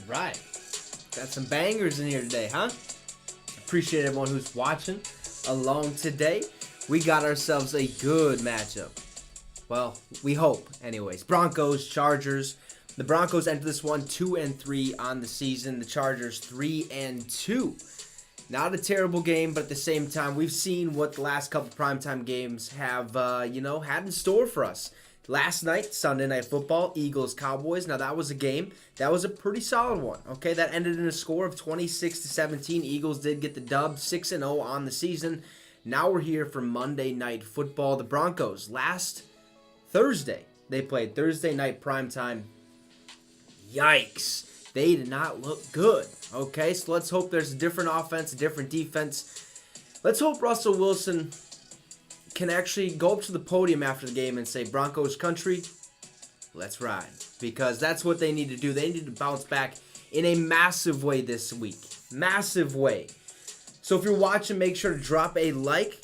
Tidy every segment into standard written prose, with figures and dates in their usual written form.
Right. Got some bangers in here today, huh? Appreciate everyone who's watching along today. We got ourselves a good matchup. Well, we hope, anyways. Broncos, Chargers. The Broncos enter this one 2-3 on the season. The Chargers 3-2. Not a terrible game, but at the same time, we've seen what the last couple primetime games have, had in store for us. Last night, Sunday Night Football, Eagles-Cowboys. Now, that was a game. That was a pretty solid one, okay? That ended in a score of 26-17. Eagles did get the dub, 6-0 on the season. Now we're here for Monday Night Football. The Broncos, last Thursday, they played Thursday night primetime. Yikes. They did not look good, okay? So let's hope there's a different offense, a different defense. Let's hope Russell Wilson can actually go up to the podium after the game and say, Broncos country, let's ride. Because that's what they need to do. They need to bounce back in a massive way this week. Massive way. So if you're watching, make sure to drop a like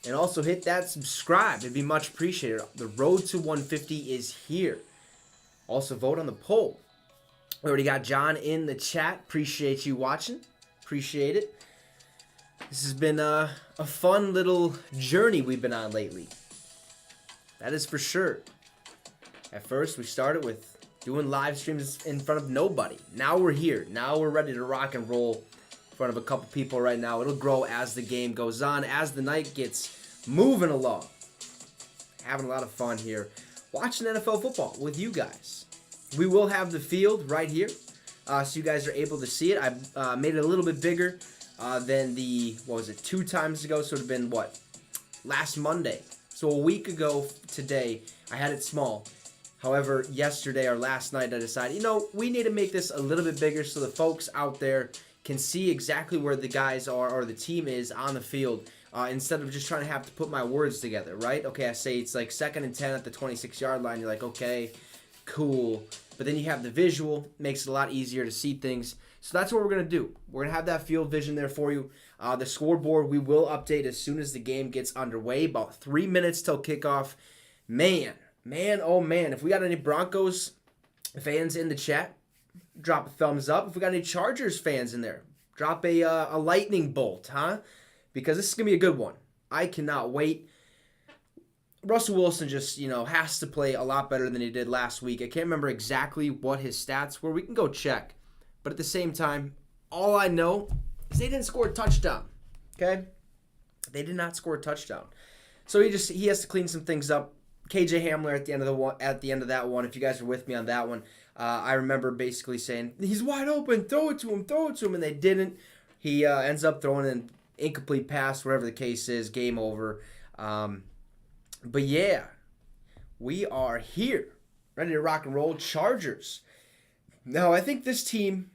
and also hit that subscribe. It'd be much appreciated. The road to 150 is here. Also vote on the poll. We already got John in the chat. Appreciate you watching. Appreciate it. This has been a fun little journey we've been on lately. That is for sure. At first, we started with doing live streams in front of nobody. Now we're here. Now we're ready to rock and roll in front of a couple people right now. It'll grow as the game goes on, as the night gets moving along. Having a lot of fun here. Watching NFL football with you guys. We will have the field right here, so you guys are able to see it. I made it a little bit bigger than the, 2 times ago, so it would have been, last Monday. So a week ago today, I had it small. However, yesterday or last night, I decided, we need to make this a little bit bigger so the folks out there can see exactly where the guys are or the team is on the field, instead of just trying to have to put my words together, right? Okay, I say it's like 2nd and 10 at the 26-yard line. You're like, okay, cool. But then you have the visual, makes it a lot easier to see things. So that's what we're going to do. We're going to have that field vision there for you. The scoreboard we will update as soon as the game gets underway. About 3 minutes till kickoff. Man, oh man. If we got any Broncos fans in the chat, drop a thumbs up. If we got any Chargers fans in there, drop a lightning bolt, huh? Because this is going to be a good one. I cannot wait. Russell Wilson just, has to play a lot better than he did last week. I can't remember exactly what his stats were. We can go check. But at the same time, all I know is they didn't score a touchdown. Okay? They did not score a touchdown. So he has to clean some things up. KJ Hamler at the end of that one, if you guys are with me on that one, I remember basically saying, he's wide open, throw it to him, and they didn't. He ends up throwing an incomplete pass, whatever the case is, game over. But yeah, we are here, ready to rock and roll. Chargers. Now, I think this team,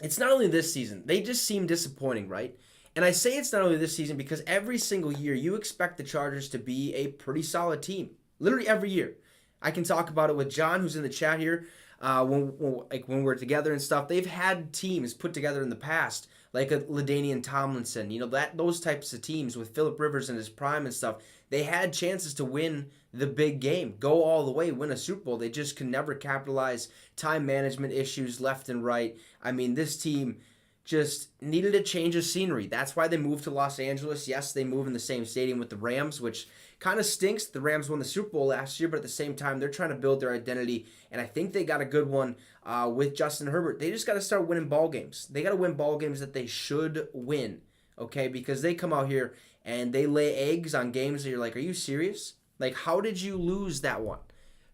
it's not only this season, they just seem disappointing, right? And I say it's not only this season because every single year you expect the Chargers to be a pretty solid team. Literally every year. I can talk about it with John, who's in the chat here, when we're together and stuff. They've had teams put together in the past, like a LaDainian Tomlinson, those types of teams with Phillip Rivers in his prime and stuff. They had chances to win the big game, go all the way, win a Super Bowl. They just could never capitalize. Time management issues left and right. I mean, this team just needed a change of scenery. That's why they moved to Los Angeles. Yes, they move in the same stadium with the Rams, which kind of stinks. The Rams won the Super Bowl last year, but at the same time, they're trying to build their identity, and I think they got a good one with Justin Herbert. They just got to start winning ball games. They got to win ball games that they should win, okay? Because they come out here and they lay eggs on games that you're like, are you serious? Like, how did you lose that one?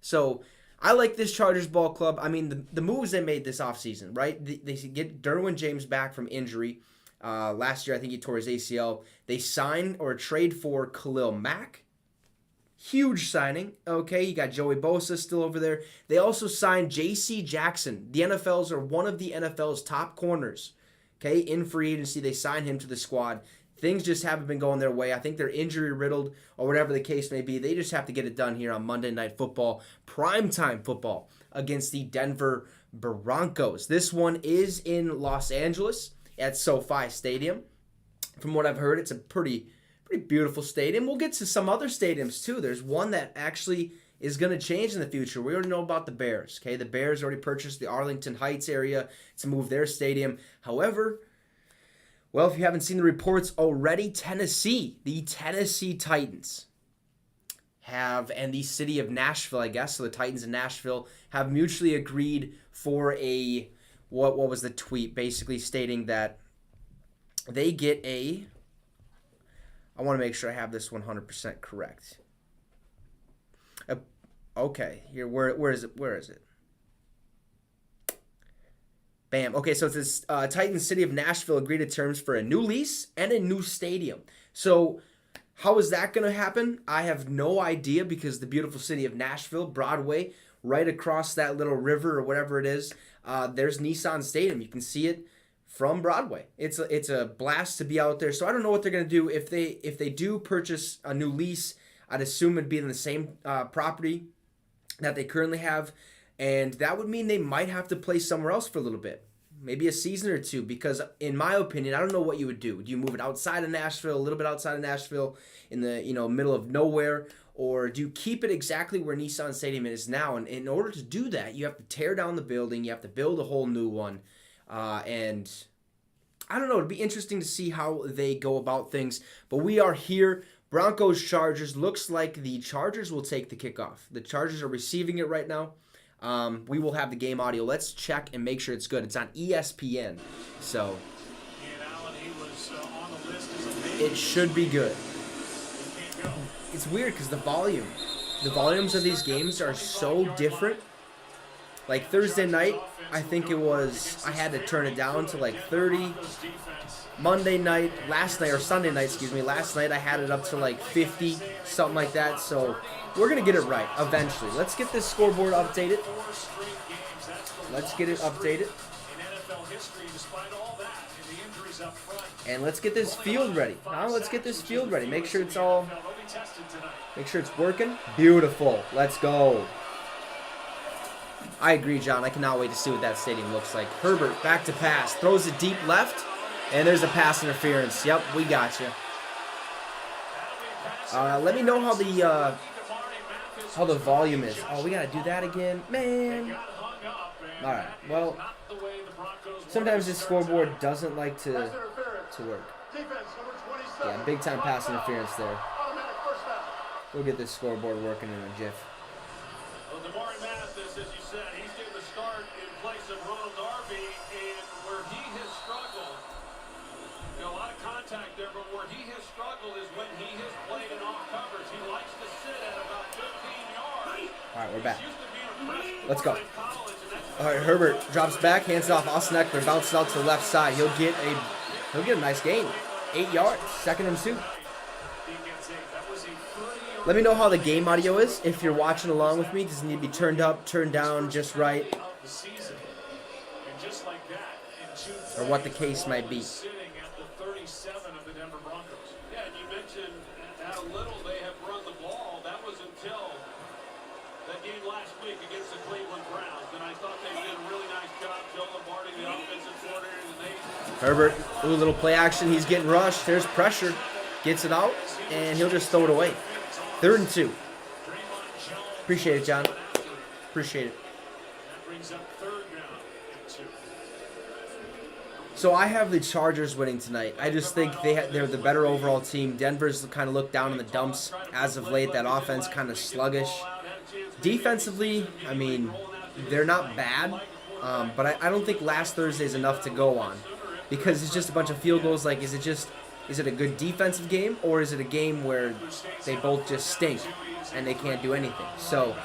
So I like this Chargers ball club. I mean, the moves they made this offseason, right? They get Derwin James back from injury. Last year, I think he tore his ACL. They sign or trade for Khalil Mack. Huge signing. Okay, you got Joey Bosa still over there. They also signed J.C. Jackson. One of the NFL's top corners. Okay, in free agency, they signed him to the squad. Things just haven't been going their way. I think they're injury-riddled or whatever the case may be. They just have to get it done here on Monday Night Football, primetime football against the Denver Broncos. This one is in Los Angeles at SoFi Stadium. From what I've heard, it's a pretty beautiful stadium. We'll get to some other stadiums, too. There's one that actually is going to change in the future. We already know about the Bears. Okay, the Bears already purchased the Arlington Heights area to move their stadium. However, well, if you haven't seen the reports already, the Tennessee Titans and the city of Nashville, I guess, so the Titans and Nashville have mutually agreed for a, what was the tweet, basically stating that they get I want to make sure I have this 100% correct. Okay, here, where is it? Bam. Okay, so it says Titans City of Nashville agreed to terms for a new lease and a new stadium. So how is that going to happen? I have no idea, because the beautiful city of Nashville, Broadway, right across that little river or whatever it is, there's Nissan Stadium. You can see it from Broadway. It's a blast to be out there. So I don't know what they're going to do if they do purchase a new lease. I'd assume it'd be in the same property that they currently have, and that would mean they might have to play somewhere else for a little bit, maybe a season or two, because in my opinion, I don't know what you would do. Do you move it outside of Nashville, a little bit outside of Nashville, in the middle of nowhere, or do you keep it exactly where Nissan Stadium is now? And in order to do that, you have to tear down the building, you have to build a whole new one, and I don't know. It'd be interesting to see how they go about things, but we are here. Broncos Chargers. Looks like the Chargers will take the kickoff. The Chargers are receiving it right now. We will have the game audio. Let's check and make sure it's good. It's on ESPN, so it should be good. It's weird because the volumes of these games are so different. Like Thursday night, I think I had to turn it down to like 30. Sunday night, last night I had it up to like 50, something like that. So we're going to get it right eventually. Let's get this scoreboard updated. Let's get it updated. And let's get this field ready. Make sure it's working. Beautiful. Let's go. I agree, John. I cannot wait to see what that stadium looks like. Herbert, back to pass. Throws it deep left. And there's a pass interference. Yep, we got you. Let me know how the volume is. Oh, we got to do that again. Man. All right. Well, sometimes this scoreboard doesn't like to work. Yeah, big time pass interference there. We'll get this scoreboard working in a jiff. As you said, he's getting the start in place of Ronald Darby, and where he has struggled, a lot of contact there, but where he has struggled is when he has played in off covers. He likes to sit at about 15 yards. All right, we're back. Let's go. All right, Herbert drops back, hands it off. Austin Eckler bounces out to the left side. He'll get a nice gain. 8 yards, 2nd and 2. Let me know how the game audio is. If you're watching along with me, does it need to be turned up, turned down, just right? Or what the case might be. Herbert, ooh, little play action. He's getting rushed. There's pressure. Gets it out, and he'll just throw it away. 3rd and 2. Appreciate it, John. Appreciate it. So I have the Chargers winning tonight. I just think they're the better overall team. Denver's kind of looked down in the dumps as of late. That offense kind of sluggish. Defensively, I mean, they're not bad, but I don't think last Thursday is enough to go on, because it's just a bunch of field goals. Like, is it a good defensive game, or is it a game where they both just stink and they can't do anything? So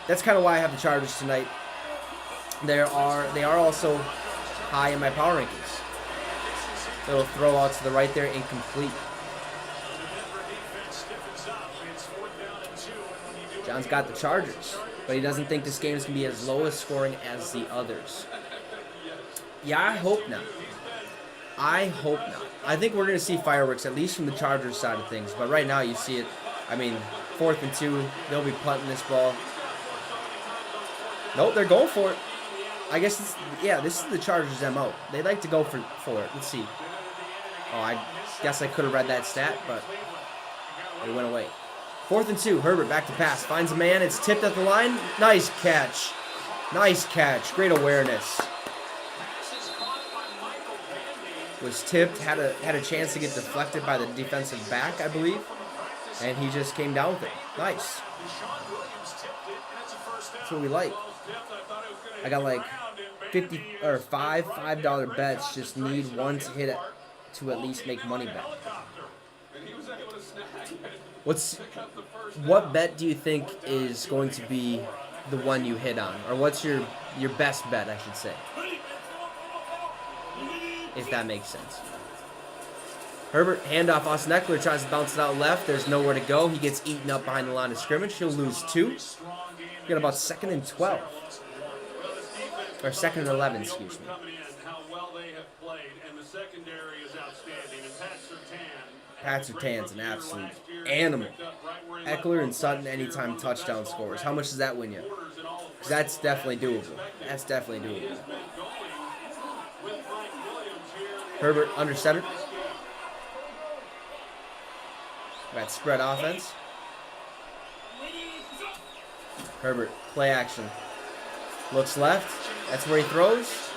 that's kind of why I have the Chargers tonight. They are also high in my power rankings. Little throw out to the right there, incomplete. John's got the Chargers, but he doesn't think this game is going to be as low as scoring as the others. Yeah, I hope not. I think we're going to see fireworks, at least from the Chargers side of things. But right now you see it. I mean, 4th and 2. They'll be punting this ball. Nope, they're going for it. I guess, this is the Chargers' MO. They like to go for it. Let's see. Oh, I guess I could have read that stat, but it went away. 4th and 2. Herbert back to pass. Finds a man. It's tipped at the line. Nice catch. Nice catch. Great awareness. Was tipped. Had a chance to get deflected by the defensive back, I believe. And he just came down with it. Nice. That's what we like. I got like 50 or $5 bets. Just need one to hit it to at least make money back. What bet do you think is going to be the one you hit on, or what's your best bet, I should say, if that makes sense? Herbert, handoff. Austin Eckler tries to bounce it out left. There's nowhere to go. He gets eaten up behind the line of scrimmage. He'll lose 2. Got about 2nd and 12. Or 2nd and 11, excuse me. Pat Surtain's an absolute animal. Eckler and Sutton anytime touchdown scores. How much does that win you? Because that's definitely doable. That's definitely doable. Herbert under center. That spread offense. Herbert, play action. Looks left. That's where he throws.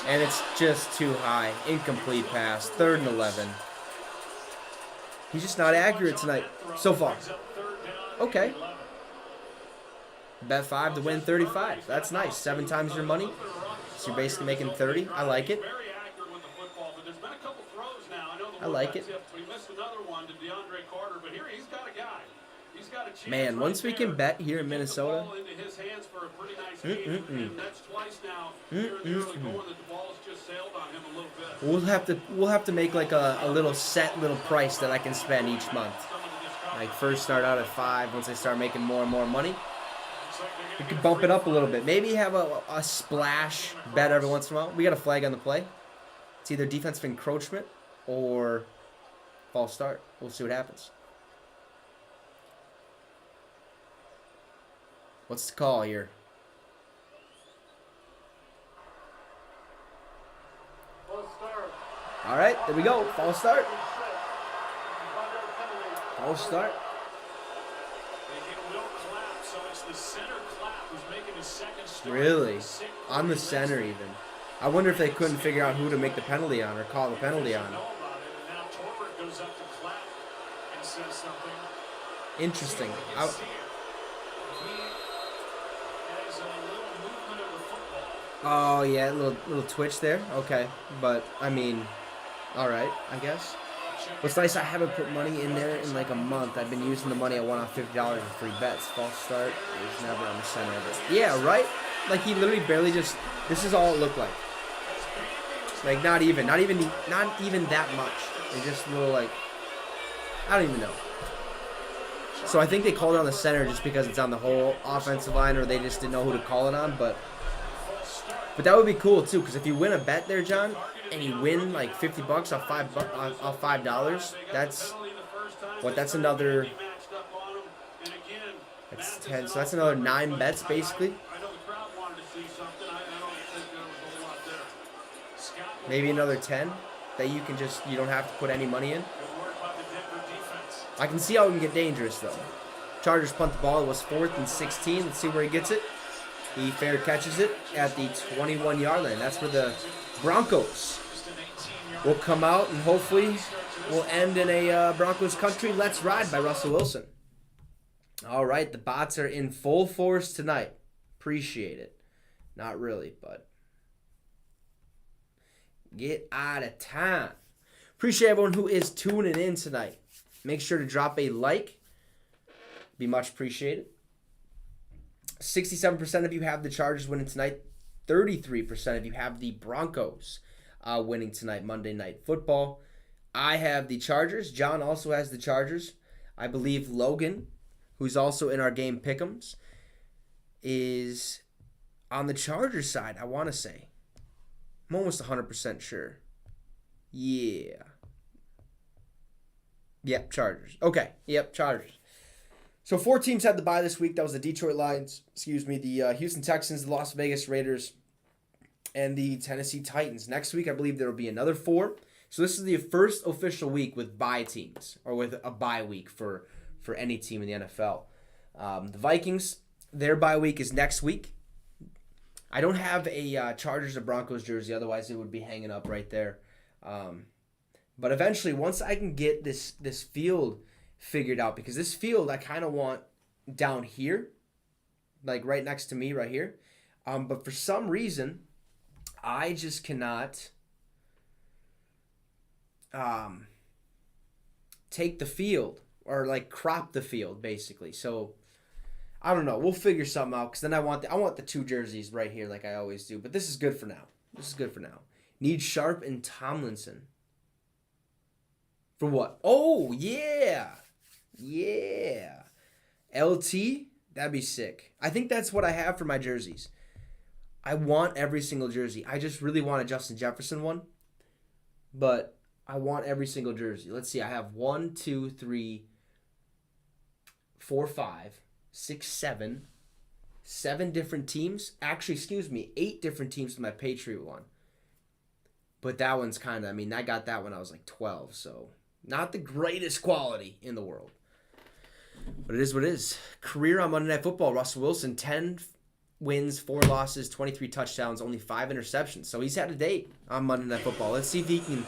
And it's just too high. Incomplete pass. 3rd and 11. He's just not accurate tonight so far. Okay. Bet 5 to win 35. That's nice. 7 times your money. So you're basically making 30. I like it. I like it. Man, once we can bet here in Minnesota. We'll have to make like a little set little price that I can spend each month. Like first start out at 5. Once I start making more and more money, we can bump it up a little bit. Maybe have a splash bet every once in a while. We got a flag on the play. It's either defensive encroachment or false start. We'll see what happens. What's the call here? All right, there we go. False start. False start. Really? On the center even. I wonder if they couldn't figure out who to make the penalty on or call the penalty on. Interesting. Oh yeah, little twitch there. Okay, but I mean, all right, I guess. What's nice, I haven't put money in there in like a month. I've been using the money I won off $50 in free bets. False start is never on the center of it. Yeah, right. Like he literally barely just. This is all it looked like. Like not even that much. It's just a little like. I don't even know. So I think they called it on the center just because it's on the whole offensive line, or they just didn't know who to call it on, but that would be cool too, because if you win a bet there, John, and you win like $50 off $5, that's what? That's another. That's 10. So that's another 9 bets basically. Maybe another 10 that you don't have to put any money in. I can see how it can get dangerous though. Chargers punt the ball. It was 4th and 16. Let's see where he gets it. He fair catches it at the 21-yard line. That's where the Broncos will come out, and hopefully will end in a Broncos country. Let's ride by Russell Wilson. All right, the bots are in full force tonight. Appreciate it. Not really, but get out of town. Appreciate everyone who is tuning in tonight. Make sure to drop a like. Be much appreciated. 67% of you have the Chargers winning tonight. 33% of you have the Broncos winning tonight, Monday Night Football. I have the Chargers. John also has the Chargers. I believe Logan, who's also in our game pick'ems, is on the Chargers side, I want to say. I'm almost 100% sure. Yeah. Yep, Chargers. Okay, yep, Chargers. So 4 teams had the bye this week. That was the Detroit Lions, the Houston Texans, the Las Vegas Raiders, and the Tennessee Titans. Next week, I believe there will be another 4. So this is the first official week with bye teams, or with a bye week for for any team in the NFL. The Vikings, their bye week is next week. I don't have a Chargers or Broncos jersey, otherwise it would be hanging up right there. But eventually, once I can get this field figured out, because this field I kind of want down here, like right next to me right here. But for some reason, I just cannot take the field or like crop the field basically. So I don't know. We'll figure something out because then I want the 2 jerseys right here like I always do. But this is good for now. Need Sharp and Tomlinson. For what? Oh, yeah. Yeah. LT, that'd be sick. I think that's what I have for my jerseys. I want every single jersey. I just really want a Justin Jefferson one. But I want every single jersey. Let's see. I have 1, 2, 3, 4, 5, 6, 7. 7 different teams. Actually, 8 different teams to my Patriot one. But that one's kind of, I got that when I was like 12. So not the greatest quality in the world. But it is what it is. Career on Monday Night Football. Russell Wilson, 10 wins, 4 losses, 23 touchdowns, only 5 interceptions. So he's had a day on Monday Night Football. Let's see if he can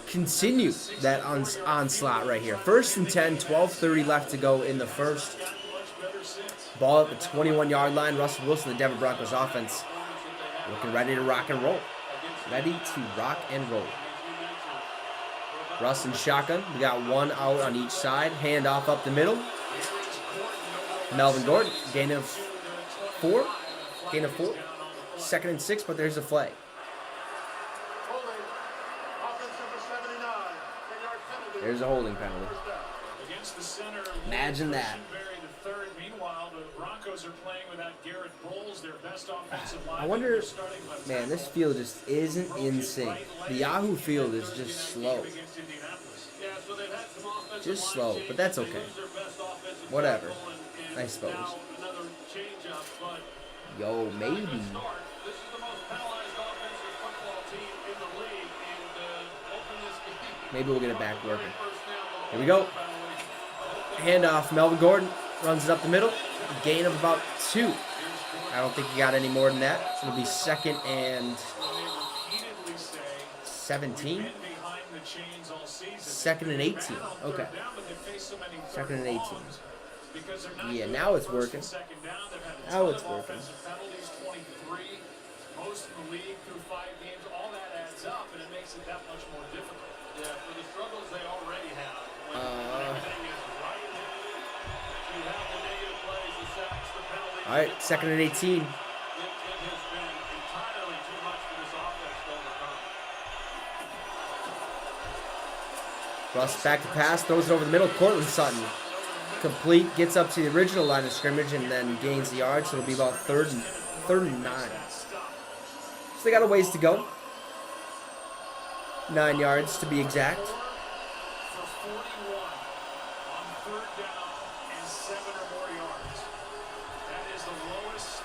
continue that onslaught right here. 1st and 10, 12:30 left to go in the first. Ball at the 21-yard line. Russell Wilson, the Denver Broncos offense, looking ready to rock and roll. Russ and shotgun. We got 1 out on each side. Handoff up the middle. Melvin Gordon, gain of 4. 2nd and 6, but there's a flag. There's a holding penalty. Imagine that. Meanwhile, the Broncos are playing without Garrett Bowles, their best offensive line. I wonder, man, this field just isn't in sync. The Yahoo field is just slow. Just slow, but that's okay. Whatever, I suppose. Yo, maybe. This is the most penalized offensive football team in the league, and open this game. Maybe we'll get it back working. Here we go. Handoff. Melvin Gordon runs it up the middle. Gain of about 2. I don't think he got any more than that. It'll be 2nd and 17. 2nd and 18. Okay. 2nd and 18. Yeah, now it's working. Now it's working. Most in the league through 5 games, all that adds up, and it makes it that much more difficult. Yeah, for the struggles they already have. Everything is right. You have the negative plays, the sacks, the penalties. All right, 2nd and 18. It has been entirely too much for this offense to overcome. Russ back to pass, throws it over the middle. Cortland Sutton complete, gets up to the original line of scrimmage, and then gains the yard. So it'll be about 3rd and 9. So they got a ways to go. 9 yards to be exact. For 41 on 3rd down and 7 or more yards. That is the lowest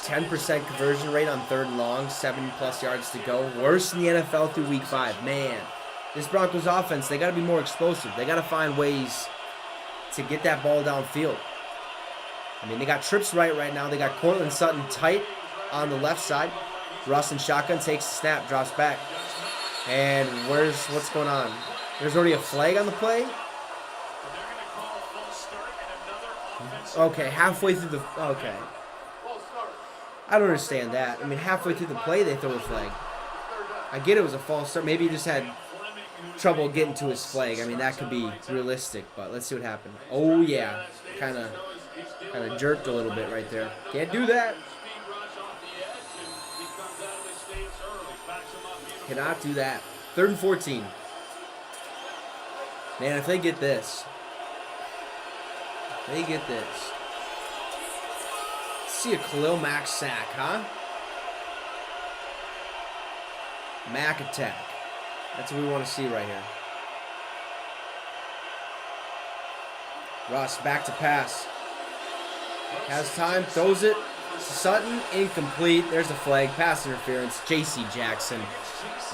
10% conversion rate on 3rd and long, 7+ yards to go. Worse in the NFL through week 5. Man, this Broncos offense, they got to be more explosive. They got to find ways to get that ball downfield. They got trips right now. They got Cortland Sutton tight on the left side. Russ in shotgun, takes the snap, drops back. And what's going on? There's already a flag on the play? Okay, halfway through the... Okay. I don't understand that. Halfway through the play, they throw a flag. I get it was a false start. Maybe he just had trouble getting to his flag. That could be realistic, but let's see what happened. Oh, yeah. Kind of jerked a little bit right there. Can't do that. Cannot do that. 3rd and 14. Man, if they get this. See a Khalil Mack sack, huh? Mack attack. That's what we want to see right here. Russ back to pass. Has time, throws it. Sutton, incomplete. There's the flag. Pass interference. J.C. Jackson.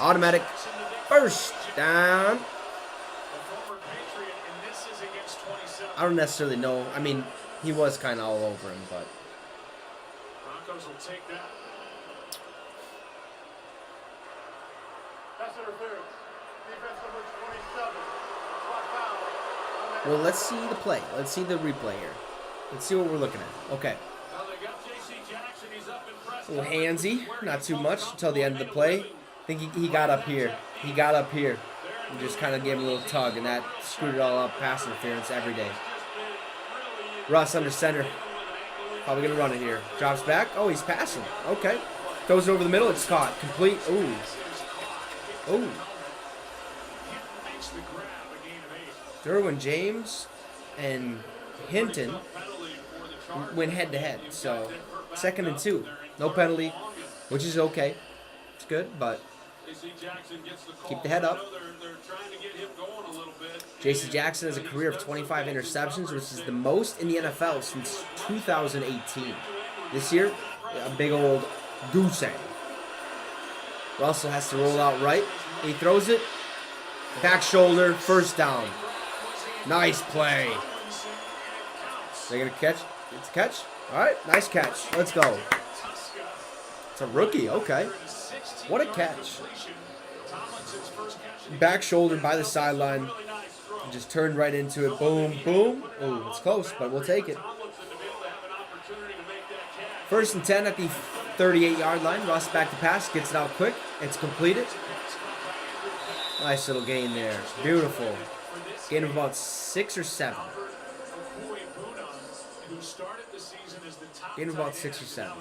Automatic 1st down. I don't necessarily know. I mean, he was kind of all over him, but. Broncos will take that. Pass interference. Defense number 27. Spot foul. Well, let's see the play. Let's see the replay here. Let's see what we're looking at. Okay. Now they got J.C. Jackson. He's up in press. A little handsy. Not too much until the end of the play. I think he got up here. He got up here. And just kind of gave him a little tug, and that screwed it all up. Pass interference every day. Russ under center. Probably going to run it here. Drops back. Oh, he's passing. Okay. Throws it over the middle. It's caught. Complete. Ooh. Ooh. Derwin James and Hinton went head-to-head. So, 2nd and 2. No penalty, which is okay. It's good, but keep the head up. J.C. Jackson has a career of 25 interceptions, which is the most in the NFL since 2018. This year, a big old goose egg. Russell has to roll out right. He throws it. Back shoulder, first down. Nice play. They're going to catch. It's a catch. All right, nice catch. Let's go. It's a rookie. Okay. What a catch. Back shoulder by the sideline. Just turned right into it. Boom, boom. Oh, it's close, but we'll take it. 1st and 10 at the 38-yard line. Russ back to pass. Gets it out quick. It's completed. Nice little gain there. Beautiful. Gain of about 6 or 7. Gain of about 6 or 7.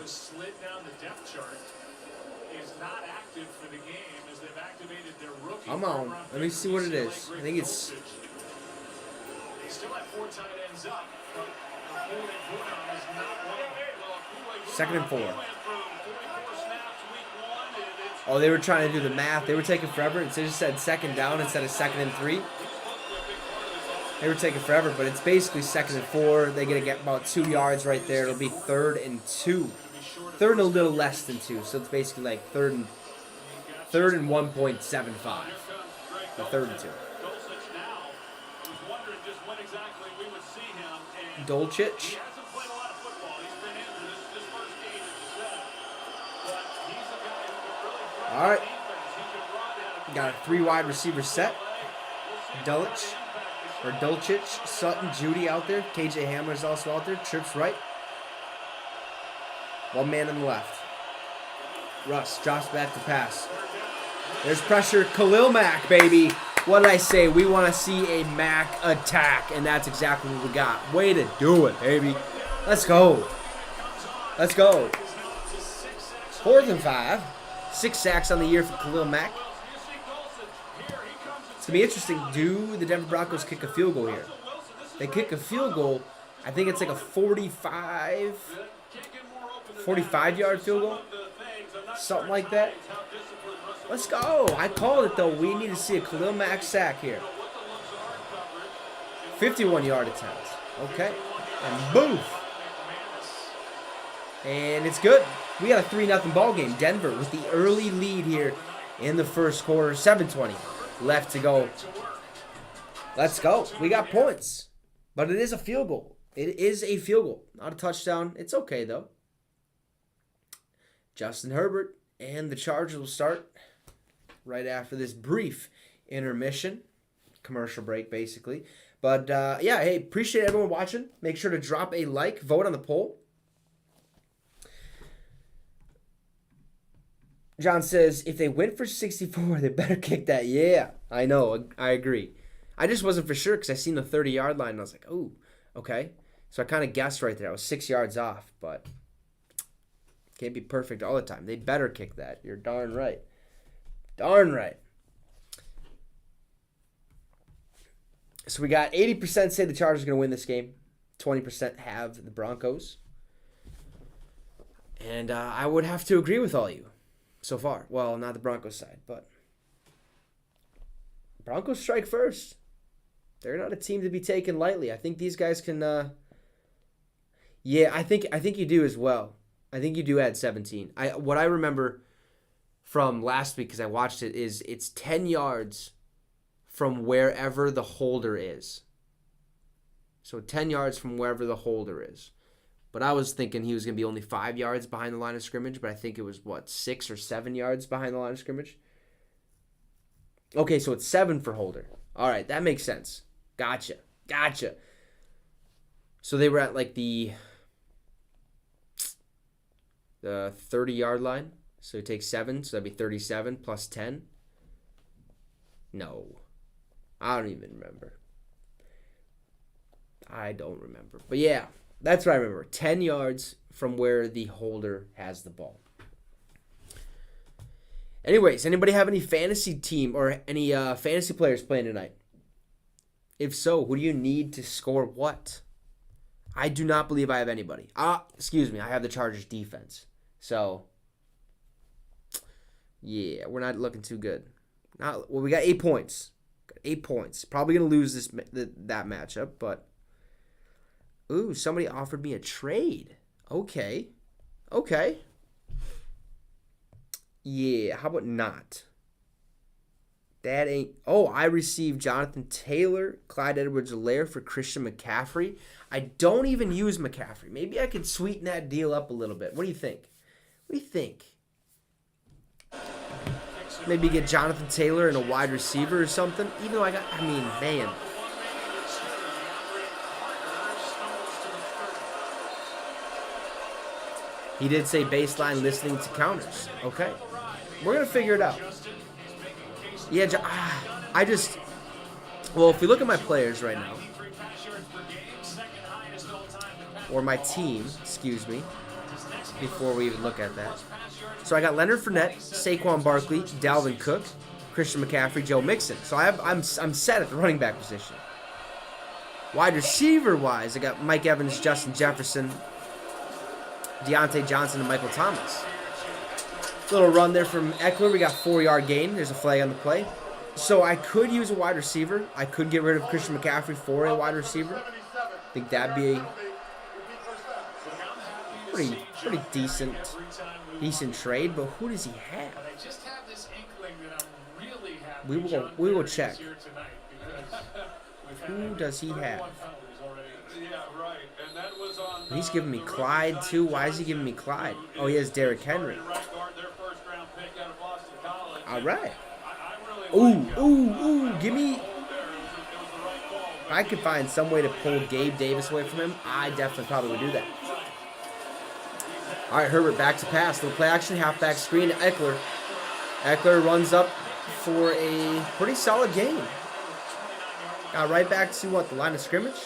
Come on. Let me see what it is. I think it's... Second and 4. Oh, they were trying to do the math. They were taking forever. It just said 2nd down instead of 2nd and 3. They were taking forever, but it's basically 2nd and 4. They're going to get about 2 yards right there. It'll be 3rd and 2. 3rd and a little less than 2. So it's basically like 3rd and 1.75. The 3rd and 2. Dolchich. All right. Got a 3 wide receiver set. Dolchich, Sutton, Judy out there. KJ Hamler's also out there. Trips right. 1 man on the left. Russ drops back to pass. There's pressure. Khalil Mack, baby. What did I say? We want to see a Mack attack, and that's exactly what we got. Way to do it, baby. Let's go. Let's go. 4th and 5. 6 sacks on the year for Khalil Mack. It's going to be interesting. Do the Denver Broncos kick a field goal here? They kick a field goal. I think it's like a 45-yard field goal. Something like that. Let's go. I called it, though. We need to see a Khalil Mack sack here. 51-yard attempt. Okay. And boof. And it's good. We got a 3-0 ball game. Denver with the early lead here in the first quarter. 7:20 left to go. Let's go. We got points. But it is a field goal. It is a field goal. Not a touchdown. It's okay, though. Justin Herbert and the Chargers will start right after this brief intermission. Commercial break, basically. But, yeah, hey, appreciate everyone watching. Make sure to drop a like. Vote on the poll. John says, if they went for 64, they better kick that. Yeah, I know. I agree. I just wasn't for sure because I seen the 30-yard line, and I was like, oh, okay. So I kind of guessed right there. I was 6 yards off, but can't be perfect all the time. They better kick that. You're darn right. Darn right. So we got 80% say the Chargers are going to win this game. 20% have the Broncos. And I would have to agree with all you. So far. Well, not the Broncos side, but Broncos strike first. They're not a team to be taken lightly. I think these guys can yeah, I think you do as well. I think you do add 17. What I remember from last week cuz I watched it is it's 10 yards from wherever the holder is. So 10 yards from wherever the holder is. But I was thinking he was going to be only 5 yards behind the line of scrimmage, but I think it was, 6 or 7 yards behind the line of scrimmage? Okay, so it's 7 for holder. All right, that makes sense. Gotcha. So they were at like the 30-yard line. So take 7, so that'd be 37 plus 10. No. I don't even remember. I don't remember. But yeah, that's what I remember. 10 yards from where the holder has the ball. Anyways, anybody have any fantasy team or any fantasy players playing tonight? If so, who do you need to score what? I do not believe I have anybody. Excuse me, I have the Chargers defense. So, yeah, we're not looking too good. We got 8 points. Probably going to lose that matchup, but ooh, somebody offered me a trade. Okay. Yeah, how about not? That ain't... Oh, I received Jonathan Taylor, Clyde Edwards-Helaire for Christian McCaffrey. I don't even use McCaffrey. Maybe I could sweeten that deal up a little bit. What do you think? Maybe get Jonathan Taylor and a wide receiver or something. Even though man. He did say baseline listening to counters. Okay. We're going to figure it out. Yeah, well, if we look at my players right now, or my team, excuse me, before we even look at that. So I got Leonard Fournette, Saquon Barkley, Dalvin Cook, Christian McCaffrey, Joe Mixon. So I'm set at the running back position. Wide receiver-wise, I got Mike Evans, Justin Jefferson, Deontay Johnson, and Michael Thomas. Little run there from Eckler. We got 4-yard gain. There's a flag on the play. So I could use a wide receiver. I could get rid of Christian McCaffrey for a wide receiver. I think that'd be a pretty decent trade. But who does he have? We will check. Who does he have? He's giving me Clyde too. Why is he giving me Clyde? Oh, he has Derrick Henry. All right. Ooh. Give me. If I could find some way to pull Gabe Davis away from him, I definitely probably would do that. All right, Herbert back to pass. Little play action, halfback screen to Eckler. Eckler runs up for a pretty solid gain. Got right back to the line of scrimmage.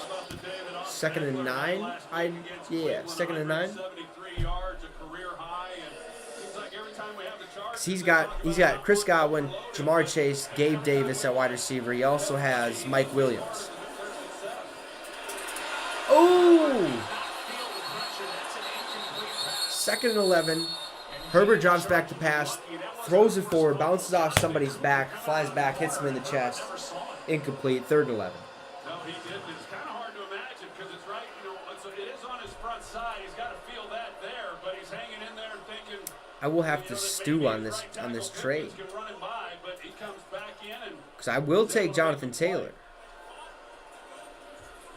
2nd and 9. 2nd and 9. He's got Chris Godwin, Jamar Chase, Gabe Davis at wide receiver. He also has Mike Williams. Oh! 2nd and 11. Herbert drops back to pass, throws it forward, bounces off somebody's back, flies back, hits him in the chest. Incomplete. 3rd and 11. No, he did. It's kind of hard to imagine because it's right, it is on his front side. He's got to feel that there, but he's hanging in there thinking. I will have to stew on this trade. Because I will take Jonathan Taylor.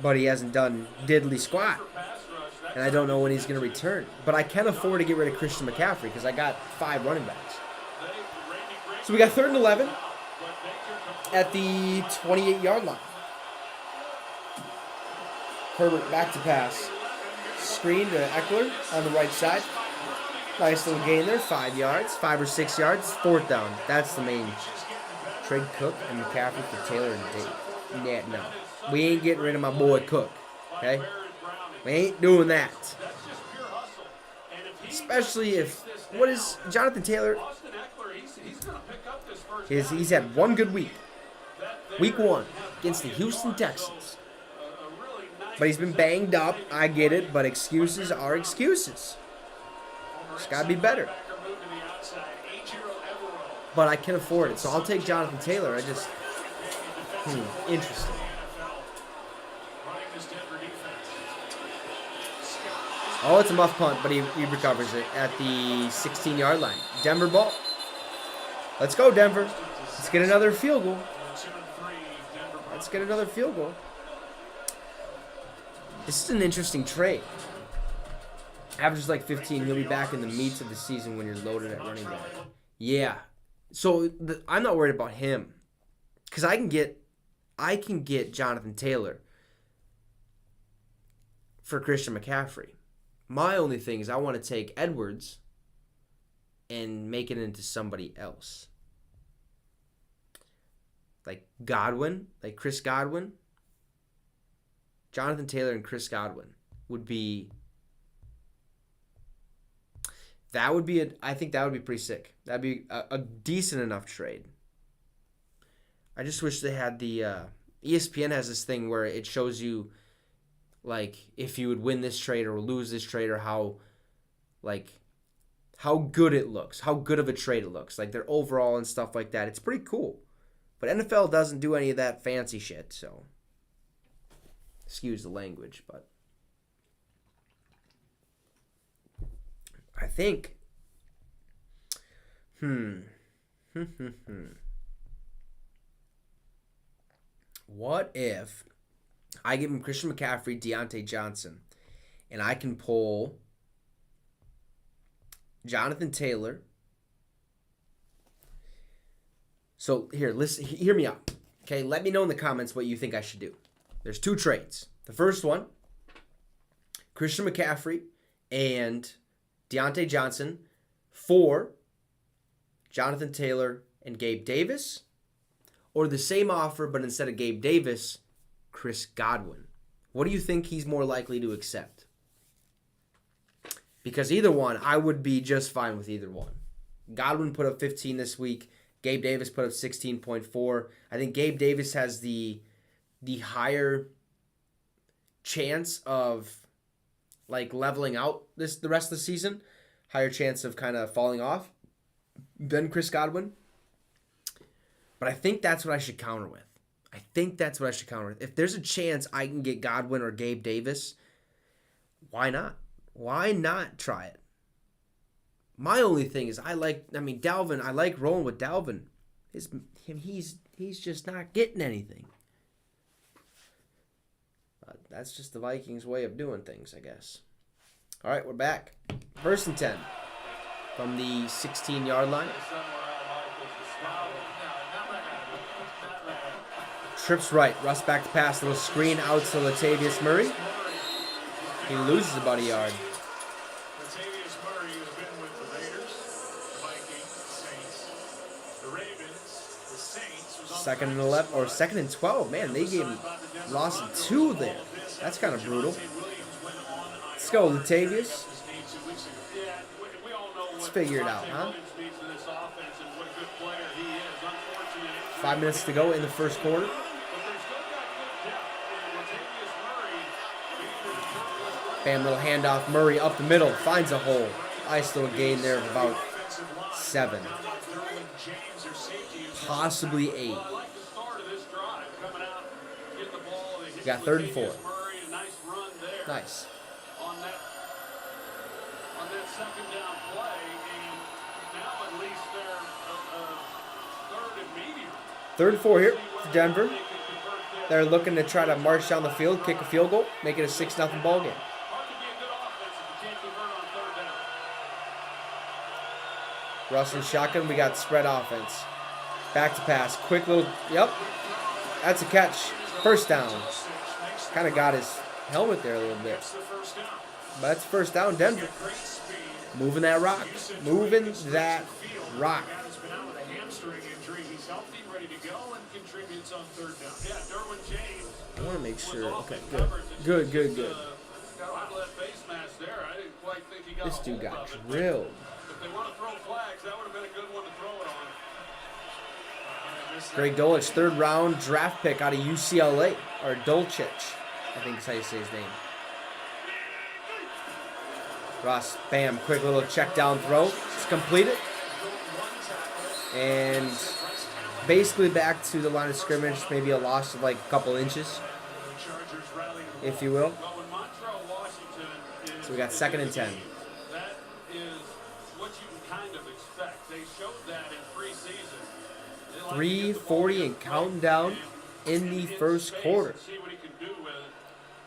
But he hasn't done diddly squat. And I don't know when he's going to return. But I can afford to get rid of Christian McCaffrey because I got 5 running backs. So we got 3rd and 11 at the 28-yard line. Herbert back to pass. Screen to Eckler on the right side. Nice little gain there. 5 yards. 5 or 6 yards. 4th down. That's the main. Trade Cook and McCaffrey for Taylor and Dave. No. We ain't getting rid of my boy Cook. Okay? We ain't doing that. Especially if... What is Jonathan Taylor? He's had one good week. Week 1 against the Houston Texans. But he's been banged up. I get it. But excuses are excuses. It's got to be better. But I can afford it. So I'll take Jonathan Taylor. Interesting. Oh, it's a muff punt, but he recovers it at the 16-yard line. Denver ball. Let's go, Denver. Let's get another field goal. This is an interesting trade. Averages like 15. He'll be back in the meats of the season when you're loaded at running back. Yeah. So I'm not worried about him because I can get Jonathan Taylor for Christian McCaffrey. My only thing is I want to take Edwards and make it into somebody else. Like Godwin, like Chris Godwin. Jonathan Taylor and Chris Godwin would be... I think that would be pretty sick. That'd be a decent enough trade. I just wish they had the... ESPN has this thing where it shows you, like, if you would win this trade or lose this trade or how good it looks, how good of a trade it looks, like their overall and stuff like that. It's pretty cool. But NFL doesn't do any of that fancy shit, so excuse the language, but I think what if I give him Christian McCaffrey, Deontay Johnson, and I can pull Jonathan Taylor. So here, listen, hear me out. Okay, let me know in the comments what you think I should do. There's two trades. The first one, Christian McCaffrey and Deontay Johnson for Jonathan Taylor and Gabe Davis, or the same offer, but instead of Gabe Davis, Chris Godwin. What do you think he's more likely to accept? Because either one, I would be just fine with either one. Godwin put up 15 this week. Gabe Davis put up 16.4. I think Gabe Davis has the higher chance of like leveling out the rest of the season, higher chance of kind of falling off than Chris Godwin. But I think that's what I should counter with. If there's a chance I can get Godwin or Gabe Davis, why not? Why not try it? My only thing is Dalvin, I like rolling with Dalvin. He's just not getting anything. That's just the Vikings' way of doing things, I guess. All right, we're back. 1st and 10 from the 16-yard line. Trips right. Russ back to pass. Little screen out to Latavius Murray. He loses about a yard. Latavius Murray has been with the Raiders, the Vikings, the Saints, the Ravens, the Saints. 2nd and 11 or 2nd and 12. Man, they gave him loss of 2 there. That's kind of brutal. Let's go, Latavius. Let's figure it out, huh? 5 minutes to go in the first quarter. Bam, little handoff. Murray up the middle. Finds a hole. Nice little gain there of about 7. Possibly 8. You got 3rd and 4. Nice. On that second down play, and now at least they're 3rd and medium. 3rd and 4 here for Denver. They're looking to try to march down the field, kick a field goal, make it a 6-0 ball game. Russ and shotgun. We got spread offense. Back to pass. Quick little. Yep. That's a catch. 1st down. Kind of got his helmet there a little bit. But that's 1st down, Denver. Moving that rock. Moving that rock. I want to make sure. Okay, good. Good. This dude got drilled. If they want to throw flags, that would have been a good one to throw it on. Greg Dulcich, 3rd round draft pick out of UCLA, or Dulcich, I think is how you say his name. Ross, bam, quick little check down throw. It's completed. And basically back to the line of scrimmage, maybe a loss of like a couple inches, if you will. So we got 2nd and 10. That is what you can kind of expect. They showed that in preseason. 3:40 and counting down in the first quarter.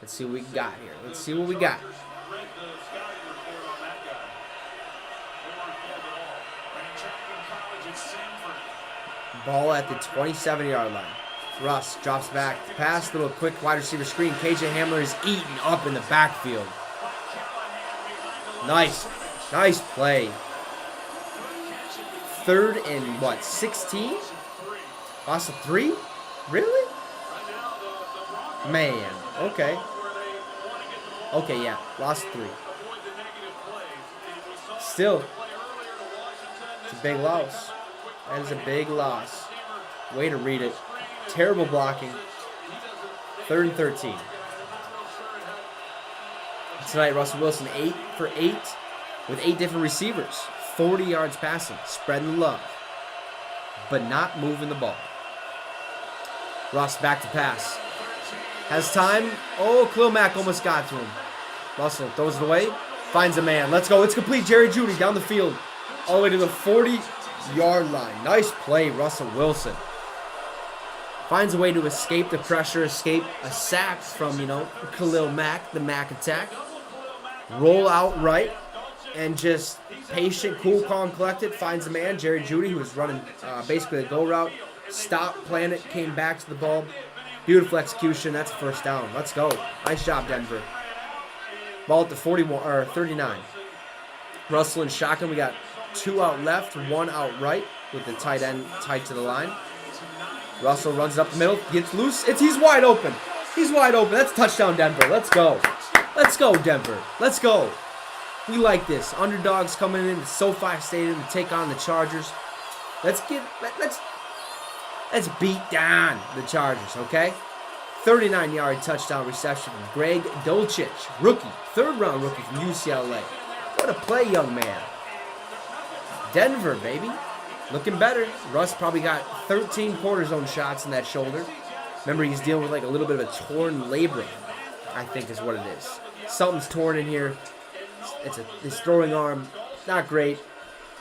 Let's see what we got here. Let's see what we got. Read the scouting report on that guy. They weren't fooled at all. Ran track in college at Stanford. Ball at the 27-yard line. Russ drops back. Pass, little quick wide receiver screen. KJ Hamler is eaten up in the backfield. Nice. Nice play. 3rd and what, 16? Lost a 3? Really? Man, okay. Okay, yeah, lost 3. Still, it's a big loss. That is a big loss. Way to read it. Terrible blocking. 3rd and 13. Tonight, Russell Wilson 8 for 8 with 8 different receivers. 40 yards passing, spreading the love, but not moving the ball. Russ back to pass. Has time. Oh, Khalil Mack almost got to him. Russell throws it away. Finds a man. Let's go. It's complete. Jerry Jeudy down the field. All the way to the 40-yard line. Nice play, Russell Wilson. Finds a way to escape the pressure, escape a sack from, Khalil Mack, the Mack attack. Roll out right. And just patient, cool, calm, collected. Finds a man, Jerry Jeudy, who was running basically a go route. Stopped, playing it, came back to the ball. Beautiful execution. That's a first down. Let's go. Nice job, Denver. Ball at the 39. Russell and shotgun. We got 2 out left, 1 out right with the tight end tight to the line. Russell runs up the middle, gets loose. He's wide open. He's wide open. That's touchdown, Denver. Let's go. Let's go, Denver. Let's go. We like this. Underdogs coming in to SoFi Stadium to take on the Chargers. Let's beat down the Chargers, okay? 39-yard touchdown reception from Greg Dulcich, rookie, 3rd-round rookie from UCLA. What a play, young man. Denver, baby. Looking better. Russ probably got 13 quarter zone shots in that shoulder. Remember, he's dealing with like a little bit of a torn labrum, I think is what it is. Something's torn in here. It's his throwing arm. Not great.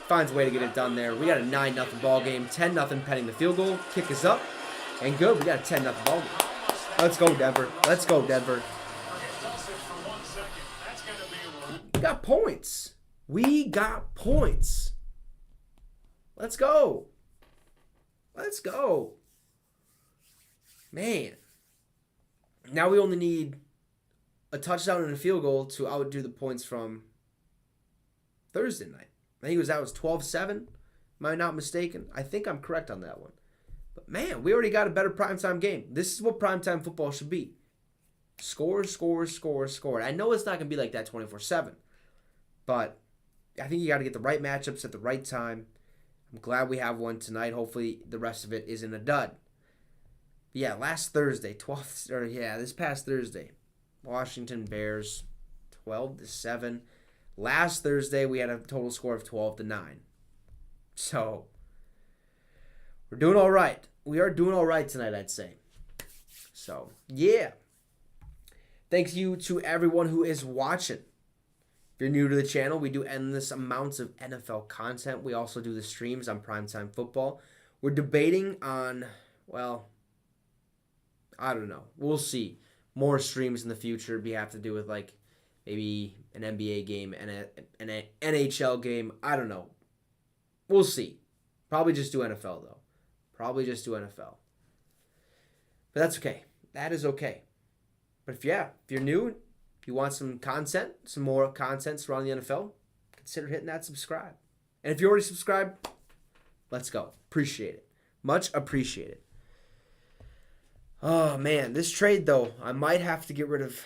Finds a way to get it done there. We got a 9-0 ball game. 10-0 pending the field goal. Kick is up. And good. We got a 10-0 ball game. Let's go, Denver. Let's go, Denver. We got points. We got points. Let's go. Let's go. Man. Now we only need a touchdown and a field goal to outdo the points from Thursday night. I think that was 12-7. Am I not mistaken? I think I'm correct on that one. But man, we already got a better primetime game. This is what primetime football should be. Score, score, score, score. I know it's not going to be like that 24/7. But I think you got to get the right matchups at the right time. I'm glad we have one tonight. Hopefully the rest of it isn't a dud. But yeah, this past Thursday, Washington Bears 12-7. Last Thursday we had a total score of 12-9. So we're doing all right. We are doing all right tonight, I'd say. So yeah. Thanks you to everyone who is watching. If you're new to the channel, we do endless amounts of NFL content. We also do the streams on Primetime Football. We're debating on, well, I don't know. We'll see. More streams in the future. We have to do with like maybe an NBA game and an NHL game. I don't know. We'll see. Probably just do NFL though. Probably just do NFL. But that's okay. That is okay. But if you're new, if you want some content, some more content surrounding the NFL, consider hitting that subscribe. And if you already subscribed, let's go. Appreciate it. Much appreciated. Oh, man. This trade, though, I might have to get rid of,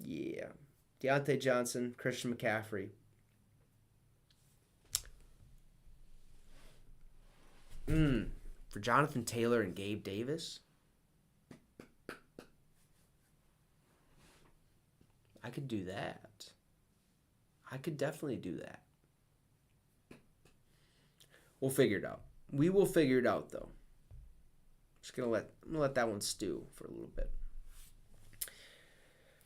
Deontay Johnson, Christian McCaffrey. For Jonathan Taylor and Gabe Davis? I could do that. I could definitely do that. We'll figure it out. We will figure it out, though. I'm gonna let that one stew for a little bit.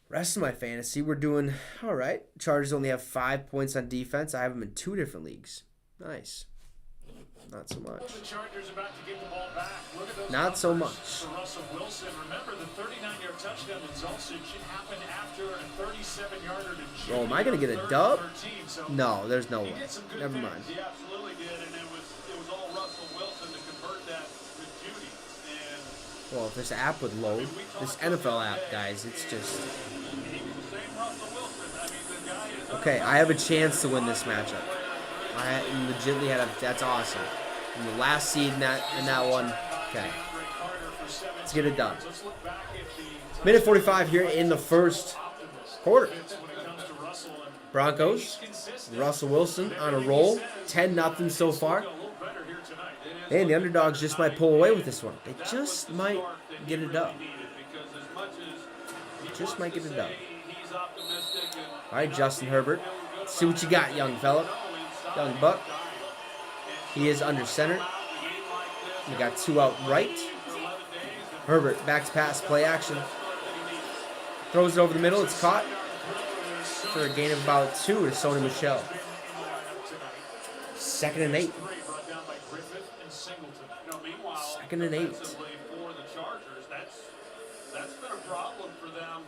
Rest of my fantasy, we're doing all right. Chargers only have 5 points on defense. I have them in 2 different leagues. Nice. Not so much. The Chargers about to get the ball back. Look at those Not so numbers much. for Russell Wilson. Remember, the 39-yard touchdown to Zulsic happened after a 37-yarder to Jimmy. Oh, am I going to get a 3rd dub? and 13. So No, there's no he way. did some good Never things. mind. He absolutely did, and it was all Russell Wilson to convert that to Judy. And Well, if this app would load, this NFL app, guys, it's just... he was the same Russell Wilson. I mean, the guy is Okay, I have a chance to win this matchup. I legitimately had a... That's awesome. I'm the last seed in that one. Okay. Let's get it done. Minute 45 here in the first quarter. Broncos, Russell Wilson on a roll. 10-0 so far. And the underdogs just might pull away with this one. They just might get it up. Just might get it up. All right, Justin Herbert. Let's see what you got, young fella. Young buck. He is under center. We got 2 out right. Herbert, back to pass, play action. Throws it over the middle. It's caught for a gain of about 2 to Sony Michel. 2nd and 8. 2nd and 8. That's been a problem for them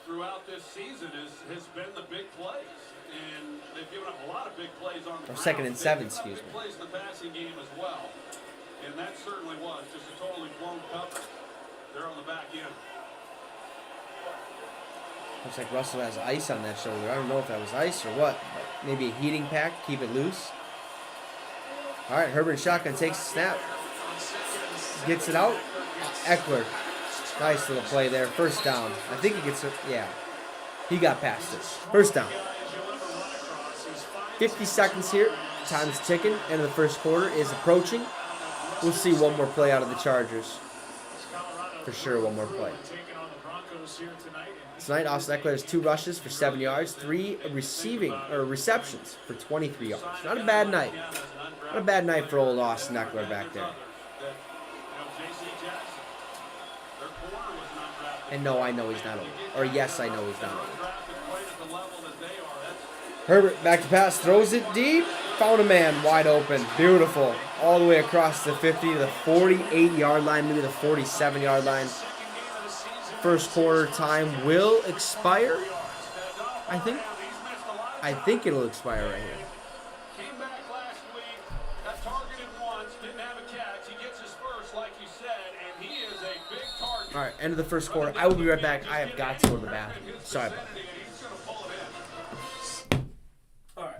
throughout this season has been the big plays. And they've given up a lot of big plays on the ground. 2nd and 7, excuse me. Big plays in the passing game as well. And that certainly was just a totally blown cover. They're on the back end. Looks like Russell has ice on that shoulder. I don't know if that was ice or what. But maybe a heating pack. Keep it loose. All right, Herbert shotgun takes the snap. Gets it out. Eckler. Nice little play there. First down. I think he gets it. Yeah. He got past it. First down. 50 seconds here. Time's ticking. End of the first quarter is approaching. We'll see one more play out of the Chargers. For sure, one more play. Tonight, Austin Eckler has 2 rushes for 7 yards, 3 receptions for 23 yards. Not a bad night. Not a bad night for old Austin Eckler back there. And no, I know he's not old. Or yes, I know he's not old. Herbert back to pass, throws it deep. Found a man wide open. Beautiful. All the way across the 50 to the 48-yard line, maybe the 47-yard line. First quarter time will expire, I think. I think it'll expire right here. Came back last week, got targeted once, didn't have a catch. He gets his first, like you said, and he is a big target. All right, end of the first quarter. I will be right back. I have got to go to the bathroom. Sorry about that. All right.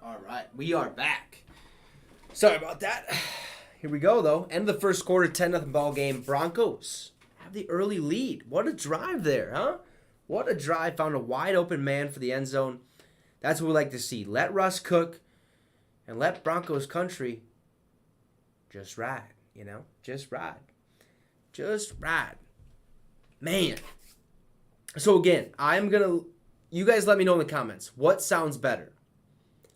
All right, we are back. Sorry about that. Here we go, though. End of the first quarter, 10-0 ball game. Broncos have the early lead. What a drive there, huh? What a drive. Found a wide open man for the end zone. That's what we like to see. Let Russ cook and let Broncos country just ride, you know? Just ride. Just ride. Man. So, again, you guys let me know in the comments. What sounds better?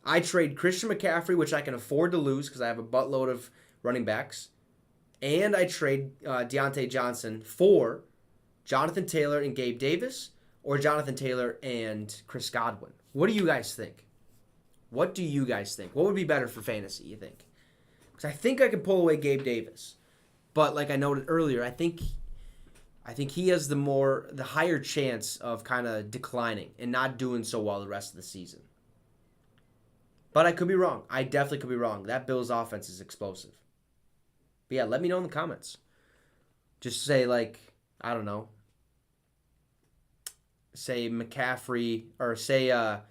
I trade Christian McCaffrey, which I can afford to lose because I have a buttload of running backs. And I trade Deontay Johnson for Jonathan Taylor and Gabe Davis or Jonathan Taylor and Chris Godwin. What do you guys think? What do you guys think? What would be better for fantasy, you think? Because I think I can pull away Gabe Davis. But like I noted earlier, I think he has the higher chance of kind of declining and not doing so well the rest of the season. But I could be wrong. I definitely could be wrong. That Bills offense is explosive. But yeah, let me know in the comments. Just say, like, I don't know. Say McCaffrey, or say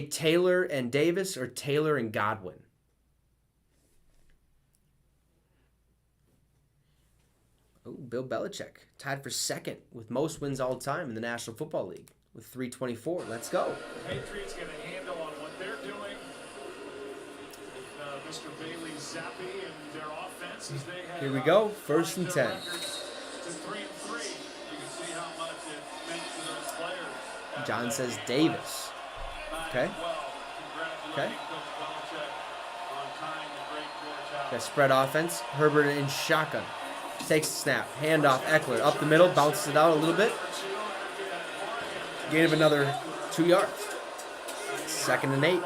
Taylor and Davis, or Taylor and Godwin. Oh, Bill Belichick tied for second with most wins all time in the National Football League with 324. Let's go. The Patriots get a handle on what they're doing. With Mr. Bailey Zappi and their offense as they have. Here we go. First and 10. To 3-3. You can see how much it meant to those players. John says Davis. Okay. Okay. Got spread offense. Herbert in shotgun. Takes the snap. Handoff. Eckler up the middle. Bounces it out a little bit. Gain of another 2 yards. 2nd and 8.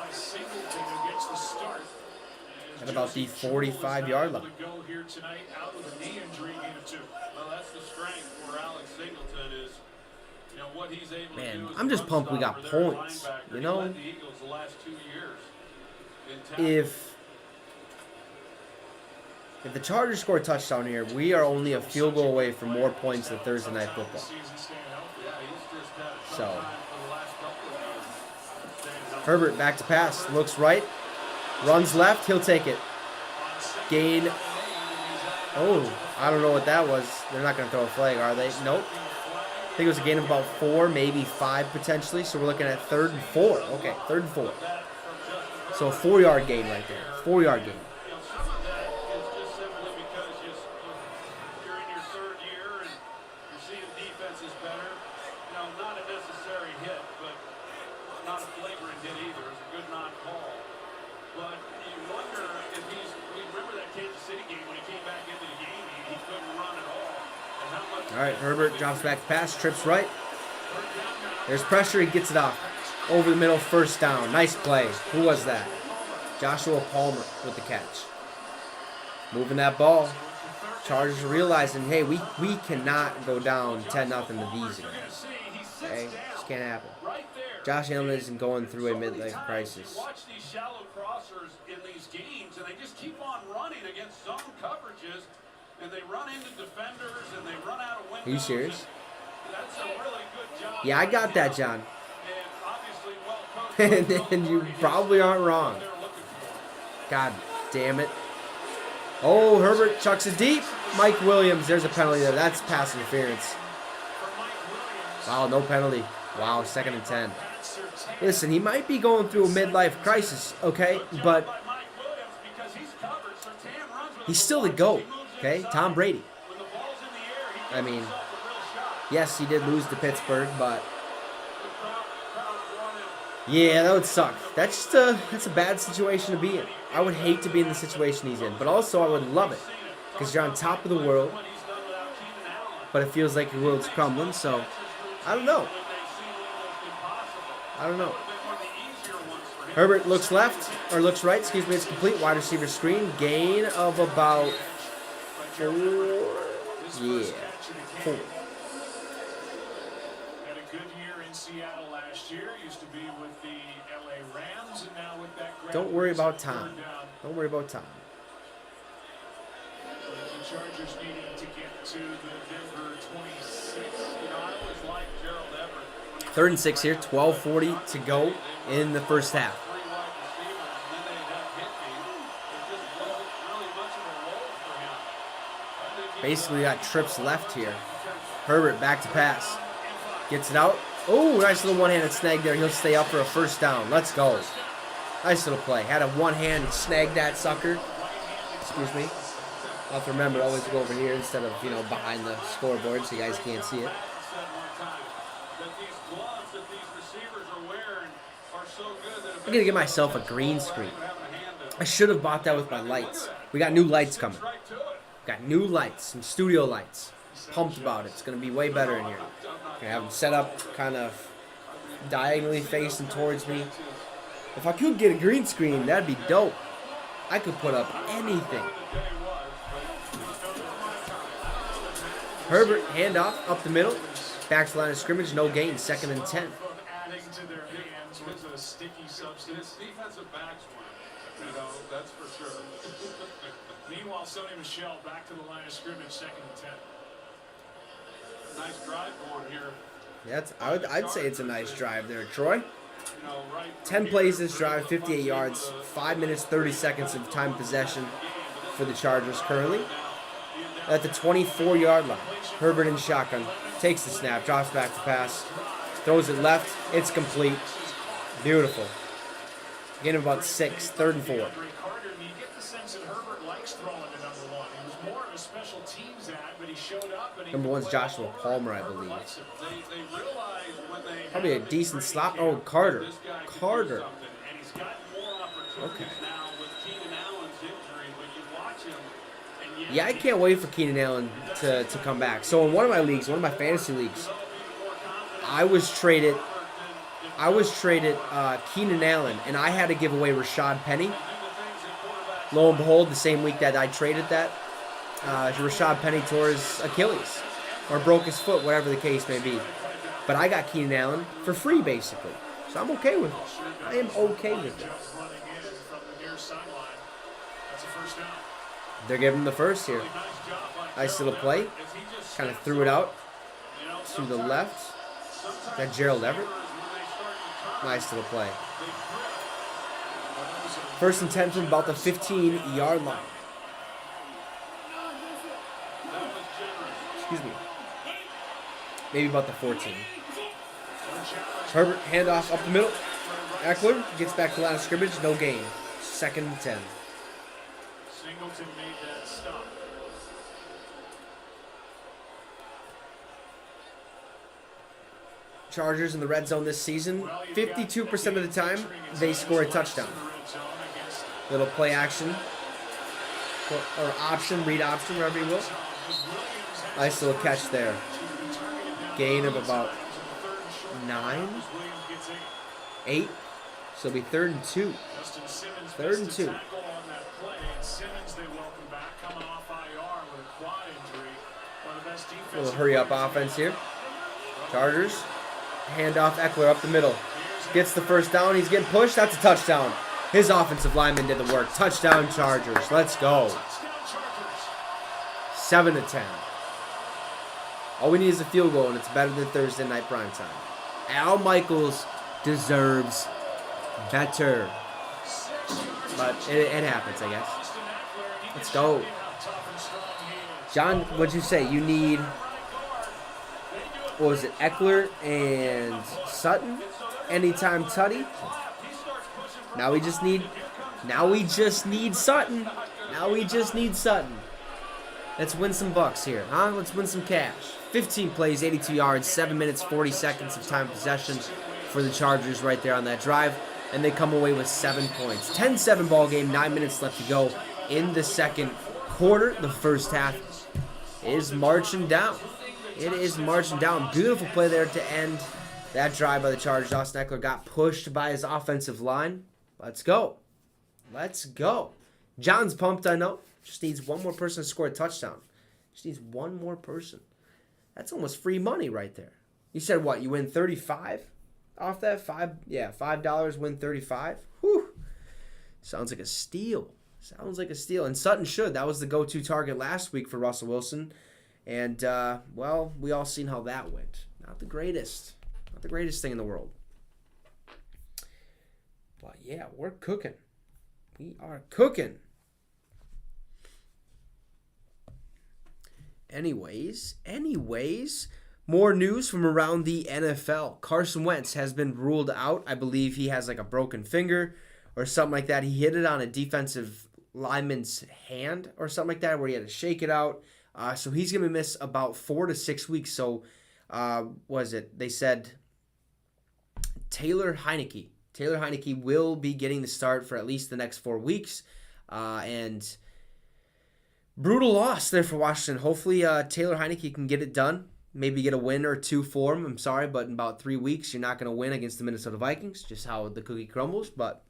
At about the 45-yard line. Man, I'm just pumped we got points. You know, if the Chargers score a touchdown here, we are only a field goal away from more points than Thursday Night Football. So, Herbert back to pass. Looks right. Runs left. He'll take it. Gain. Oh, I don't know what that was. They're not going to throw a flag, are they? Nope. I think it was a gain of about 4, maybe 5 potentially. So we're looking at 3rd and 4. Okay, 3rd and 4. So a 4-yard gain right there. 4-yard gain. All right, Herbert drops back to pass, trips right. There's pressure, he gets it off. Over the middle, 1st down. Nice play. Who was that? Joshua Palmer with the catch. Moving that ball. Chargers are realizing, hey, we cannot go down 10-0 to these again. Okay, just can't happen. Josh Allen isn't going through a midlife crisis. Watch these shallow crossers in these games, and they just keep on running against zone coverages. And they run into defenders and they run out of windows. Are you serious? That's a really good job. Yeah, I got that, John. And obviously And you probably aren't wrong. God damn it. Oh, Herbert chucks it deep. Mike Williams, there's a penalty there. That's pass interference. Wow, no penalty. Wow, 2nd and 10. Listen, he might be going through a midlife crisis, okay? But he's still the GOAT. Okay, Tom Brady. I mean, yes, he did lose to Pittsburgh, but yeah, that would suck. That's a bad situation to be in. I would hate to be in the situation he's in, but also I would love it because you're on top of the world, but it feels like your world's crumbling. So I don't know. Herbert looks left or looks right. Excuse me. It's complete. Wide receiver screen. Gain of about 4. Yeah, 4. Had a good year in Seattle last year. Used to be with the LA Rams, and now with that. Don't worry about Tom. Don't worry about Tom. The Chargers needing to get to the Denver 26. You know, I always liked Gerald Everett. 3rd and 6 here. 12:40 to go in the first half. Basically got trips left here. Herbert back to pass. Gets it out. Oh, nice little one-handed snag there. He'll stay up for a 1st down. Let's go. Nice little play. Had a one-hand and snagged that sucker. Excuse me. I'll have to remember always to go over here instead of, you know, behind the scoreboard so you guys can't see it. I'm going to get myself a green screen. I should have bought that with my lights. We got new lights coming. Got new lights, some studio lights. Pumped about it. It's going to be way better in here. Gonna have them set up kind of diagonally facing towards me. If I could get a green screen, that'd be dope. I could put up anything. Herbert, handoff, up the middle. Back to the line of scrimmage, no gain, 2nd and 10. Adding to their hands with a sticky substance. Defensive backs You know, that's for sure. Meanwhile, Sony Michel back to the line of scrimmage, 2nd and 10. Nice drive going here. Yeah, I'd say it's a nice drive there, Troy. You know, right 10 plays this drive, 58 yards, 5 minutes, 30 seconds of time possession for the Chargers currently. At the 24-yard line, Herbert in shotgun, takes the snap, drops back to pass, throws it left, it's complete. Beautiful. Gain of about 6, 3rd and 4. You get the sense that Herbert likes throwing to number 1. He was more of a special teams ad, but he showed up. And Number 1's Joshua Palmer, I believe. They realize when they Probably a decent slot. Oh, Carter. Carter. and he's got more opportunities Okay. now with Keenan Allen's injury. When you watch him, and Yeah, I can't wait for Keenan Allen to come back. So in one of my leagues, one of my fantasy leagues, I was traded Keenan Allen, and I had to give away Rashad Penny. Lo and behold, the same week that I traded that, Rashad Penny tore his Achilles or broke his foot, whatever the case may be. But I got Keenan Allen for free, basically. So I'm okay with it. I am okay with it. Running in from the near sideline. That's a first down. They're giving him the first here. Nice job by Nice little play. as he just Kind of threw it out you know, to the left. That Gerald Everett. Nice little play. 1st and 10 from about the 15-yard line. Excuse me. Maybe about the 14. Herbert, handoff up the middle. Eckler gets back to the line of scrimmage. No gain. 2nd and 10. Singleton made that stop. Chargers in the red zone this season. 52% of the time, they score a touchdown. Little play action. Or option, read option, wherever you will. Nice little catch there. Gain of about 9, 8. So it'll be 3rd and 2. 3rd and 2. Little hurry up offense here. Chargers. Handoff Eckler up the middle. Gets the first down. He's getting pushed. That's a touchdown. His offensive lineman did the work. Touchdown Chargers. Let's go. 7 to 10. All we need is a field goal, and it's better than Thursday night primetime. Al Michaels deserves better. But it happens, I guess. Let's go. John, what'd you say? You need, what was it, Eckler and Sutton? Anytime Tutty? Now we just need Sutton. Now we just need Sutton. Let's win some bucks here, huh? Let's win some cash. 15 plays, 82 yards, 7 minutes, 40 seconds of time possession for the Chargers right there on that drive. And they come away with 7 points. 10-7 ball game, 9 minutes left to go in the second quarter. The first half is marching down. It is marching down. Beautiful play there to end that drive by the Chargers. Austin Eckler got pushed by his offensive line. Let's go. Let's go. John's pumped, I know. Just needs one more person to score a touchdown. Just needs one more person. That's almost free money right there. You said what? You win 35 off that? $5 win 35. Whew. Sounds like a steal. Sounds like a steal. And Sutton should. That was the go-to target last week for Russell Wilson. And, well, we all seen how that went. Not the greatest. Not the greatest thing in the world. But, yeah, we're cooking. We are cooking. Anyways, more news from around the NFL. Carson Wentz has been ruled out. I believe he has like a broken finger or something like that. He hit it on a defensive lineman's hand or something like that where he had to shake it out. So he's going to miss about 4 to 6 weeks. So, they said Taylor Heineke will be getting the start for at least the next 4 weeks. And brutal loss there for Washington. Hopefully Taylor Heineke can get it done. Maybe get a win or two for him. I'm sorry, but in about 3 weeks, you're not going to win against the Minnesota Vikings. Just how the cookie crumbles. But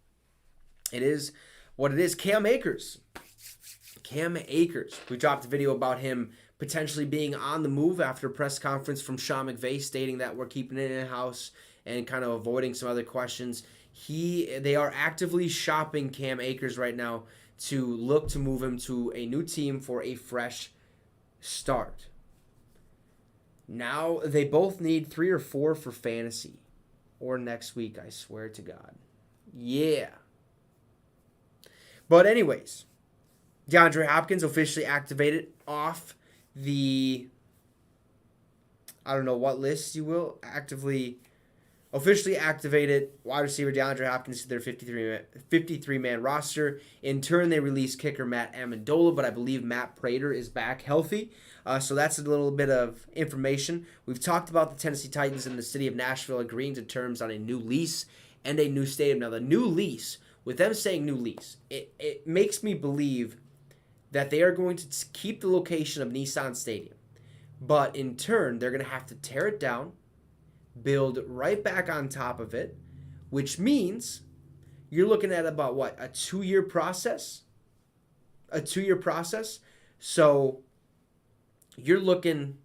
it is what it is. Cam Akers. We dropped a video about him potentially being on the move after a press conference from Sean McVay stating that we're keeping it in-house and kind of avoiding some other questions. They are actively shopping Cam Akers right now to look to move him to a new team for a fresh start. Now, they both need 3 or 4 for fantasy. Or next week, I swear to God. Yeah. But anyways, DeAndre Hopkins officially activated off the, I don't know what list you will, officially activated wide receiver DeAndre Hopkins to their 53-man roster. In turn, they released kicker Matt Amendola, but I believe Matt Prater is back healthy. So that's a little bit of information. We've talked about the Tennessee Titans and the city of Nashville agreeing to terms on a new lease and a new stadium. Now, the new lease, with them saying new lease, it makes me believe that they are going to keep the location of Nissan Stadium. But in turn, they're going to have to tear it down, build right back on top of it, which means you're looking at about, what, a 2-year process? A 2-year process? So you're probably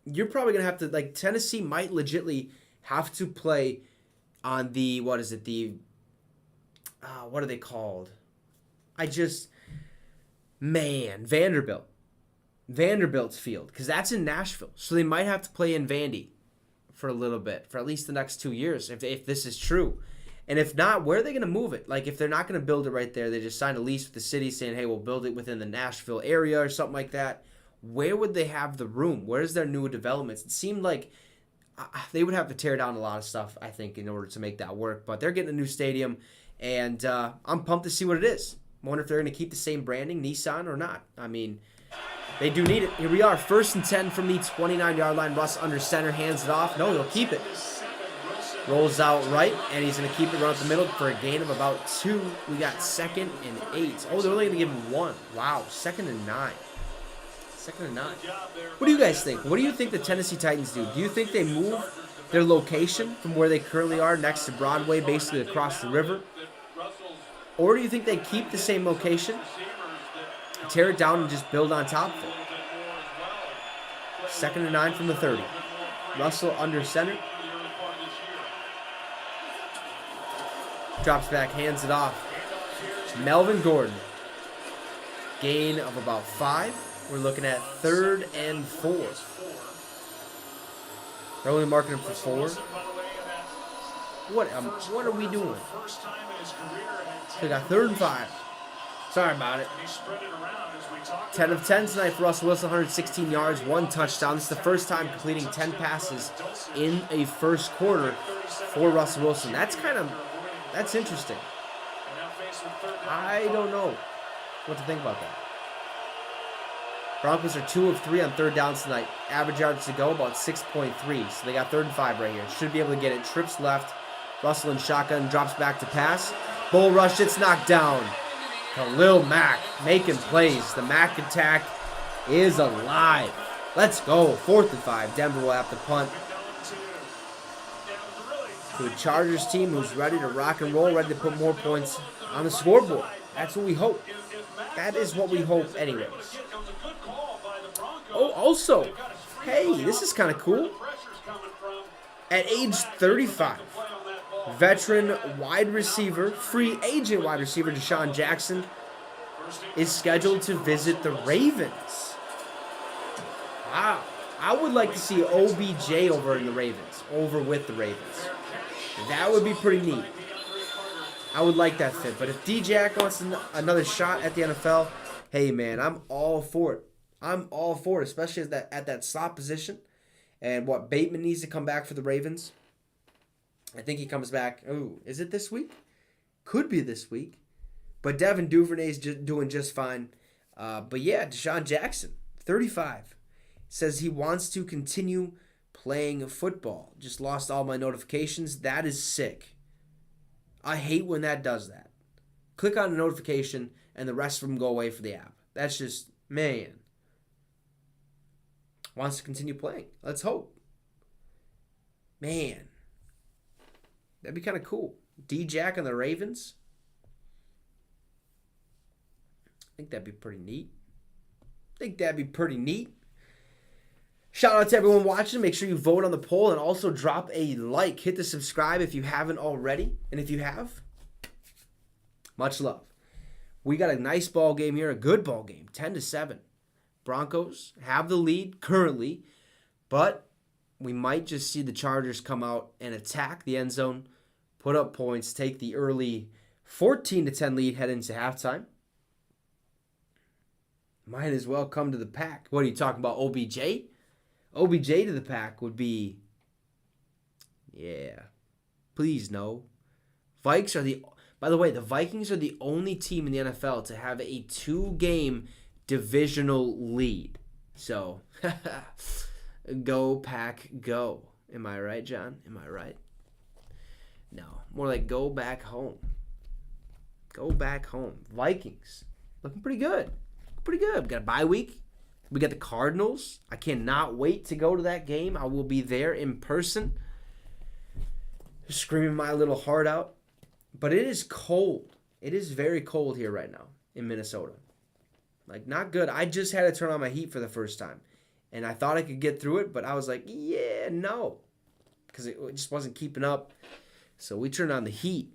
going to have to, like, Tennessee might legitly have to play on the, what is it, what are they called? Vanderbilt's field, because that's in Nashville. So they might have to play in Vandy for a little bit, for at least the next 2 years, if this is true. And if not, where are they going to move it? Like, if they're not going to build it right there, they just signed a lease with the city saying, hey, we'll build it within the Nashville area or something like that. Where would they have the room? Where's their new developments? It seemed like they would have to tear down a lot of stuff, I think, in order to make that work. But they're getting a new stadium, and I'm pumped to see what it is. I wonder if they're going to keep the same branding, Nissan, or not. I mean, they do need it. Here we are, 1st and 10 from the 29-yard line. Russ under center, hands it off. No, he'll keep it. Rolls out right, and he's going to keep it right up the middle for a gain of about 2. We got 2nd and 8. Oh, they're only going to give him 1. Wow, 2nd and 9. 2nd and 9. What do you guys think? What do you think the Tennessee Titans do? Do you think they move their location from where they currently are next to Broadway, basically across the river? Or do you think they keep the same location, tear it down, and just build on top of it? 2nd and 9 from the 30. Russell under center. Drops back, hands it off. Melvin Gordon. Gain of about 5. We're looking at 3rd and 4. They're only marking him for 4. What are we doing? So we got 3rd and 5. Sorry about it. 10 of 10 tonight for Russell Wilson, 116 yards, 1 touchdown. This is the first time completing 10 passes in a first quarter for Russell Wilson. That's interesting. I don't know what to think about that. Broncos are 2 of 3 on 3rd downs tonight. Average yards to go, about 6.3. So they got 3rd and 5 right here. Should be able to get it. Trips left. Russell in shotgun, drops back to pass. Bull rush, it's knocked down. Khalil Mack making plays. The Mack attack is alive. Let's go. 4th and 5. Denver will have to punt. To a Chargers team who's ready to rock and roll, ready to put more points on the scoreboard. That's what we hope. That is what we hope anyways. Oh, also, hey, this is kind of cool. At age 35, veteran wide receiver, free agent wide receiver Deshaun Jackson is scheduled to visit the Ravens. Wow. I would like to see OBJ over with the Ravens. That would be pretty neat. I would like that fit. But if D-Jack wants another shot at the NFL, hey, man, I'm all for it. I'm all for it, especially at that slot position. And Bateman needs to come back for the Ravens. I think he comes back. Oh, is it this week? Could be this week. But Devin Duvernay's doing just fine. But yeah, Deshaun Jackson, 35, says he wants to continue playing football. Just lost all my notifications. That is sick. I hate when that does that. Click on a notification and the rest of them go away for the app. That's just, man. Wants to continue playing. Let's hope. Man. That'd be kind of cool. D-Jack and the Ravens. I think that'd be pretty neat. Shout out to everyone watching. Make sure you vote on the poll and also drop a like. Hit the subscribe if you haven't already. And if you have, much love. We got a nice ball game here, a good ball game, 10-7. Broncos have the lead currently, but we might just see the Chargers come out and attack the end zone, put up points, take the early 14-10 lead, head into halftime. Might as well come to the pack. What are you talking about, OBJ? OBJ to the pack would be, yeah, please no. Vikes are the, by the way, the Vikings are the only team in the NFL to have a 2-game divisional lead. So, go pack, go. Am I right, John? Am I right? No, more like go back home. Go back home. Vikings, looking pretty good. Pretty good. We got a bye week. We got the Cardinals. I cannot wait to go to that game. I will be there in person, screaming my little heart out. But it is cold. It is very cold here right now in Minnesota. Like, not good. I just had to turn on my heat for the first time. And I thought I could get through it, but I was like, yeah, no. Because it just wasn't keeping up. So we turned on the heat.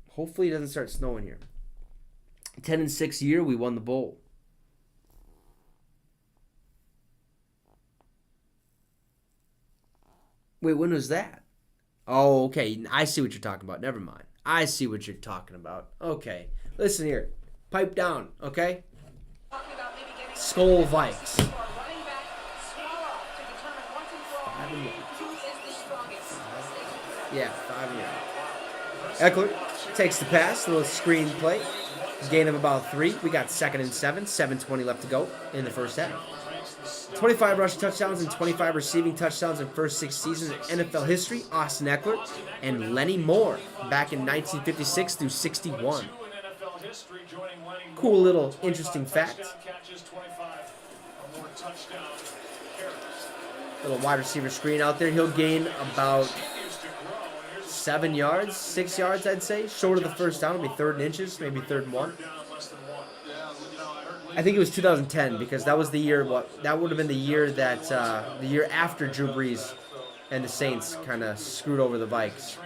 Hopefully it doesn't start snowing here. 10-6 year, we won the bowl. Wait, when was that? Oh, okay. I see what you're talking about. Never mind. I see what you're talking about. Okay. Listen here. Pipe down, okay? Skull Vikes. 5-1. Yeah, 5-1. Eckler takes the pass. A little screen play. Gain of about 3. We got 2nd and 7. 7:20 left to go in the first half. 25 rushing touchdowns and 25 receiving touchdowns in first 6 seasons in NFL history. Austin Eckler and Lenny Moore back in 1956 through 61. Cool little interesting fact. Little wide receiver screen out there. He'll gain about 7 yards, 6 yards, I'd say. Short of the first down. It'll be 3rd and inches, maybe 3rd and 1. I think it was 2010 because that was the year. That would have been the year that the year after Drew Brees and the Saints kind of screwed over the Vikes.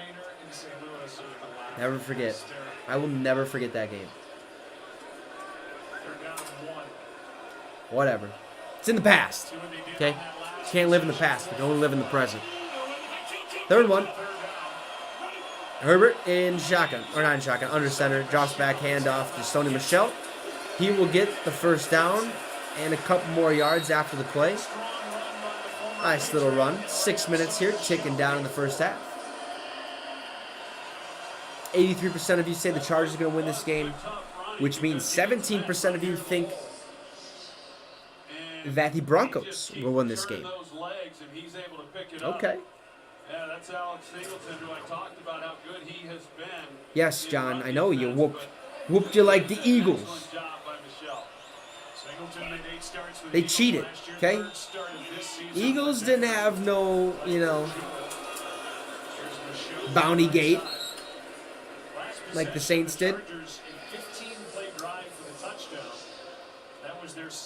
Never forget. I will never forget that game. Whatever. It's in the past. Okay? You can't live in the past. You can only live in the present. 3rd and 1. Herbert in shotgun. Or not in shotgun. Under center. Drops back. Handoff to Sony Michel. He will get the first down and a couple more yards after the play. Nice little run. 6 minutes here, ticking down in the first half. 83% of you say the Chargers are going to win this game, which means 17% of you think that the Broncos will win this game. Okay. Yeah, that's Alex Singleton, who I talked about how good he has been. Yes, John, I know you whooped you like the Eagles. They cheated, okay? Eagles didn't have no, bounty gate like the Saints did.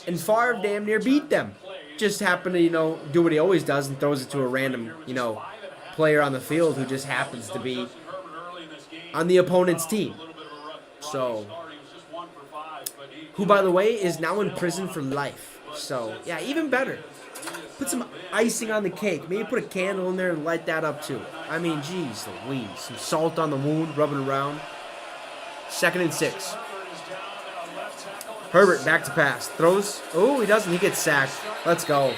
And Favre damn near beat them. Just happened to, do what he always does and throws it to a random, player on the field who just happens to be on the opponent's team. So, who, by the way, is now in prison for life. So, yeah, even better. Put some icing on the cake. Maybe put a candle in there and light that up, too. I mean, geez Louise. Some salt on the wound, rub it around. 2nd and 6. Herbert back to pass. Throws. Oh, he doesn't. He gets sacked. Let's go.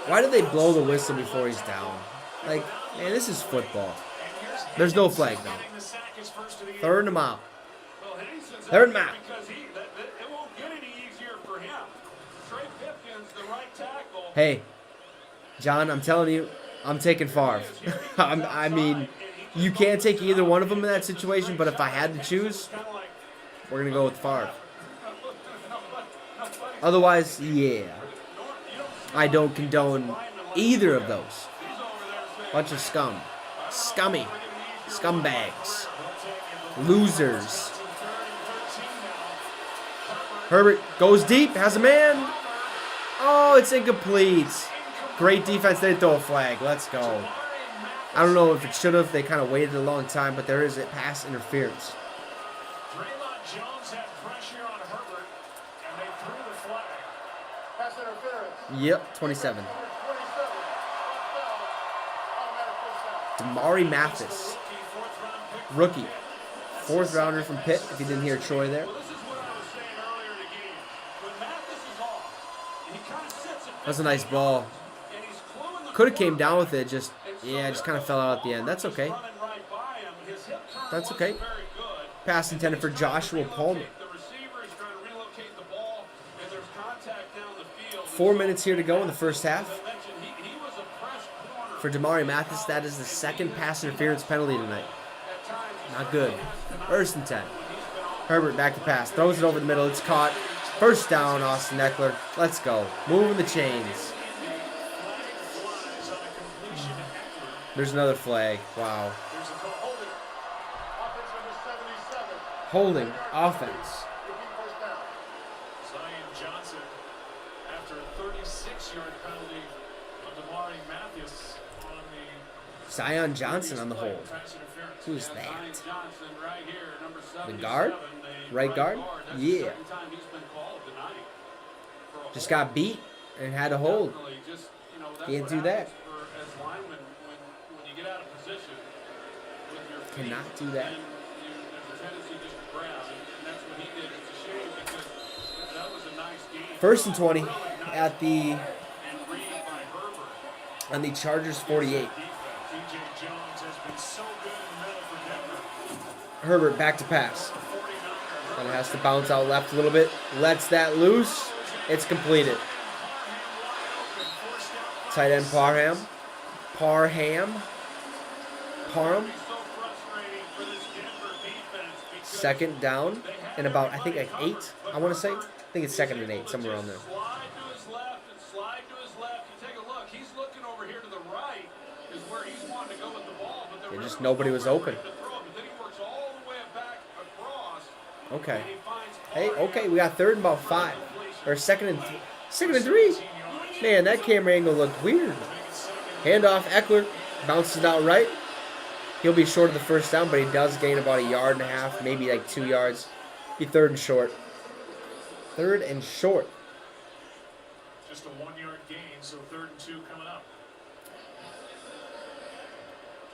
Why do they blow the whistle before he's down? Like, man, this is football. There's no flag, though. 3rd and a mile. 3rd and a mile. Hey, John, I'm telling you, I'm taking Favre. I mean, you can't take either one of them in that situation, but if I had to choose, we're going to go with Favre. Otherwise, yeah. I don't condone either of those. Bunch of scum. Scummy. Scumbags. Losers. Herbert goes deep, has a man. Oh, it's incomplete. Great defense. They throw a flag. Let's go. I don't know if it should have. They kind of waited a long time, but there is a pass interference. Jones had pressure on Herbert, and they threw the flag. Pass interference. Yep, 27. Number 27. Automatic first down. Damari Mathis, rookie. 4th rounder from Pitt, if you didn't hear Troy there. Well, this is what I was saying earlier in the game. When Mathis is off, he kind of sits it. That's a nice ball. And he's cluing the Could have came down with it, just kind of fell out at the end. That's okay. running right by him. His hip turn That's wasn't okay. very good. Pass intended for Joshua Palmer. The receiver is trying to relocate the ball, and there's contact down the field. 4 minutes here to go in the first half. As I mentioned, he was a press corner. For Damari Mathis, that is the 2nd pass interference penalty tonight. At times, Not good. 1st and 10. Herbert back to pass. Throws it over the middle. It's caught. 1st down, Austin Eckler. Let's go. Moving the chains. There's another flag. Wow. There's a holding. Offense number 77. Holding offense. Repeat first down. Zion Johnson, after a 36-yard penalty on Damari Mathis on the Zion Johnson on the hold. pass interference. Who's Zion that? Johnson right here, number 77, The guard? Right guard? That's the Yeah. second time he's been called tonight for a Just hold. got beat and had to hold. Definitely, just, that's Can't what do that. happens as linemen when you get out of position with your feet, Cannot do that. then there's a tendency just to grab, and that's what he did. It's a shame because that was a nice game. 1st and 20 at the And read by Herbert. on the Chargers 48. TJ Jones has been so good in the middle for Denver. Herbert back to pass. And has to bounce out left a little bit. Lets that loose. It's completed. Tight end Parham. Parham. So frustrating for this Denver defense because 2nd down and about, I think, like 8, I want to say. I think it's 2nd and 8, somewhere around there. slide to his left and slide to his left. You take a look. He's looking over here to the right is where he's wanting to go with the ball, but there Yeah, just really nobody was nowhere open. for him to throw it. But then he works all the way back across. Okay. And he finds Hey, Parham. okay, we got 3rd and about 5. Or 2nd and 3. Man, that camera angle looked weird. Handoff, Eckler bounces it out right. He'll be short of the 1st down, but he does gain about 1.5 yards, maybe like 2 yards. Be 3rd and short. 3rd and short. Just a 1-yard gain, so 3rd and 2 coming up.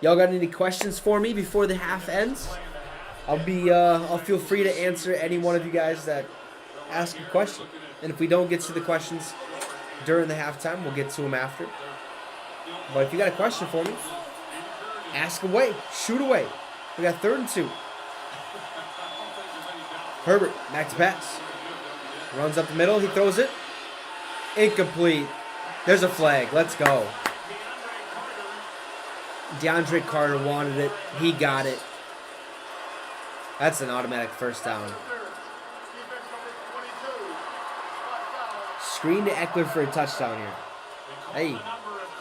Y'all got any questions for me before the half ends? I'll feel free to answer any one of you guys that ask a question. And if we don't get to the questions during the halftime, we'll get to them after. But if you got a question for me, ask away, shoot away. We got 3rd and 2. Herbert back to pass. Runs up the middle. He throws it. Incomplete. There's a flag. Let's go. DeAndre Carter wanted it. He got it. That's an automatic 1st down. Interference. Defense number 22. Spot foul. Screen to Eckler for a touchdown here. Hey.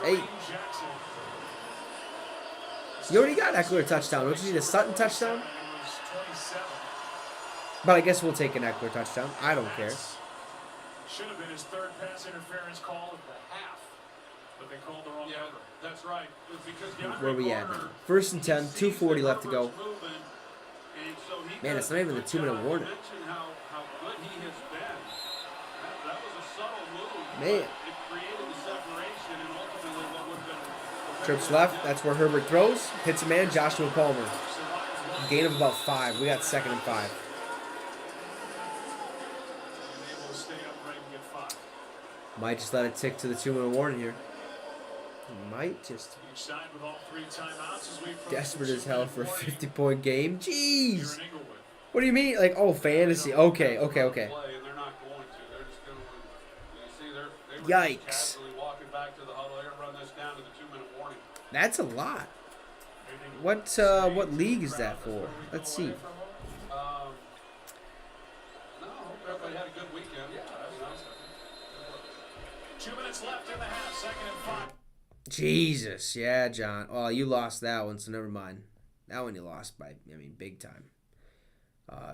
Hey. You already got Eckler a touchdown. Don't you need a Sutton touchdown? But I guess we'll take an Eckler touchdown. I don't care. Should have been his 3rd pass interference call of the half, but they called the wrong Yeah, number. that's right. It's because DeAndre Where we at Carter, now? 1st and 10, he sees 2:40 that left to go. Herbert's moving, and so he Man, does it's not even a the good 2-minute job. warning. You mentioned how good he has been. That was a subtle move. Man. But it created the separation and ultimately what would have been Trips left. That's where Herbert throws. Hits a man, Joshua Palmer. Gain of about 5. We got 2nd and 5. Able to stay upright and get 5. Might just let it tick to the 2-minute warning here. Might just. Each side with all 3 timeouts as we approach Desperate the as hell for a 2-minute warning 50-point game. here Jeez. in Inglewood. What do you mean? Like, oh, fantasy. Okay. play, and they're not going to. They're just going to. You see, they were Yikes. just casually walking back to the huddle. They're going to run this down to the 2-minute warning. That's a lot. What league is that for? Let's see. No, everybody had a good weekend. Yeah, that's nice. 2 minutes left in the half, 2nd and 5. Jesus. Yeah, John. Oh, you lost that one, so never mind. That one you lost by, big time.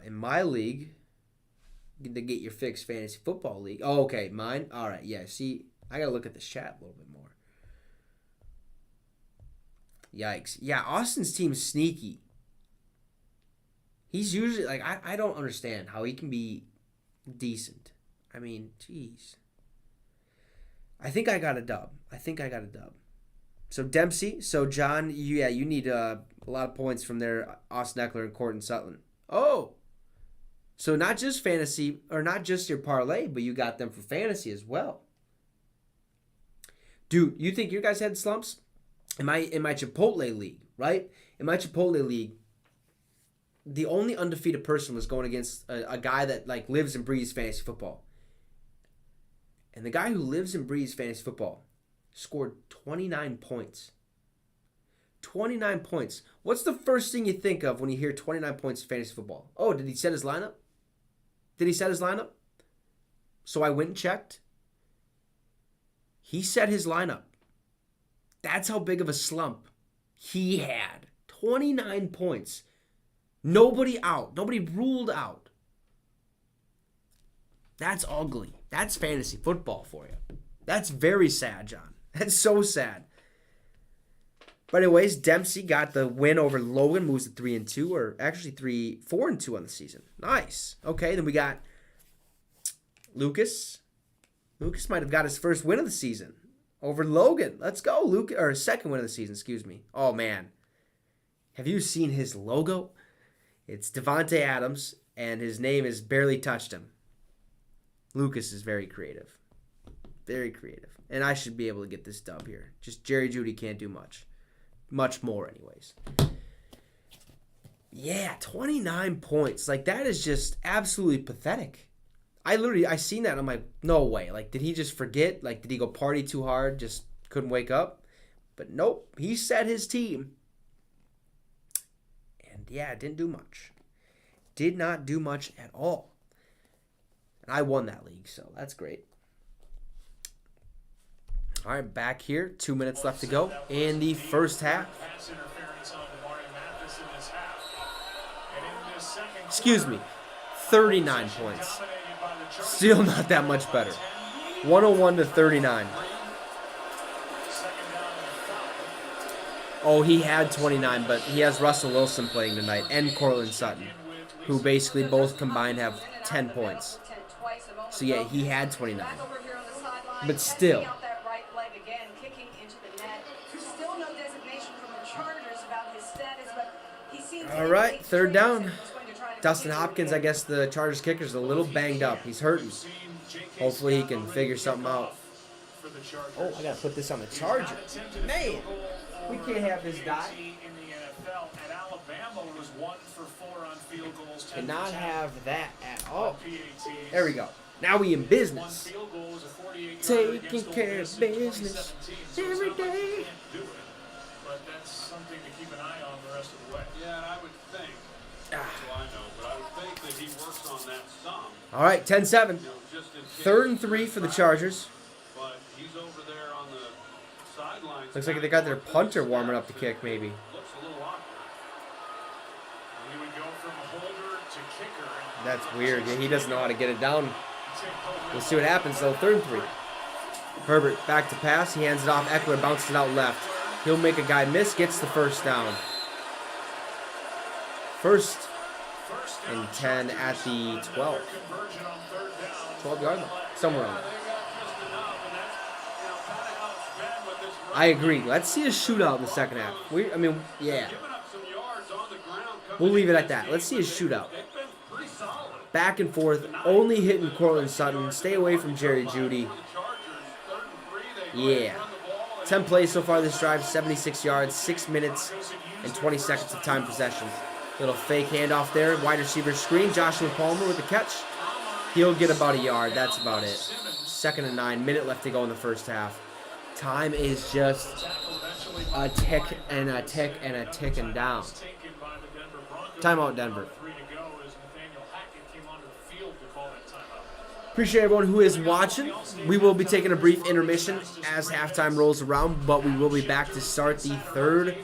In my league, to get your fixed fantasy football league. Oh, okay, mine. All right, yeah. See, I gotta look at this chat a little bit more. Yikes! Yeah, Austin's team's sneaky. He's usually like I don't understand how he can be decent. I mean, jeez. I think I got a dub. So Dempsey. So John, you need a lot of points from there. Austin Eckler and Courtland Sutton. Oh. So not just fantasy, or not just your parlay, but you got them for fantasy as well. Dude, you think your guys had slumps? In my Chipotle league, right? In my Chipotle league, the only undefeated person was going against a guy that like lives and breathes fantasy football. And the guy who lives and breathes fantasy football scored 29 points. 29 points. What's the first thing you think of when you hear 29 points in fantasy football? Oh, did he set his lineup? So I went and checked. He set his lineup. That's how big of a slump he had. 29 points. Nobody out. Nobody ruled out. That's ugly. That's fantasy football for you. That's very sad, John. That's so sad. But anyways, Dempsey got the win over Logan, moves to 3-2, or actually 4-2 on the season. Nice. Okay, then we got Lucas. Lucas might have got his first win of the season over Logan. Let's go, Lucas. Or second win of the season, excuse me. Oh, man. Have you seen his logo? It's Devontae Adams, and his name is Barely Touched Him. Lucas is very creative. Very creative. And I should be able to get this dub here. Just Jerry Jeudy can't do much. Much more, anyways. Yeah, 29 points. Like, that is just absolutely pathetic. I seen that, and I'm like, no way. Like, did he just forget? Like, did he go party too hard? Just couldn't wake up? But nope. He set his team. And, yeah, didn't do much. Did not do much at all. And I won that league, so that's great. All right, back here. 2 minutes left to go in the first half. Excuse me, 39 points. Still not that much better. 101 to 39. Oh, he had 29, but he has Russell Wilson playing tonight and Courtland Sutton, who basically both combined have 10 points. So, yeah, he had 29. But still. All right, third down. Dustin Hopkins, I guess the Chargers kicker, is a little banged up. He's hurting. Hopefully he can figure something out. Oh, I got to put this on the charger. Man, we can't have this die. Cannot have that at all. There we go. Now we in business. Taking care of business every day. But that's something to keep an eye on the rest of the way. Yeah, I would think. That's all I know, but I would think that he works on that some. All right, 10-7. Third and 3 for the Chargers. But he's over there on the sidelines. Looks like they got their punter warming up the kick, maybe. Looks a little awkward. He would go from holder to kicker. That's weird. Yeah, he doesn't know how to get it down. We'll see what happens, though. 3rd and 3. Herbert back to pass. He hands it off. Eckler bounces it out left. He'll make a guy miss, gets the first down. First and 10 at the 12. 12-yard line. Somewhere on there. I agree. Let's see a shootout in the second half. Yeah. We'll leave it at that. Let's see a shootout. Back and forth, only hitting Courtland Sutton. Stay away from Jerry Jeudy. Yeah. 10 plays so far this drive, 76 yards, 6 minutes, and 20 seconds of time possession. Little fake handoff there, wide receiver screen. Joshua Palmer with the catch. He'll get about a yard. That's about it. 2nd and 9, minute left to go in the first half. Time is just a tick and a tick and a ticking down. Timeout, Denver. Appreciate everyone who is watching. We will be taking a brief intermission as halftime rolls around, but we will be back to start the third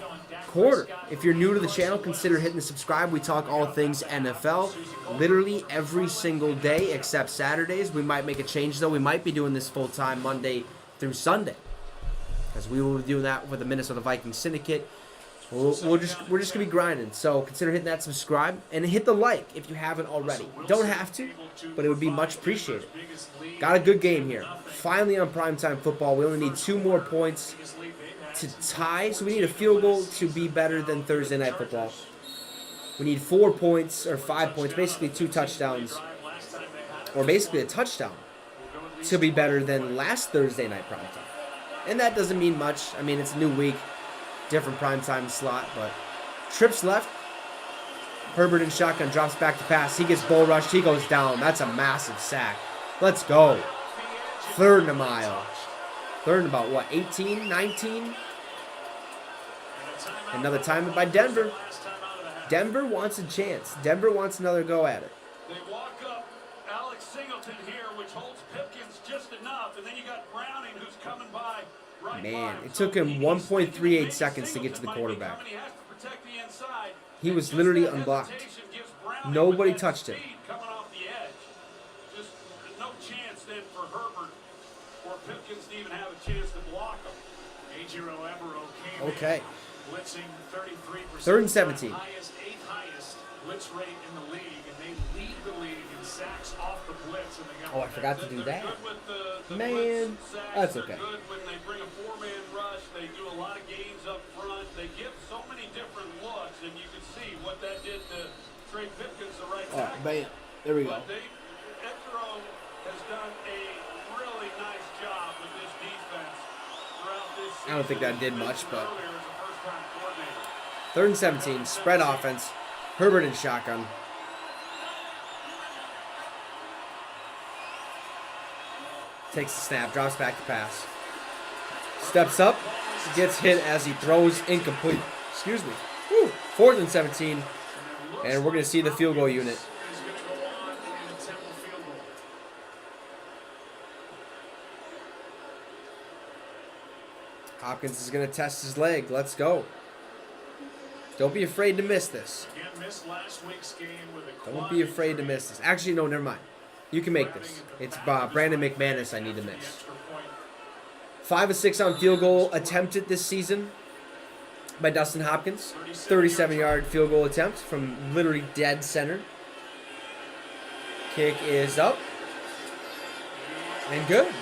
quarter. If you're new to the channel, consider hitting the subscribe. We talk all things NFL literally every single day except Saturdays. We might make a change, though. We might be doing this full-time Monday through Sunday, because we will be doing that with the Minnesota Vikings Syndicate. We're just gonna be grinding. So consider hitting that subscribe and hit the like if you haven't already. You don't have to, but it would be much appreciated. Got a good game here. Finally on primetime football. We only need 2 more points to tie, so we need a field goal to be better than Thursday Night Football. We need 4 points or 5 points, basically 2 touchdowns, or basically a touchdown to be better than last Thursday night primetime. And that doesn't mean much. I mean, it's a new week. Different primetime slot, but trips left. Herbert in shotgun, drops back to pass. He gets bull rushed. He goes down. That's a massive sack. Let's go. 3rd and a mile. 3rd and about, what, 18, 19? Another time by Denver. Denver wants a chance. Denver wants another go at it. They walk up Alex Singleton here, which holds Pipkins just enough, and then you got Browning who's coming by. Man, it took him 1.38 seconds to get to the quarterback. He was literally unblocked. Nobody touched him. Just no chance then for Herbert or Pipkins to even have a chance to block him. Okay. Blitzing 33%. 3rd and 17. 8th highest blitz rate in the league, and they lead the league in sacks off the blitz. And they got Oh, I forgot to do that. Man, that's okay. Good when they bring a 4-man rush. They do a lot of games up front. They give so many different looks, and you can see what that did to Trey Pipkins, the right Oh, tackle. bam. There we go. But Edro has done a really nice job with this defense throughout this season. I don't think that did much, but Earlier as a first-time coordinator. 3rd and 17. Spread offense. Herbert in shotgun. Takes the snap, drops back to pass. Steps up, gets hit as he throws incomplete. Excuse me. Woo. 4th and 17. And we're going to see the field goal unit. He's going to go on and attempt a field goal. Hopkins is going to test his leg. Let's go. Don't be afraid to miss this. Again, missed last week's game with a Don't be afraid to miss this. Actually, no, never mind. You can make this. It's Brandon McManus I need to miss. 5 of 6 on field goal attempted this season by Dustin Hopkins. 37-yard field goal attempt from literally dead center. Kick is up. And good.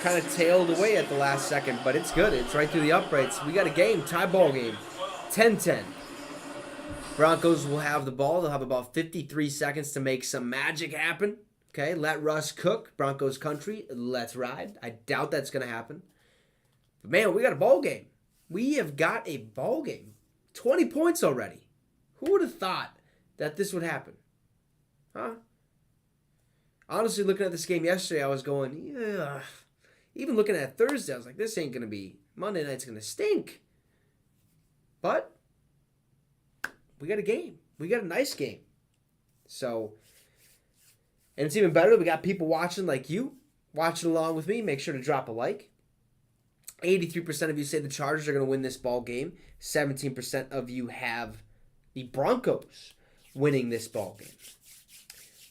Kind of tailed away at the last second, but it's good. It's right through the uprights. We got a game, tie ball game. 10-10. Broncos will have the ball. They'll have about 53 seconds to make some magic happen. Okay, let Russ cook. Broncos country, let's ride. I doubt that's going to happen. But, man, we got a ball game. We have got a ball game. 20 points already. Who would have thought that this would happen? Huh? Honestly, looking at this game yesterday, I was going, yeah. Even looking at Thursday, I was like, this ain't going to be. Monday night's going to stink. But we got a game. We got a nice game. So, and it's even better that we got people watching like you, watching along with me. Make sure to drop a like. 83% of you say the Chargers are going to win this ball game. 17% of you have the Broncos winning this ball game.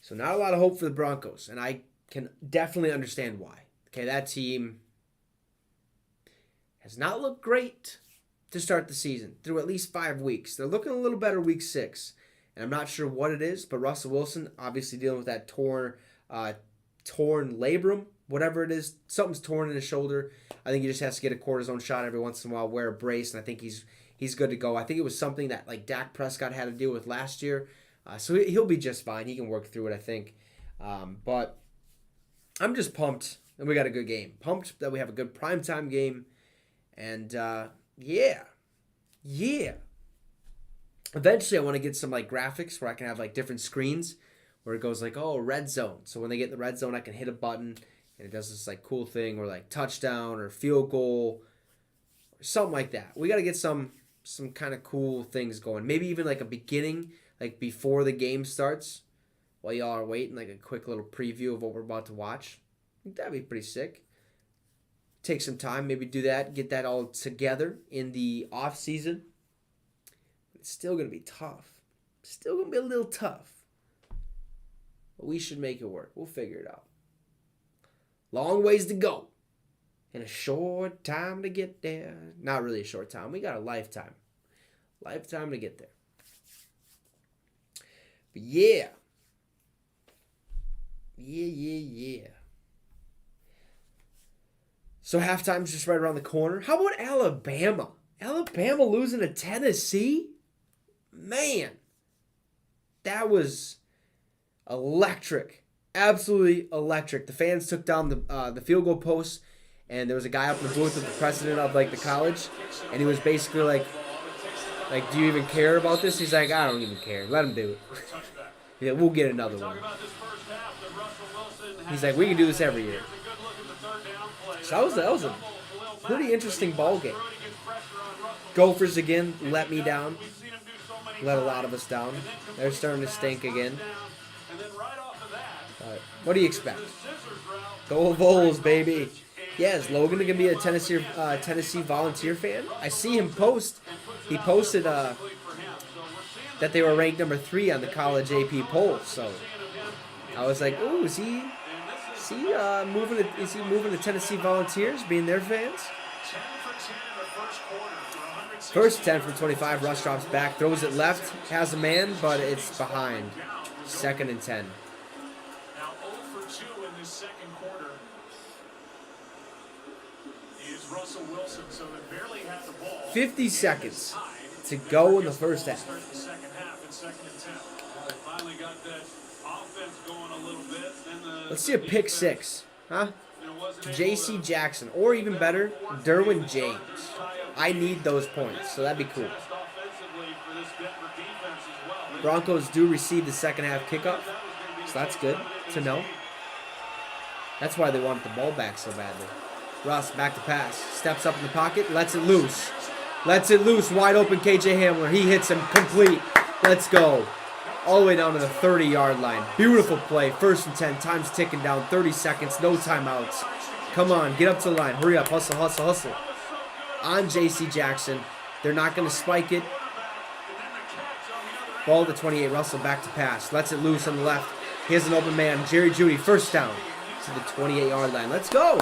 So not a lot of hope for the Broncos, and I can definitely understand why. Okay, that team has not looked great to start the season through at least 5 weeks. They're looking a little better week 6, and I'm not sure what it is, but Russell Wilson obviously dealing with that torn labrum, whatever it is. Something's torn in his shoulder. I think he just has to get a cortisone shot every once in a while, wear a brace, and I think he's good to go. I think it was something that like Dak Prescott had to deal with last year, so he'll be just fine. He can work through it, I think. But I'm just pumped, and we got a good game. Pumped that we have a good primetime game, and yeah. Eventually, I want to get some like graphics where I can have like different screens where it goes like, oh, red zone. So when they get in the red zone, I can hit a button and it does this like cool thing or like touchdown or field goal or something like that. We got to get some kind of cool things going. Maybe even like a beginning, like before the game starts, while y'all are waiting, like a quick little preview of what we're about to watch. I think that'd be pretty sick. take some time, maybe do that, get that all together in the off season. It's still going to be tough. Still going to be a little tough. But we should make it work. We'll figure it out. Long ways to go. And a short time to get there. Not really a short time. We got a lifetime. Lifetime to get there. But yeah. Yeah. So halftime's just right around the corner. How about Alabama? Alabama losing to Tennessee? Man. That was electric. Absolutely electric. The fans took down the field goal post, and there was a guy up in the booth with the president of like the college, and he was basically like, do you even care about this? He's like, I don't even care. Let him do it. Yeah, we'll get another one. He's like, we can do this every year. So that was a pretty interesting ball game. Gophers again let me down. Let a lot of us down. They're starting to stink again. What do you expect? Go Vols, baby. Yeah, is Logan going to be a Tennessee Volunteer fan? I see him post. He posted that they were ranked number 3 on the college AP poll. So I was like, ooh, is he moving to Tennessee Volunteers, being their fans? First 10 from 25. Russ drops back, throws it left, has a man, but it's behind. 2nd and 10. Now 0 for 2 in this second quarter is Russell Wilson, so they barely had the ball. 50 seconds to go in the first half. Start the second half at 2nd and 10. They finally got that offense going a little bit. Let's see a pick 6, huh? J.C. Jackson, or even better, Derwin James. I need those points, so that'd be cool. Broncos do receive the second half kickoff, so that's good to know. That's why they wanted the ball back so badly. Russ, back to pass. Steps up in the pocket, lets it loose. Lets it loose, wide open KJ Hamler. He hits him complete. Let's go. All the way down to the 30-yard line. Beautiful play. 1st and 10. Time's ticking down. 30 seconds. No timeouts. Come on. Get up to the line. Hurry up. Hustle, hustle, hustle. On J.C. Jackson. They're not going to spike it. Ball to 28. Russell back to pass. Lets it loose on the left. Here's an open man. Jerry Jeudy. 1st down to the 28-yard line. Let's go.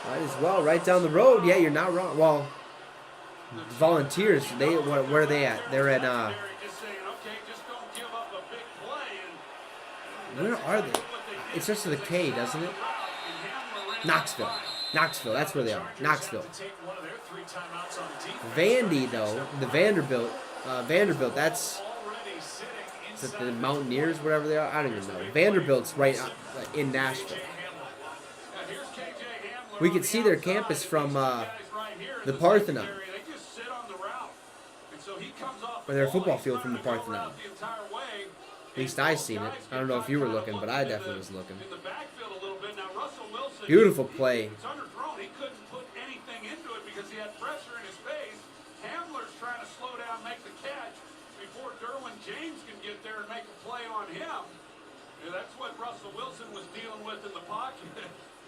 Might as well. Right down the road. Yeah, you're not wrong. Well, Volunteers, where are they at? They're at, where are they? It starts with a K, doesn't it? Knoxville, that's where they are. Knoxville. Vandy, though, the Vanderbilt, that's is it the Mountaineers, whatever they are? I don't even know. Vanderbilt's right in Nashville. We could see their campus from the Parthenon. Or their football field from the Parthenon. At least I seen it. I don't know if you were looking, but I definitely was looking. Beautiful play. It's underthrown. He couldn't put anything into it because he had pressure in his face. Hamler's trying to slow down, make the catch before Derwin James can get there and make a play on him. And that's what Russell Wilson was dealing with in the pocket.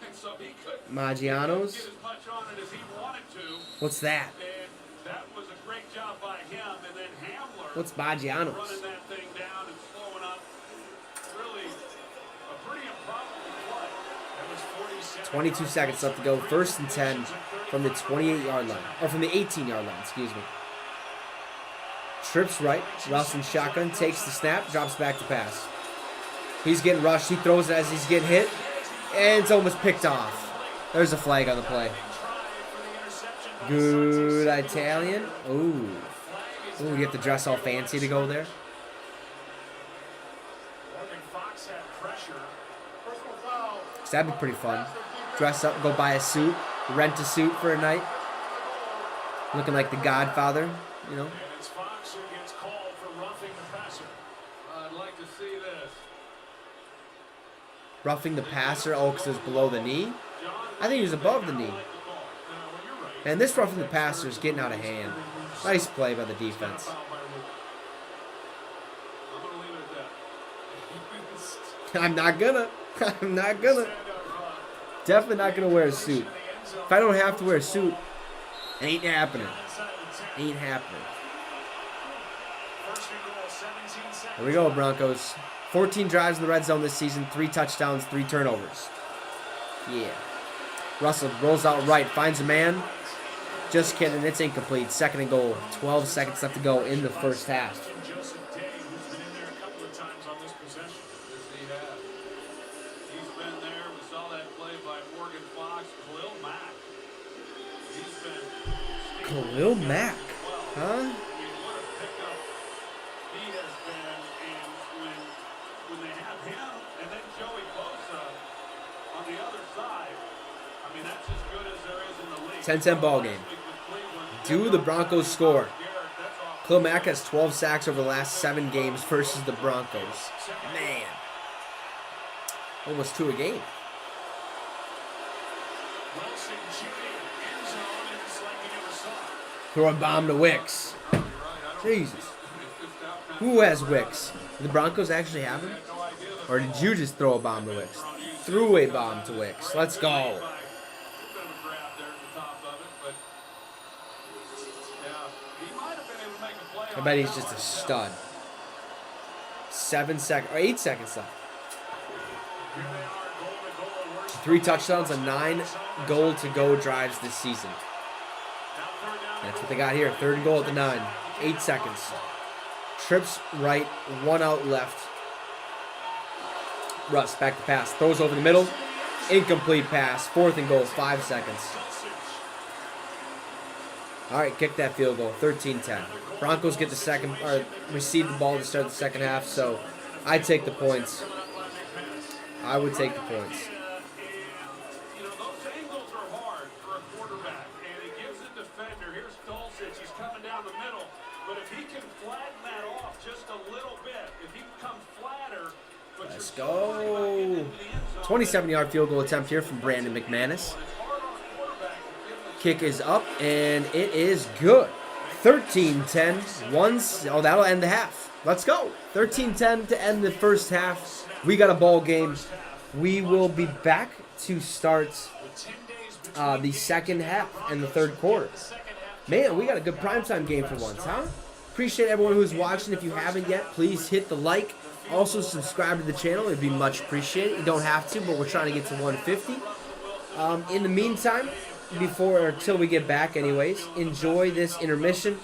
And so he couldn't Maggiano's. get as much on it as he wanted to. What's that? And that was a great job by him. And then Hamler What's Maggiano's? running that thing down and slowing up. Really a pretty improbable play. That was 22 seconds left to go. 1st and 10 from the 28-yard line. Or from the 18-yard line, excuse me. Trips right. Russ in shotgun. Takes the snap. Drops back to pass. He's getting rushed. He throws it as he's getting hit. And it's almost picked off. There's a flag on the play. Good Italian. Ooh. Ooh, you have to dress all fancy to go there. So that'd be pretty fun. Dress up, go buy a suit, rent a suit for a night. Looking like the Godfather, you know. I'd like to see this. Roughing the passer, oh, because it was below the knee. I think he was above the knee. And this roughing the passer is getting out of hand. Nice play by the defense. I'm not gonna. Definitely not going to wear a suit. If I don't have to wear a suit, ain't happening. Ain't happening. Here we go, Broncos. 14 drives in the red zone this season, 3 touchdowns, 3 turnovers. Yeah. Russell rolls out right, finds a man. Just kidding, it's incomplete. 2nd and goal. 12 seconds left to go in the first half. Khalil Mack, huh? When they have him and then Joey Bosa on the other side, I mean, that's as good as there is in the league. 10-10 ball game. Do the Broncos score? Khalil Mack has 12 sacks over the last 7 games versus the Broncos. Man. Almost 2 a game. Throw a bomb to Wicks. Jesus. Who has Wicks? Do the Broncos actually have him? Or did you just throw a bomb to Wicks? Threw a bomb to Wicks. Let's go. I bet he's just a stud. 8 seconds left. 3 touchdowns and 9 goal-to-go drives this season. That's what they got here. 3rd and goal at the 9. 8 seconds. Trips right, 1 out left. Russ back to pass. Throws over the middle. Incomplete pass. 4th and goal. 5 seconds. All right, kick that field goal. 13-10. Broncos get the receive the ball to start the second half. So I'd take the points. I would take the points. You know, those angles are hard for a quarterback, and it gives the defender. Here's Dulcich. He's coming down the middle. But if he can flatten that off just a little bit, if he becomes flatter. Let's go. 27-yard field goal attempt here from Brandon McManus. Kick is up, and it is good. 13-10. That'll end the half. Let's go. 13-10 to end the first half. We got a ball game. We will be back to start the second half and the 3rd quarter. Man, we got a good primetime game for once, huh? Appreciate everyone who's watching. If you haven't yet, please hit the like. Also, subscribe to the channel. It'd be much appreciated. You don't have to, but we're trying to get to 150. In the meantime, till we get back anyways, enjoy this intermission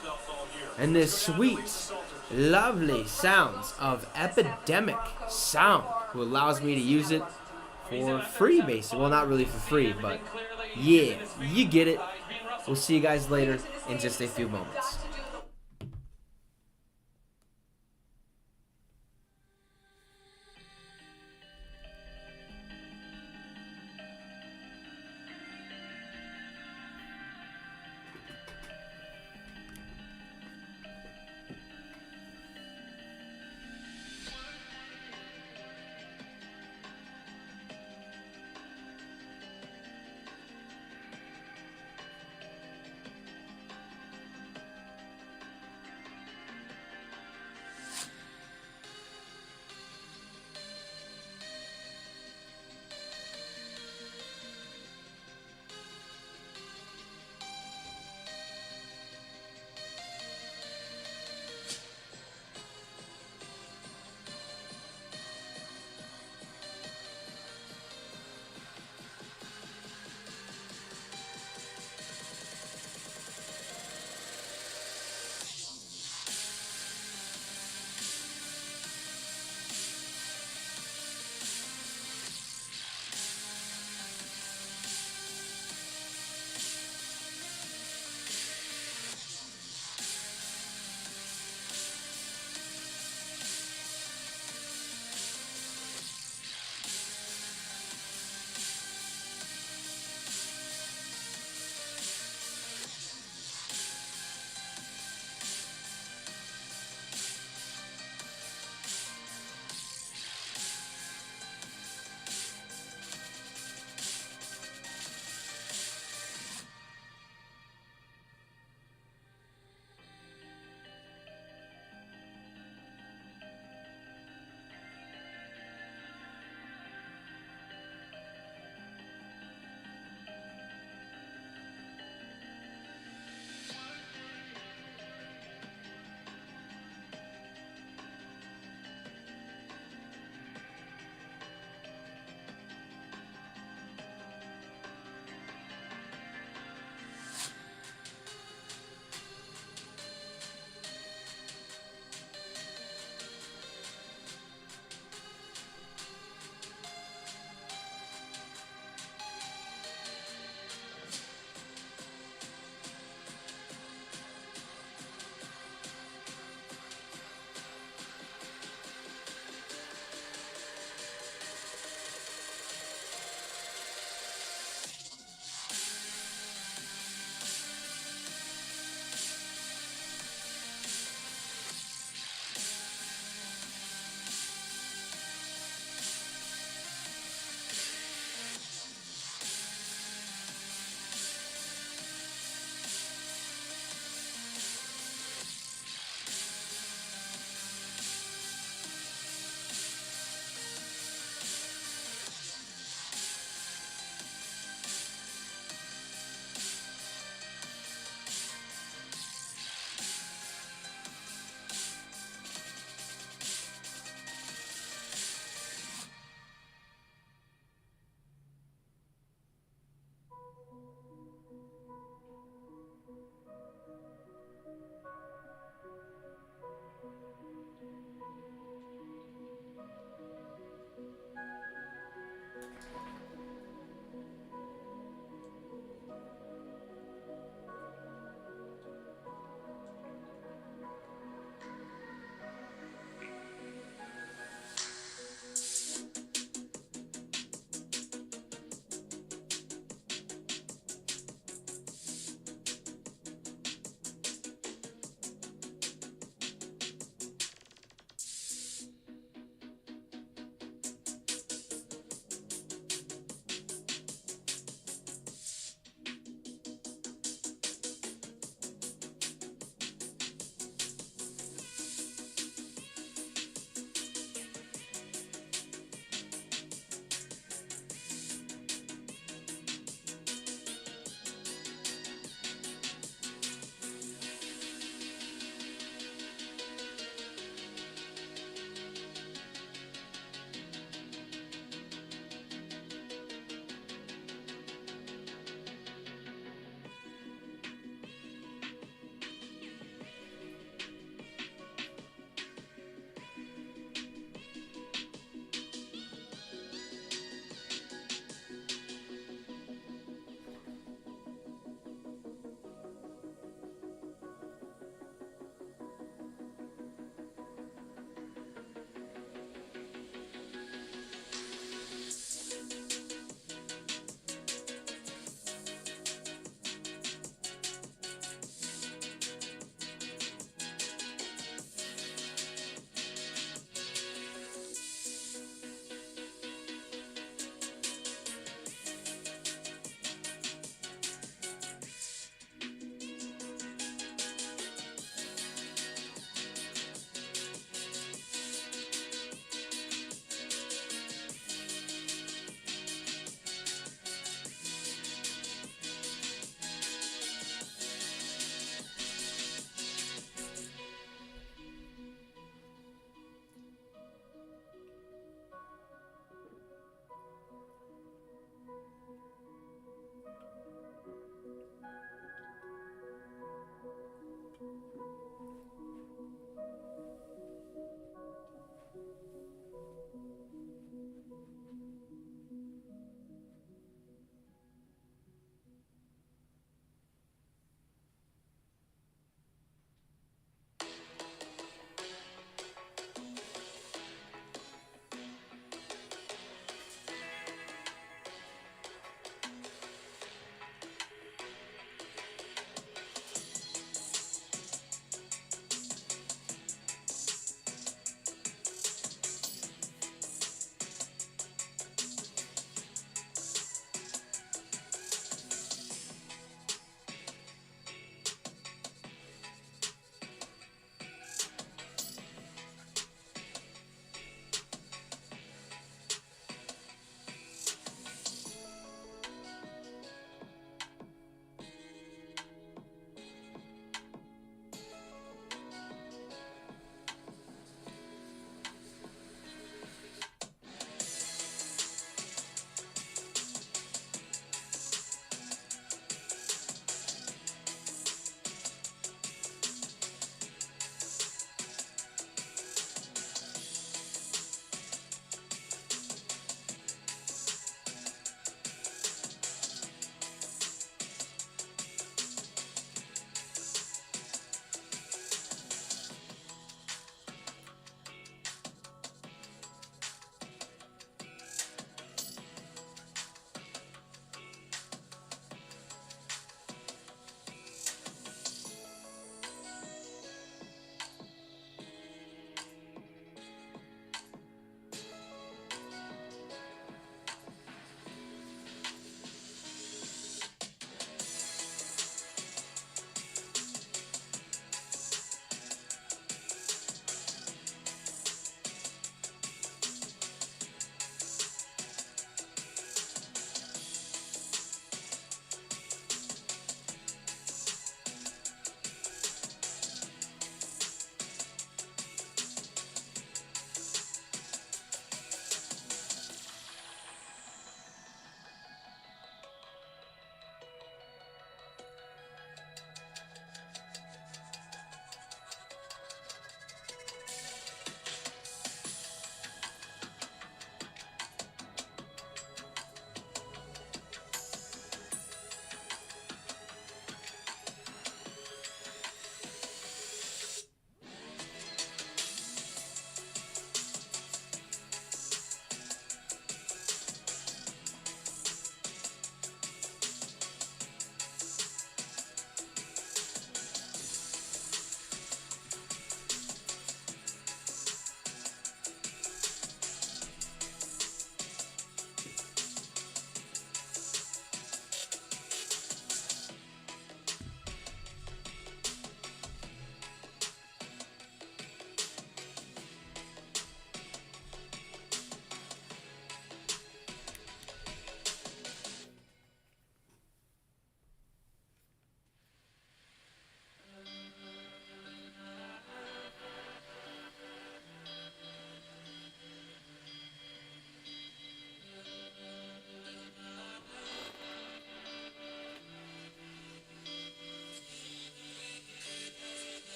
and this sweet, lovely sounds of Epidemic Sound, who allows me to use it for free, basically. Well, not really for free, but yeah, you get it. We'll see you guys later in just a few moments.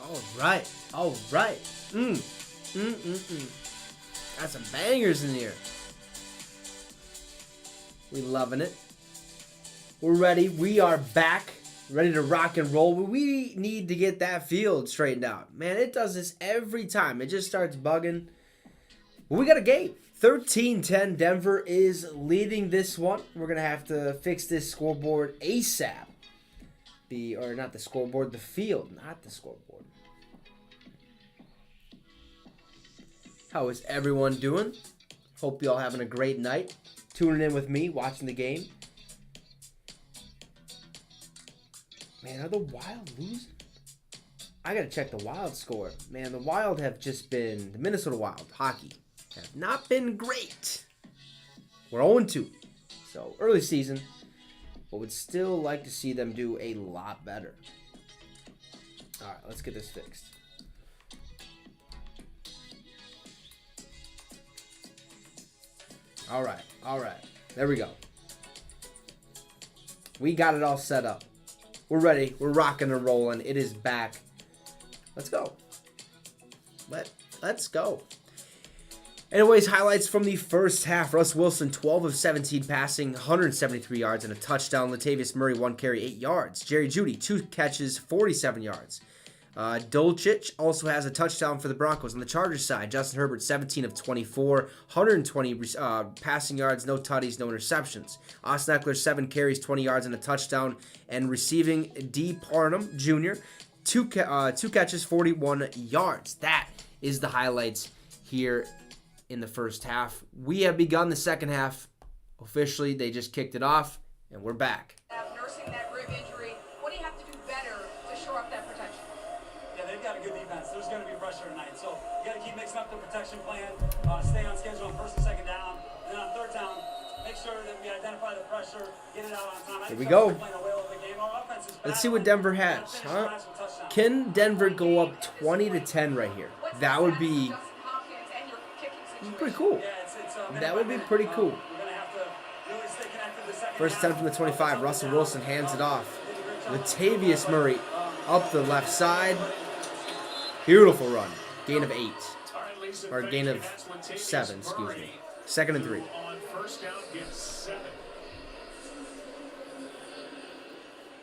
All right. All right. Got some bangers in here. We loving it. We're ready. We are back. Ready to rock and roll. We need to get that field straightened out. Man, it does this every time. It just starts bugging. Well, we got a game. 13-10. Denver is leading this one. We're going to have to fix this scoreboard ASAP. Not the scoreboard, the field, not the scoreboard. How is everyone doing? Hope you all having a great night. Tuning in with me, watching the game. Man, are the Wild losing? I got to check the Wild score. Man, the Wild have just been, the Minnesota Wild, hockey, have not been great. We're 0-2. So, early season, but would still like to see them do a lot better. All right, let's get this fixed. All right. There we go. We got it all set up. We're ready. We're rocking and rolling. It is back. Let's go. Let's go. Anyways, highlights from the first half. Russ Wilson, 12 of 17 passing, 173 yards and a touchdown. Latavius Murray, 1 carry, 8 yards. Jerry Jeudy, 2 catches, 47 yards. Dolchich also has a touchdown for the Broncos. On the Chargers side, Justin Herbert, 17 of 24, 120 passing yards, no tutties, no interceptions. Austin Eckler, 7 carries, 20 yards and a touchdown. And receiving, D. Parham Jr., 2 catches, 41 yards. That is the highlights here in the first half. We have begun the second half. Officially, they just kicked it off, and we're back. Nursing that rib injury, what do you have to do better to shore up that protection? Yeah, they've got a good defense. There's going to be pressure tonight. So you got to keep mixing up the protection plan, stay on schedule on first and second down. And then on third down, make sure that we identify the pressure, get it out on time. Here we go. Our offense is Let's see what Denver has, huh? Can Denver go up 20-10 right here? That would be pretty cool. That would be pretty cool. First attempt from the 25. Russell Wilson hands it off. Latavius Murray up the left side. Beautiful run. Gain of 8. Or gain of 7, excuse me. 2nd and 3. On first down, gets 7.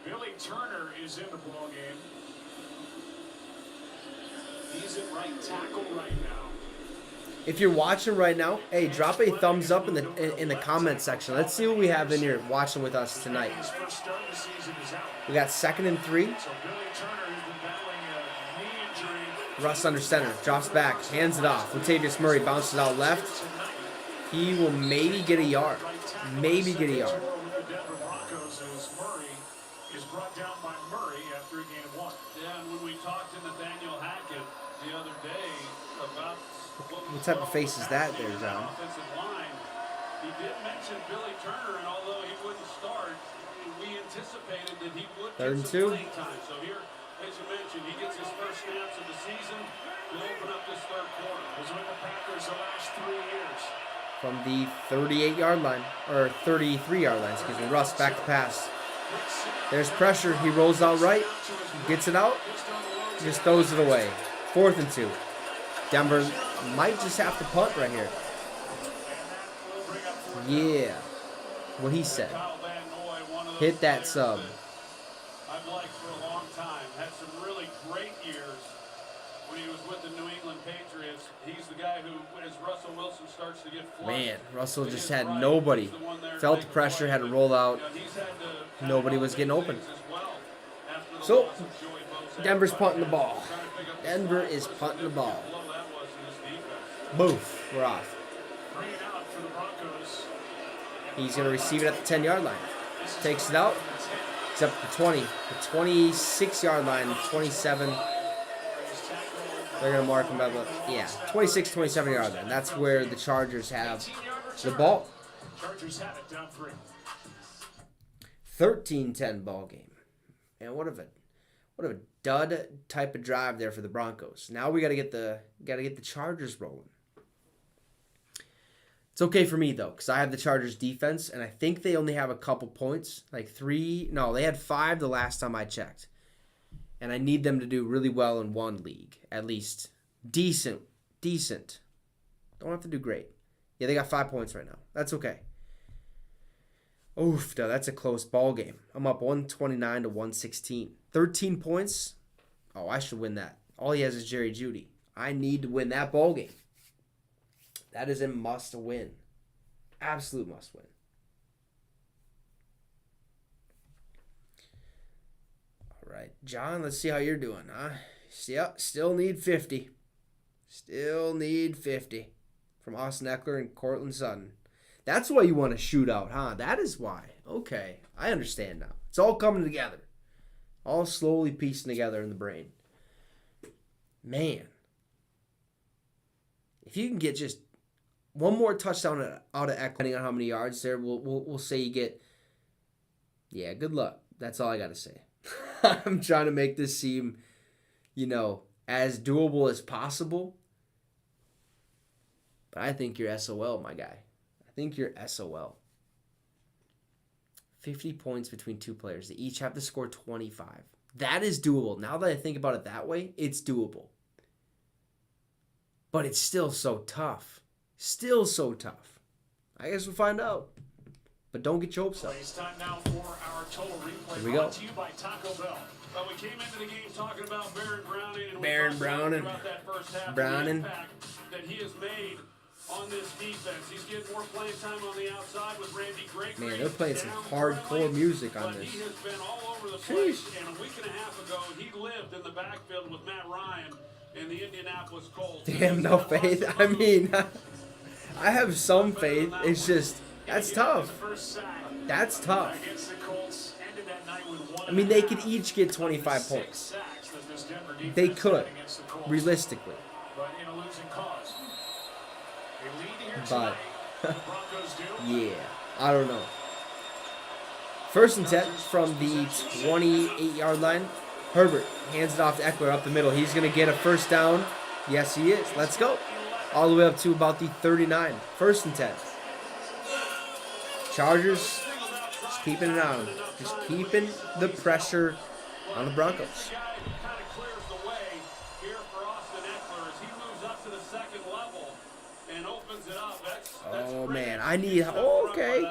Billy Turner is in the ball game. He's at right tackle right now. If you're watching right now, hey, drop a thumbs up in the comment section. Let's see what we have in here watching with us tonight. We got 2nd and 3. Russ under center, drops back, hands it off. Latavius Murray bounces out left. He will maybe get a yard. Maybe get a yard. Brought down by Murray after a gain of 1. Yeah, and when we talked to Nathaniel Hackett the other day about What type of face is that there, John? Offensive line, he did mention Billy Turner, and although he wouldn't start, we anticipated that he would get some playing time. So here, as you mentioned, he gets his first snaps of the season. He'll open up this third quarter. Was with the Packers the last 3 years. From the 38-yard line, or 33-yard line, excuse me. Russ back to pass. There's pressure. He rolls out right, gets it out, just throws it away. 4th and 2. Denver might just have to punt right here. Yeah, what he said. Hit that sub. I've liked for a long time. Had some really great years when he was with the New England Patriots. He's the guy who, as Russell Wilson starts to get flushed, Man, Russell just had nobody. Felt the pressure, had to roll out. Nobody was getting open. So, Denver's punting the ball. Denver is punting the ball. Boof, we're off. He's going to receive it at the 10-yard line. Takes it out. It's up to the 20. The 26-yard line, 27. They're going to mark him by the, 26, 27-yard line. That's where the Chargers have the ball. Chargers have it down 3. 13-10 ball game. And what a dud type of drive there for the Broncos. Now we got to get the Chargers rolling. It's okay for me though, because I have the Chargers defense, and I think they only have a couple points, like 3. No, they had 5 the last time I checked. And I need them to do really well in one league. At least. Decent. Don't have to do great. Yeah, they got 5 points right now. That's okay. Oof, no, that's a close ball game. I'm up 129 to 116. 13 points. Oh, I should win that. All he has is Jerry Jeudy. I need to win that ball game. That is a must win. Absolute must win. All right, John, let's see how you're doing, huh? Yep, still need 50. Still need 50 from Austin Eckler and Cortland Sutton. That's why you want to shoot out, huh? That is why. Okay, I understand now. It's all coming together. All slowly piecing together in the brain. Man. If you can get just one more touchdown out of Eckler, depending on how many yards there, we'll say you get, yeah, good luck. That's all I got to say. I'm trying to make this seem, as doable as possible. But I think you're SOL, my guy. I think you're SOL. 50 points between two players. They each have to score 25. That is doable. Now that I think about it that way, it's doable. But it's still so tough. Still so tough. I guess we'll find out. But don't get your hopes up. It's time now for our total replay. Here we go. Brought to you by Taco Bell. Well, we came into the game talking about Baron Browning, and Baron Browning. throughout that first half Browning. the impact that he has made on this defense. He's getting more playing time on the outside with Randy Gregory. Man, they're playing some down hardcore friendly, music on but this. He has been all over the place, and a week and a half ago, he lived in the backfield with Matt Ryan in the Indianapolis Colts. Damn, no faith. I mean, I have some faith. It's just, that's tough. That's tough. I mean, they could each get 25 points. They could, realistically. But, yeah, I don't know. First and 10 from the 28-yard line. Herbert hands it off to Eckler up the middle. He's going to get a first down. Yes, he is. Let's go. All the way up to about the 39. First and 10. Chargers just keeping it on. Just keeping the pressure on the Broncos. Oh, man. I need... Oh, okay.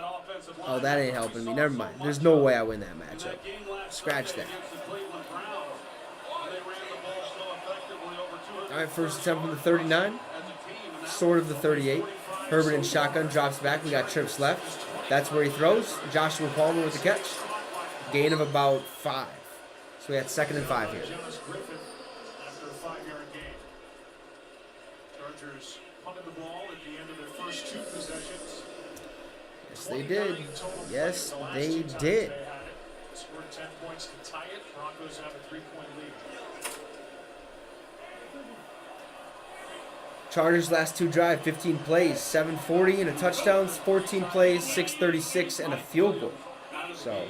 Oh, that ain't helping me. Never mind. There's no way I win that matchup. Scratch that. All right, first attempt from the 39. Sort of the 38. Herbert in shotgun drops back. We got trips left. That's where he throws. Joshua Palmer with the catch. Gain of about 5. So we had 2nd and 5 here. After a 5-yard gain. Chargers punted the ball at the end of their first 2 possessions. Yes, they did. Yes, they did. Scored 10 points to tie it. Broncos have a 3-point lead. Chargers last 2 drive, 15 plays, 740 and a touchdown, 14 plays, 636 and a field goal. So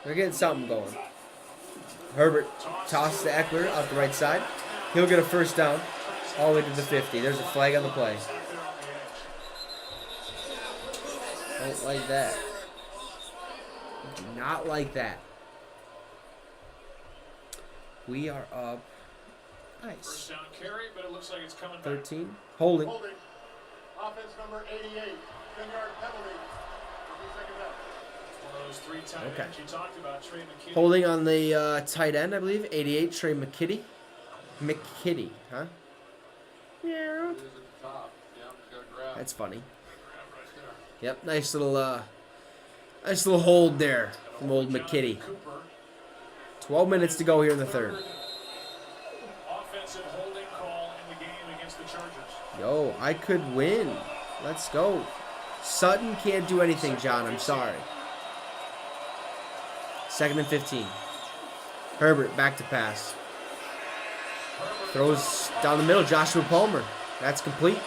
they're getting something going. Herbert tosses to Eckler out the right side. He'll get a first down all the way to the 50. There's a flag on the play. Don't like that. Do not like that. We are up. Nice. First down carry, but it looks like it's coming back. 13. Holding. Holding. Offense number 88. 10-yard penalty. 52nd down. One of those 3 tight Okay. ends you talked about, Trey McKinney. Holding on the tight end, I believe. 88, Trey McKitty. McKitty, huh? Yeah. That's funny. Yep, nice little hold there from old McKitty. 12 minutes to go here in the third. Offensive holding call in the game against the Chargers. Yo, I could win. Let's go. Sutton can't do anything, John. I'm sorry. 2nd and 15. Herbert back to pass. Throws down the middle. Joshua Palmer. That's complete.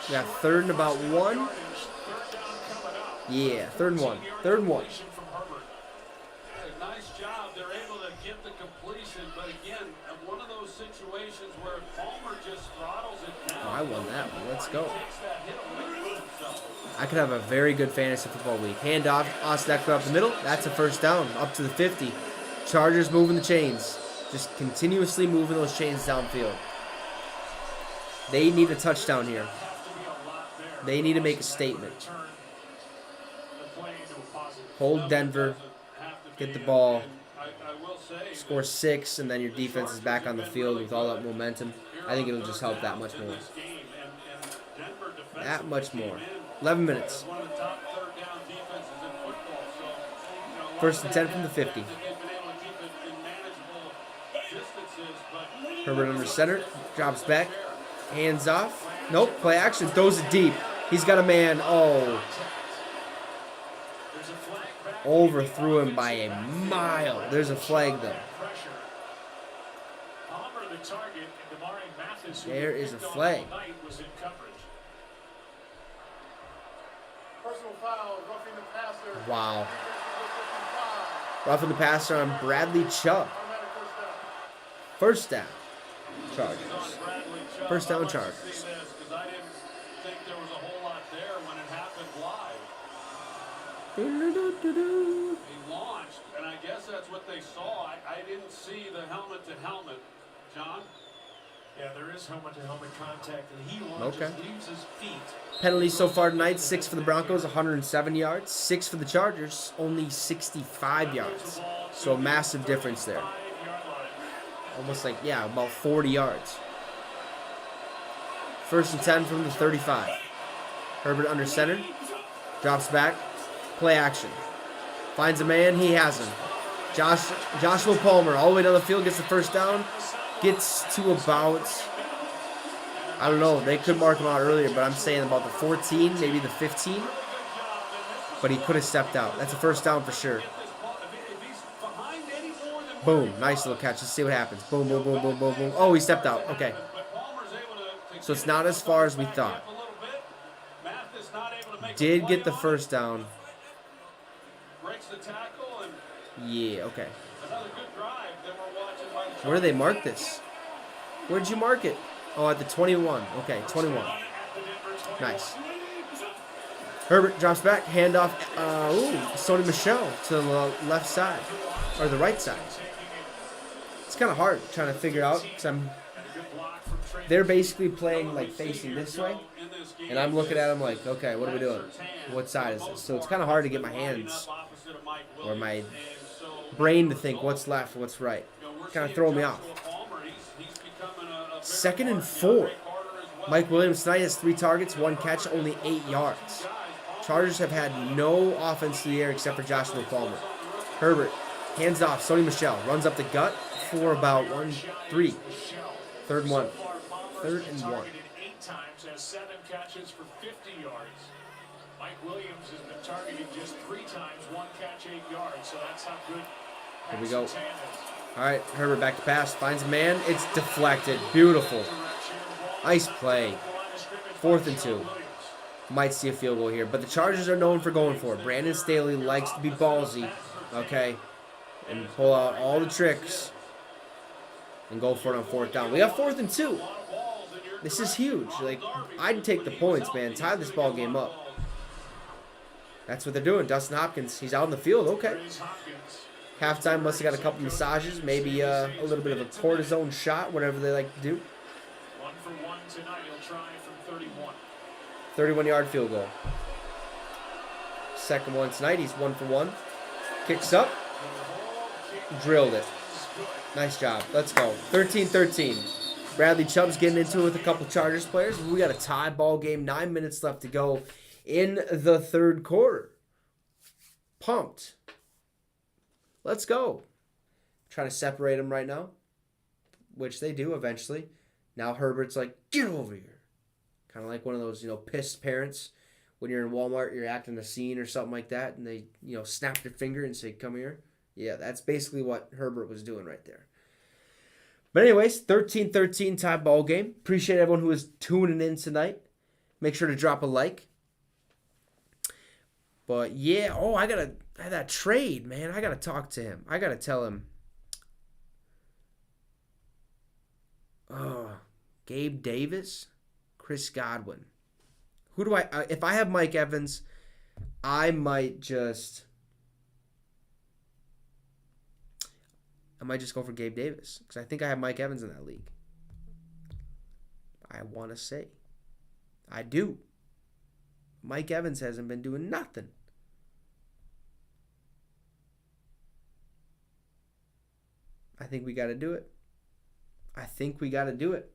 We got 3rd and about 1. Yeah, 3rd and 1. 3rd and 1. Nice job. They're able to get the completion, but again, one of those situations where Palmer just throttles it down. Oh, I won that one. Let's go. I could have a very good fantasy football week. Hand off, Austin Eckler up the middle. That's a first down. Up to the 50. Chargers moving the chains. Just continuously moving those chains downfield. They need a touchdown here. They need to make a statement. Hold Denver. Get the ball. Score 6, and then your defense is back on the field with all that momentum. I think it'll just help that much more. That much more. 11 minutes. First and 10 from the 50. Herbert under center. Drops back. Hands off. Nope. Play action. Throws it deep. He's got a man. Oh. Overthrew him by a mile. There's a flag, though. There is a flag. Wow. Roughing the passer on Bradley Chubb. First down. Chargers. First down, Chargers. He launched, and I guess that's what they saw. I didn't see the helmet to helmet, John. Yeah, there is helmet-to-helmet contact, and he launches, leaves his feet. Penalties so far tonight, 6 for the Broncos, 107 yards. 6 for the Chargers, only 65 yards. So a massive difference there. Almost like, yeah, about 40 yards. First and 10 from the 35. Herbert under center. Drops back. Play action. Finds a man. He has him. Joshua Palmer all the way down the field. Gets the first down. Gets to about, I don't know. They could mark him out earlier, but I'm saying about the 14, maybe the 15. But he could have stepped out. That's a first down for sure. Boom. Nice little catch. Let's see what happens. Boom, boom, boom, boom, boom, boom. Oh, he stepped out. Okay. So it's not as far as we thought. Did get the first down. Yeah, okay. Where do they mark this? Where did you mark it? Oh, at the 21. Okay, 21. Nice. Herbert drops back. Handoff. Sony Michel to the left side. Or the right side. It's kind of hard trying to figure out because they're basically playing like facing this way. And I'm looking at them like, okay, what are we doing? What side is this? So it's kind of hard to get my hands or my brain to think what's left, what's right. Kind of throwing me off. 2nd and 4. Mike Williams tonight has 3 targets, 1 catch, only 8 yards. Chargers have had no offense to the air except for Joshua Palmer. Herbert, hands off. Sony Michel runs up the gut for about 3. Third and 1. 3rd and 1. 8 times, has 7 catches for 50 yards. Mike Williams has been targeted just 3 times, 1 catch, 8 yards. So that's how good. Here we go. All right, Herbert back to pass. Finds a man. It's deflected. Beautiful. Nice play. 4th and 2. Might see a field goal here. But the Chargers are known for going for it. Brandon Staley likes to be ballsy. Okay. And pull out all the tricks. And go for it on 4th down. We got 4th and 2. This is huge. Like, I'd take the points, man. Tie this ball game up. That's what they're doing. Dustin Hopkins, he's out in the field. Okay. Halftime must have got a couple massages, maybe a little bit of a cortisone shot, whatever they like to do. 1 for 1 tonight. He'll try from 31. 31-yard field goal. Second one tonight. He's 1 for 1. Kicks up. Drilled it. Nice job. Let's go. 13-13. Bradley Chubb's getting into it with a couple Chargers players. We got a tie ball game. 9 minutes left to go in the 3rd quarter. Pumped. Let's go. Trying to separate them right now, which they do eventually. Now Herbert's like, get over here. Kind of like one of those, pissed parents. When you're in Walmart, you're acting a scene or something like that, and they, snap their finger and say, come here. Yeah, that's basically what Herbert was doing right there. But anyways, 13-13 tie ball game. Appreciate everyone who is tuning in tonight. Make sure to drop a like. But yeah, I got that trade, man. I got to talk to him. I got to tell him. Gabe Davis, Chris Godwin. Who do if I have Mike Evans, I might I might just go for Gabe Davis because I think I have Mike Evans in that league. I want to say. I do. Mike Evans hasn't been doing nothing. I think we got to do it. I think we got to do it.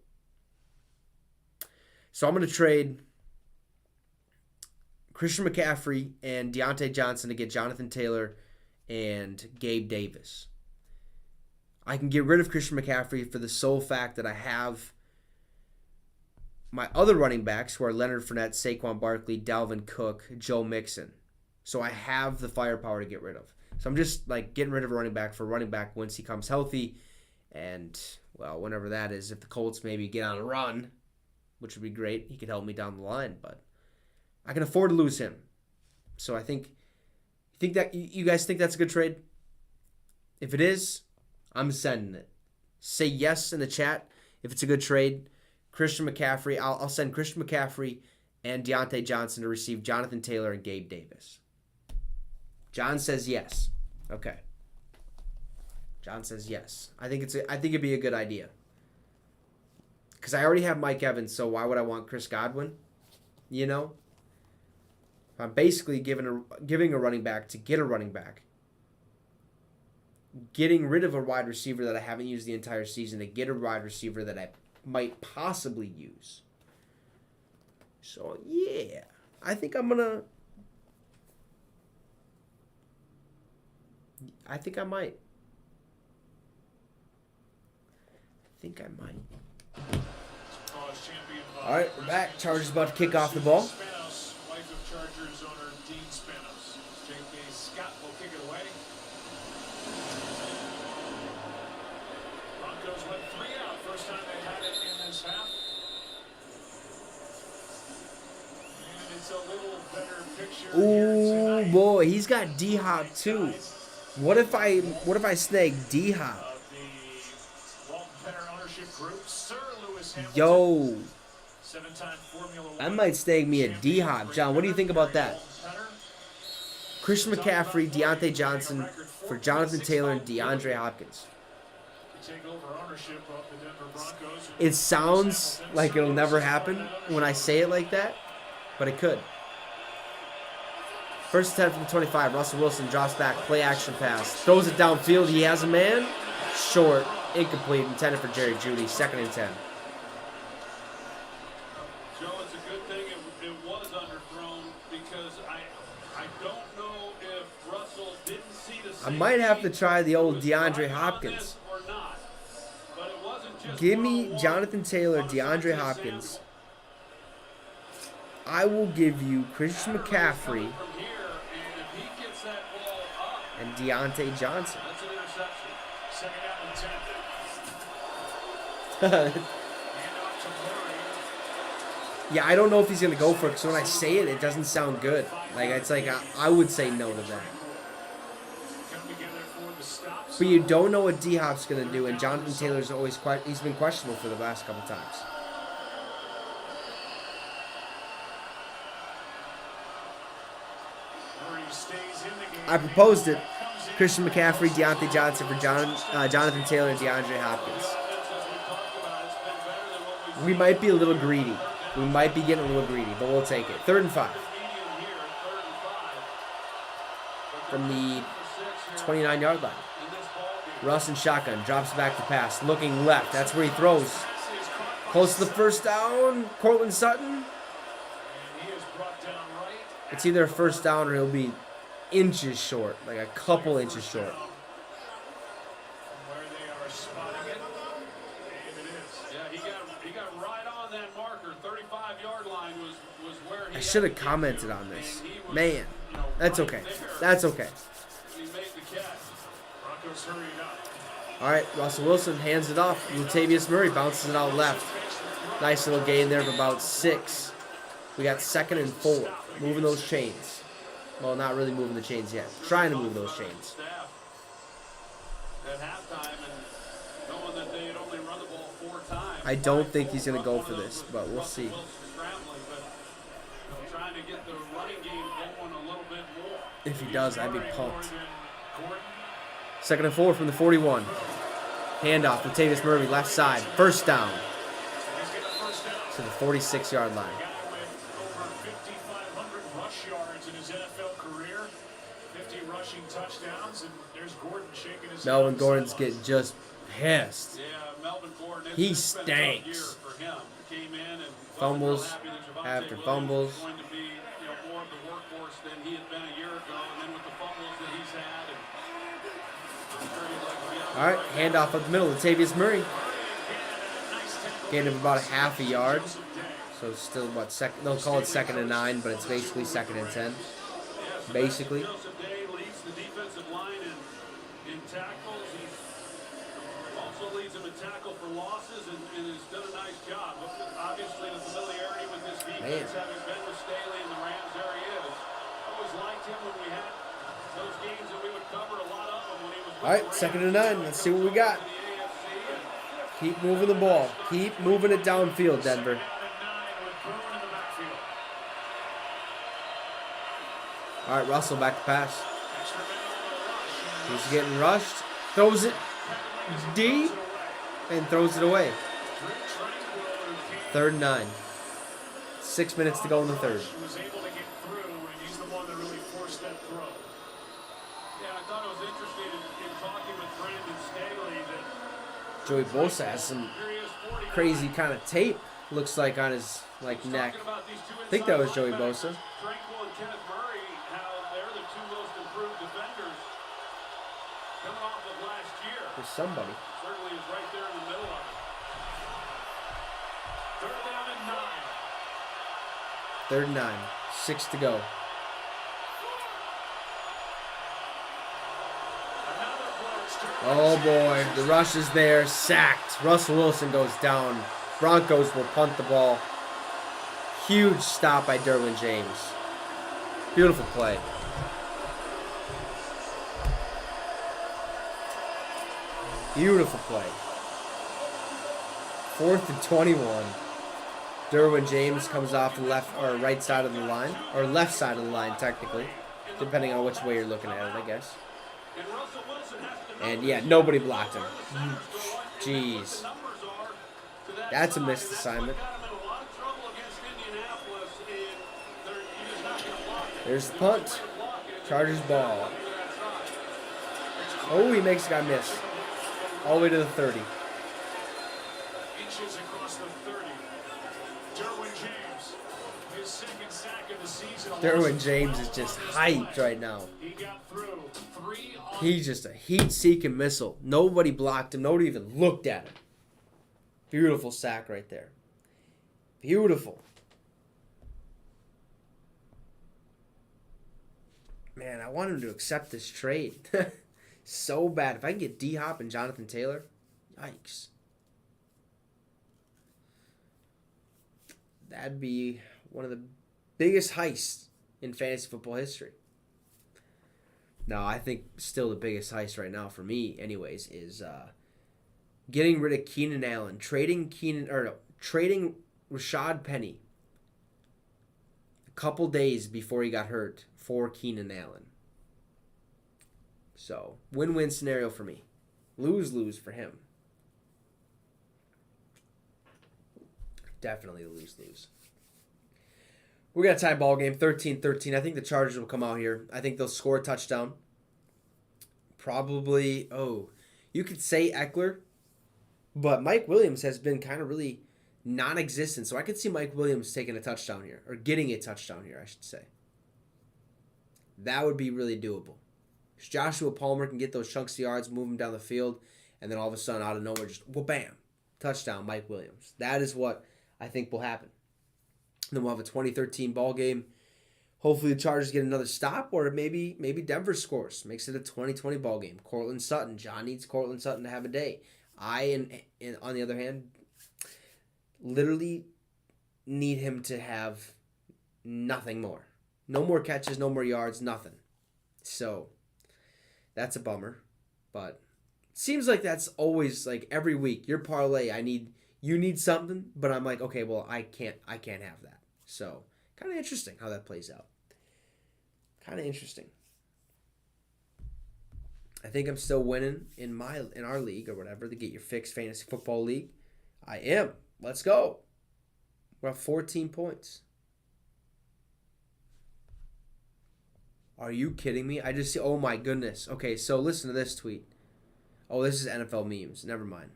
So I'm going to trade Christian McCaffrey and Deontay Johnson to get Jonathan Taylor and Gabe Davis. I can get rid of Christian McCaffrey for the sole fact that I have my other running backs, who are Leonard Fournette, Saquon Barkley, Dalvin Cook, Joe Mixon. So I have the firepower to get rid of. So I'm just like getting rid of a running back for running back once he comes healthy. And, well, whenever that is, if the Colts maybe get on a run, which would be great, he could help me down the line. But I can afford to lose him. So I think that you guys think that's a good trade? If it is, I'm sending it. Say yes in the chat if it's a good trade. Christian McCaffrey, I'll send Christian McCaffrey and Deontay Johnson to receive Jonathan Taylor and Gabe Davis. John says yes. Okay. John says yes. I think it'd be a good idea. Because I already have Mike Evans, so why would I want Chris Godwin? You know? I'm basically giving a running back to get a running back. Getting rid of a wide receiver that I haven't used the entire season to get a wide receiver that I might possibly use. So, yeah. I think I might. I think I might. All right, we're back. Chargers about to kick off the ball. Spanos, wife of Chargers owner Dean Spanos. J.K. Scott will kick it away. Broncos went 3 out. First time they had it in this half. And it's a little better picture here Ooh, tonight. boy, he's got D-Hop too. What if I snag D-Hop? The Walton Penner ownership group, Sir Lewis Hamilton. Yo, Seven-time Formula I One might snag me a D-Hop. John, what do you think about that? Christian McCaffrey, Deontay Johnson for Jonathan Taylor and DeAndre Hopkins. Take over ownership of the Denver Broncos. It sounds like it'll never happen when I say it like that, but it could. First attempt from the 25. Russell Wilson drops back, play action pass. Throws it downfield. He has a man. Short, incomplete, intended for Jerry Jeudy. 2nd and 10. Joe, it's a good thing it was underthrown because I don't know if Russell didn't see the I might have to try the old DeAndre Hopkins. or not. But it wasn't just Give me one-on-one. Jonathan Taylor, DeAndre Hopkins. I will give you Christian McCaffrey From here, and if he gets that ball up, and Deontay Johnson. that's an interception. Second down and 10. Hand off to Murray. Yeah, I don't know if he's going to go for it because when I say it, it doesn't sound good. Like, it's like I would say no to that. Come together for the stops. But you don't know what D-Hop's going to do, and Jonathan Taylor's always he's been questionable for the last couple times. Murray stays in the game. I proposed it. Christian McCaffrey, Deontay Johnson for Jonathan Taylor and DeAndre Hopkins. We might be a little greedy. We might be getting a little greedy, but we'll take it. 3rd and 5. From the 29-yard line. Russ in shotgun. Drops back to pass. Looking left. That's where he throws. Close to the first down. Cortland Sutton. It's either a first down or he'll be inches short. Like a couple inches short. Where they are spotting it. And it is. Yeah, he got right on that marker. 35-yard line was where he I should have commented on this. Man, that's okay. That's okay. He made the catch. Broncos hurried up. All right, Russell Wilson hands it off. Latavius Murray bounces it out left. Nice little gain there of about 6. We got 2nd and 4. Moving those chains. Well, not really moving the chains yet. Trying to move those chains. Staff at halftime and knowing that they had only run the ball 4 times. I don't think he's going to go for this, but we'll see. Wilson scrambling, but trying to get the running game going a little bit more. If he does, I'd be pumped. Gordon. 2nd and 4 from the 41. Handoff. Latavius Murray, left side. First down He's getting a first down. to the 46-yard line. Guy with over 5,500 rush yards in his NFL career. 50 rushing touchdowns, and there's Gordon shaking his Melvin head. Gordon's getting just pissed. Yeah, Melvin Gordon. He it's been a tough year stinks. for him. Came in and Fumbles wasn't real happy that Javonte after Williams fumbles. was going to be, more of the workhorse than he had been a year ago, and then with the fumbles that he's had, and I'm sure he'd like to be out All right, handoff up the middle. Latavius Murray. Gained him about a half a yard. So still, what, second? They'll call it 2nd and 9, but it's basically 2nd and 10. Basically. Joseph Day leads the defensive line in tackles. He also leads them in tackle for losses and has done a nice job. Obviously, the familiarity with this defense, having been with Staley and the Rams, there he is. Always liked him when we had those games that we would cover a lot of them when he was with All right, the 2nd Rams. and 9. Let's see what we got. Keep moving the ball. Keep moving it downfield, Denver. All right, Russell back to pass. He's getting rushed. Throws it deep and throws it away. 3rd and 9. 6 minutes to go in the third. Was able to get through, and he's the one that really forced that throw. Yeah, I thought it was interesting in talking with Brandon Staley that Joey Bosa has some crazy kind of tape, looks like, on his neck. I think that was Joey Bosa. Tranquil and Kenneth Murray, how they're the two most improved defenders coming off of last year. There's somebody. Certainly is right there in the middle of it. 3rd down and 9. 3rd and 9. 6 to go. Oh boy, the rush is there. Sacked. Russell Wilson goes down. Broncos will punt the ball. Huge stop by Derwin James. Beautiful play. Beautiful play. 4th and 21. Derwin James comes off the left or right side of the line, or left side of the line technically, depending on which way you're looking at it, I guess. And yeah, nobody blocked him. Jeez. That's a missed assignment. There's the punt. Chargers ball. Oh, he makes a guy miss. All the way to the 30. Inches across the 30. Derwin James, his 2nd sack of the season. Derwin James is just hyped right now. He got through 3 on He's just a heat-seeking missile. Nobody blocked him. Nobody even looked at him. Beautiful sack right there. Beautiful. Man, I want him to accept this trade. So bad. If I can get D-Hop and Jonathan Taylor, yikes. That'd be one of the biggest heists in fantasy football history. No, I think still the biggest heist right now for me, anyways, is getting rid of Keenan Allen, trading Rashad Penny a couple days before he got hurt for Keenan Allen. So, win-win scenario for me. Lose-lose for him. Definitely a lose-lose. We got a tie ball game, 13-13. I think the Chargers will come out here. I think they'll score a touchdown. Probably, you could say Eckler, but Mike Williams has been kind of really non-existent. So I could see Mike Williams taking a touchdown here, or getting a touchdown here, I should say. That would be really doable. Joshua Palmer can get those chunks of yards, move him down the field, and then all of a sudden, out of nowhere, just, well, bam, touchdown, Mike Williams. That is what I think will happen. And then we'll have a 2013 ball game. Hopefully the Chargers get another stop, or maybe Denver scores. Makes it a 2020 ball game. Cortland Sutton. John needs Cortland Sutton to have a day. On the other hand, literally need him to have nothing more. No more catches, no more yards, nothing. So that's a bummer. But it seems like that's always like every week. Your parlay, you need something, but I'm like, okay, well, I can't have that. So kind of interesting how that plays out. Kind of interesting. I think I'm still winning in our league or whatever, the Get Your Fix Fantasy Football League. I am. Let's go. We're at 14 points. Are you kidding me? I just see. Oh my goodness. Okay, so listen to this tweet. Oh, this is NFL memes. Never mind.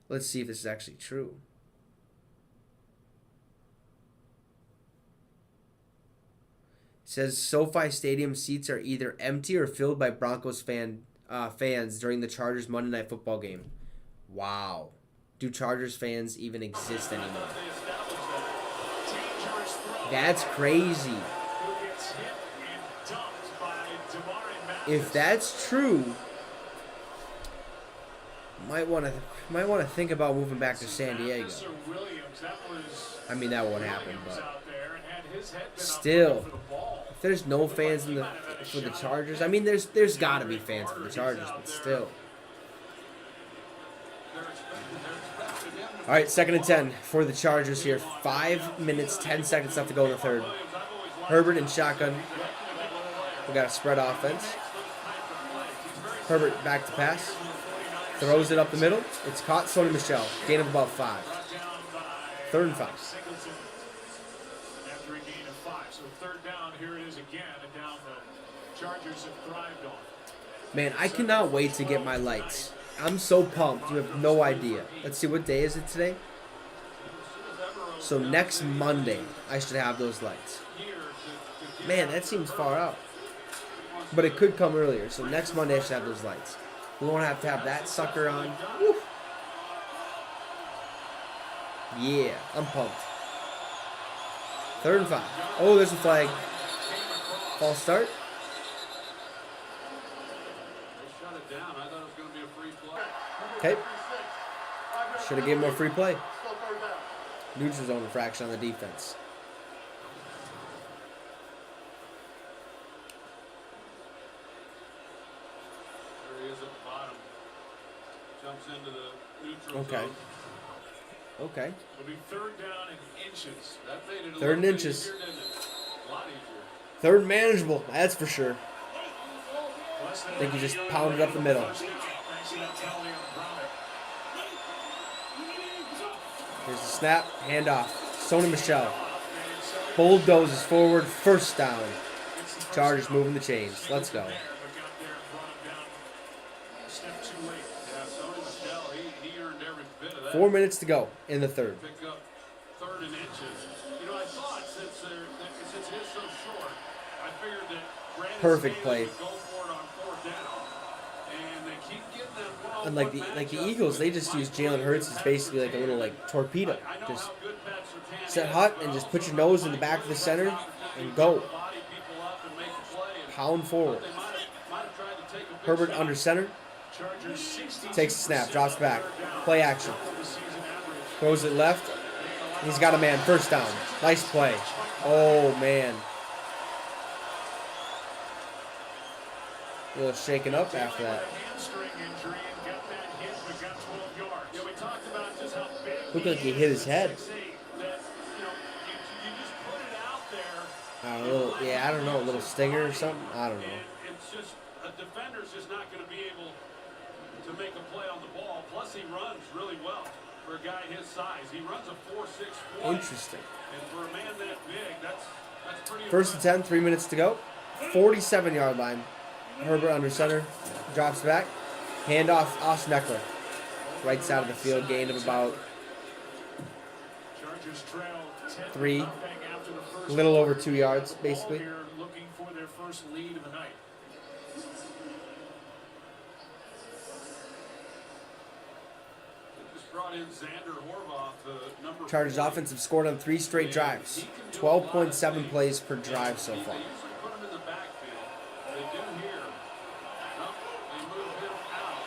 Let's see if this is actually true. It says SoFi Stadium seats are either empty or filled by Broncos fans during the Chargers Monday Night Football game. Wow. Do Chargers fans even exist anymore? That's crazy. If that's true, might want to think about moving back to San Diego. I mean, that won't happen, but still, if there's no fans for the Chargers, I mean, there's got to be fans for the Chargers, but still. All right, 2nd and 10 for the Chargers here. 5 minutes, 10 seconds left to go in the third. Herbert in shotgun. We got a spread offense. Herbert back to pass. Throws it up the middle. It's caught. Sony Michel. Gain of about 5. 3rd and 5. After a gain of 5. So 3rd down, here it is again. A down the Chargers have thrived on. Man, I cannot wait to get my lights. I'm so pumped. You have no idea. Let's see, what day is it today? So next Monday, I should have those lights. Man, that seems far out. But it could come earlier. So next Monday, I should have those lights. We won't have to have that sucker on. Woo. Yeah, I'm pumped. 3rd and 5. Oh, there's a flag. False start. Okay. Should have gave him a free play. Neutral zone infraction on the defense. There he is at the bottom. Jumps into the neutral Okay. zone. Okay. It'll be 3rd down in inches. That made it a 3rd little and bit inches. easier, didn't it? A lot easier. 3rd manageable. That's for sure. I think he just pounded up the middle. Here's the snap. Handoff. Sony Michel. Bulldozes forward. 1st down. Chargers moving the chains. Let's go. Step too late. Yeah, Sony Michel, he earned every bit of that. 4 minutes to go in the 3rd. Pick up 3rd and inches. You know, I thought since it is so short, I figured that Brandon Perfect Staley play. would go for it on 4th down, and they keep getting them well. And like the Eagles, they just use Jalen Hurts as basically like a little like torpedo. Just set hot and just put your nose in the back of the center and go. Pound forward. Herbert under center. Takes the snap, drops back. Play action. Throws it left. He's got a man. 1st down. Nice play. Oh, man. A little shaken up after that. Looked like he hit his head. I don't know. A little stinger or something. I don't know. It's just a defender's just not going to be able to make a play on the ball. Plus, he runs really well for a guy his size. He runs a 4.6 play. Interesting. And for a man that big, that's pretty 1st and 10, 3 minutes to go. 47-yard line. Herbert under center. Drops back. Handoff, Austin Eckler. Right side of the field. Gain of about 3. A little over 2 yards, basically. Looking for their first lead of the night. just brought in Xander Horvath, the number Chargers 40. offense have scored on 3 straight drives. 12.7 plays per drive so far. They usually put him in the backfield. They do here. Nope, they move him out.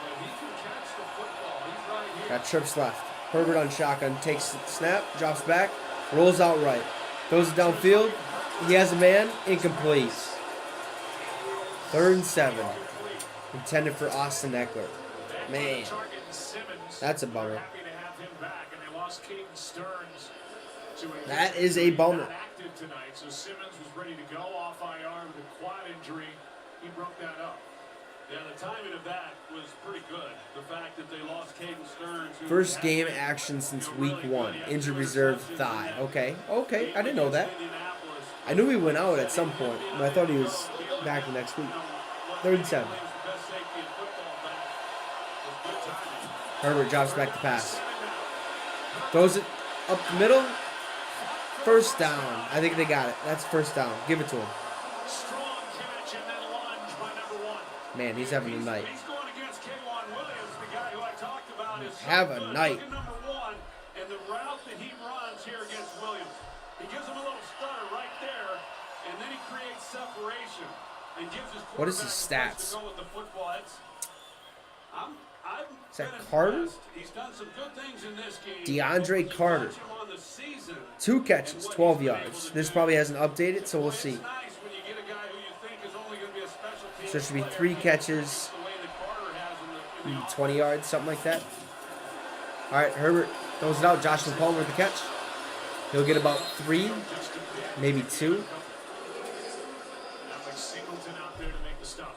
But he can catch the football. He's right here. Got trips left. Herbert on shotgun. Takes the snap. Drops back. Rolls out right. Throws it downfield. He has a man. Incomplete. 3rd and 7. Intended for Austin Eckler. Man, that's a bummer. Happy to have him back, and they lost Caden Stearns to That is a bummer. not active tonight, so Simmons was ready to go off IR with a quad injury. He broke that up. Yeah, the timing of that was pretty good. The fact that they lost Caden Stearns. who First had game been, action since really week good. 1. He had Injured 2 reserve interceptions in thigh. that Okay. game I didn't know that. against Indianapolis. I knew he went out at some point, but I thought he was back the next week. 3rd and 7. The best safety in football back was good timing. Herbert drops back to pass. Throws it up the middle. First down. I think they got it. That's first down. Give it to him. Strong catch and then lunge by number 1. Man, he's having a night. He's going against K'Wan Williams, the guy who I talked about. Is Have a good. night. Look at number 1 and the route that he runs here against Williams. He gives him a little stutter right there, and then he creates separation and gives his What is his quarterback a place stats? to go with the football. Is that Carter? He's done some good things in this game. DeAndre Carter. Watch him on the season. 2 catches, 12 yards. This probably hasn't updated, so we'll see. It's nice when you get a guy who you think is only going to be a special team So it should be player. 3 catches, The way that Carter has in the 20 yards, something like that. All right, Herbert throws it out. Joshua Palmer with the catch. He'll get about 3, maybe 2. Alex Singleton out there to make the stop.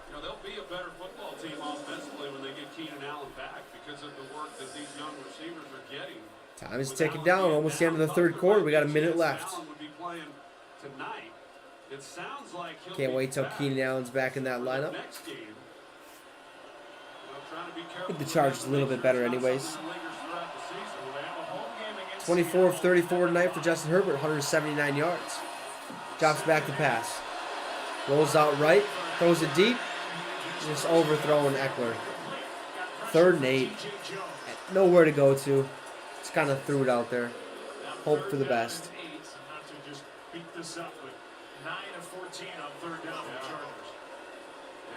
You know, they'll be a better football team offensively when they get Keenan Allen back because of the work that these young receivers are getting. Time is With ticking Allen down. being Almost the end of the down, 3rd quarter. We got a Chance minute left. Allen would be playing tonight. It sounds like he'll Can't be wait till back Keenan Allen's back in that for the lineup. next game. You know, trying to be I careful think the with Chargers that. a little bit better Make sure it's anyways. not something that lingers throughout the season. They have a home game against 24 of Seattle. 34 tonight for Justin Herbert, 179 yards. Drops back to pass. Rolls out right, throws it deep. Just overthrowing Eckler. 3rd and 8. Nowhere to go to. Just kind of threw it out there. Hope for the best. Not to just beat this up with 9 of 14 on 3rd down for the Chargers.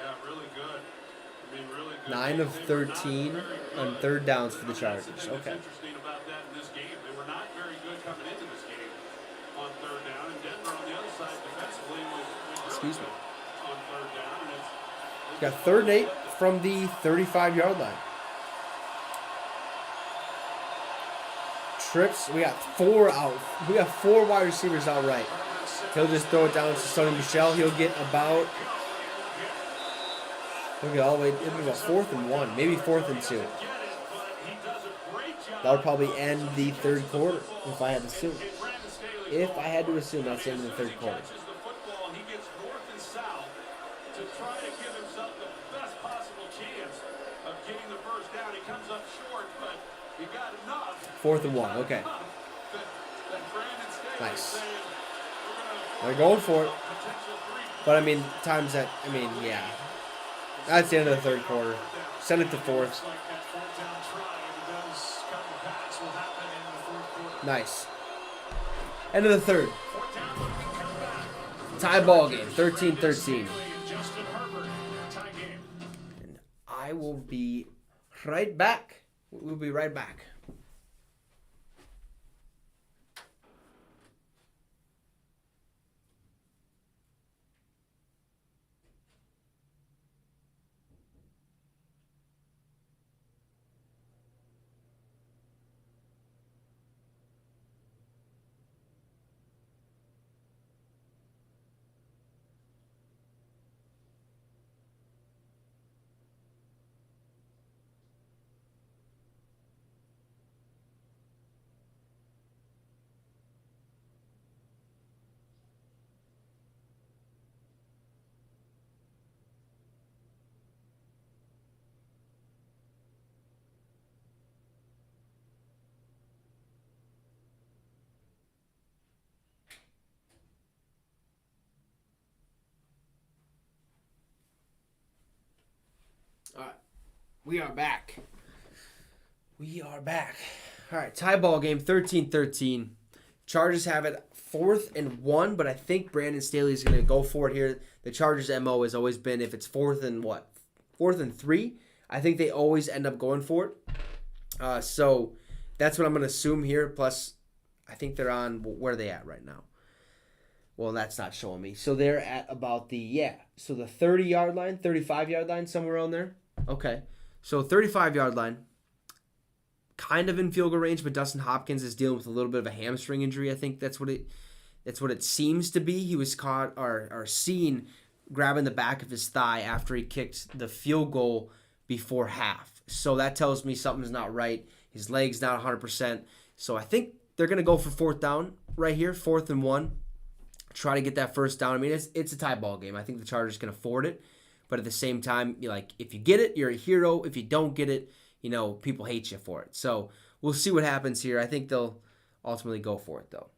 Yeah, really good. I mean, really good. 9 of They were not 13 very on good. 3rd downs for the That's the Chargers. thing that's Okay. interesting about that in this game. They were not very good coming into this game on 3rd down, and Denver on the other side defensively was really Excuse me. good on 3rd down. And it's Got 3rd and 8 from the 35-yard line. Trips. We got 4 out. We got 4 wide receivers out right. He'll just throw it down to Sonny Michel. He'll get about. He'll get all the way. It'll be about 4th and 1, maybe 4th and 2. get it, but he does a great job. That would probably end the 3rd quarter if I had to assume. And Brandon Staley's If I had to assume, that's the end of the 3rd quarter. catches the football, he gets north and south to try to give himself the best possible chance of getting the first down. He comes up short, but he got enough. 4th and 1. Okay. That Brandon Staley Nice. saying, we're They're going for it. potential 3. But I mean, times that. I mean, yeah. That's the end of the 3rd quarter. Send it to 4th. Looks like that 4th down try, if it does come to pass, will happen in the 4th quarter. Nice. End of the 3rd. 4th down, looking comeback. Tie ball game. 13-13. Justin Herbert, tie game. And I will be right back. We'll be right back. All right. We are back. We are back. All right. Tie ball game 13-13. Chargers have it 4th and 1, but I think Brandon Staley's going to go for it here. The Chargers' MO has always been if it's 4th and what? 4th and 3. I think they always end up going for it. So that's what I'm going to assume here. Plus, I think they're on, where are they at right now? Well, that's not showing me. So they're at about the 30-yard line, 35-yard line, somewhere around there. Okay. So 35-yard line. kind of in field goal range, but Dustin Hopkins is dealing with a little bit of a hamstring injury. I think that's what it seems to be. He was caught or seen grabbing the back of his thigh after he kicked the field goal before half. So that tells me something's not right. His leg's not 100%. So I think they're going to go for 4th down right here, 4th and 1. Try to get that first down. I mean, it's a tie ball game. I think the Chargers can afford it. But at the same time, if you get it, you're a hero. If you don't get it, people hate you for it. So we'll see what happens here. I think they'll ultimately go for it, though.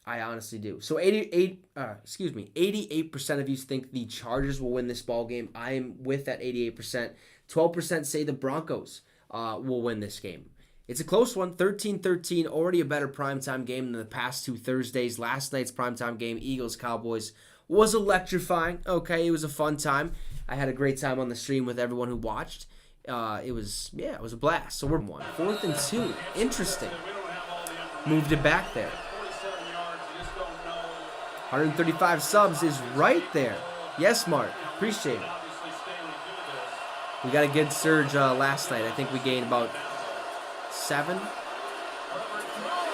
I honestly do. So 88% of you think the Chargers will win this ball game. I am with that 88%. 12% say the Broncos will win this game. It's a close one, 13-13, already a better primetime game than the past 2 Thursdays. Last night's primetime game, Eagles-Cowboys, was electrifying. Okay, it was a fun time. I had a great time on the stream with everyone who watched. It was a blast. So we're 4th and 2. Interesting. Moved it back there. 135 subs is right there. Yes, Mark. Appreciate it. We got a good surge last night. I think we gained about 7.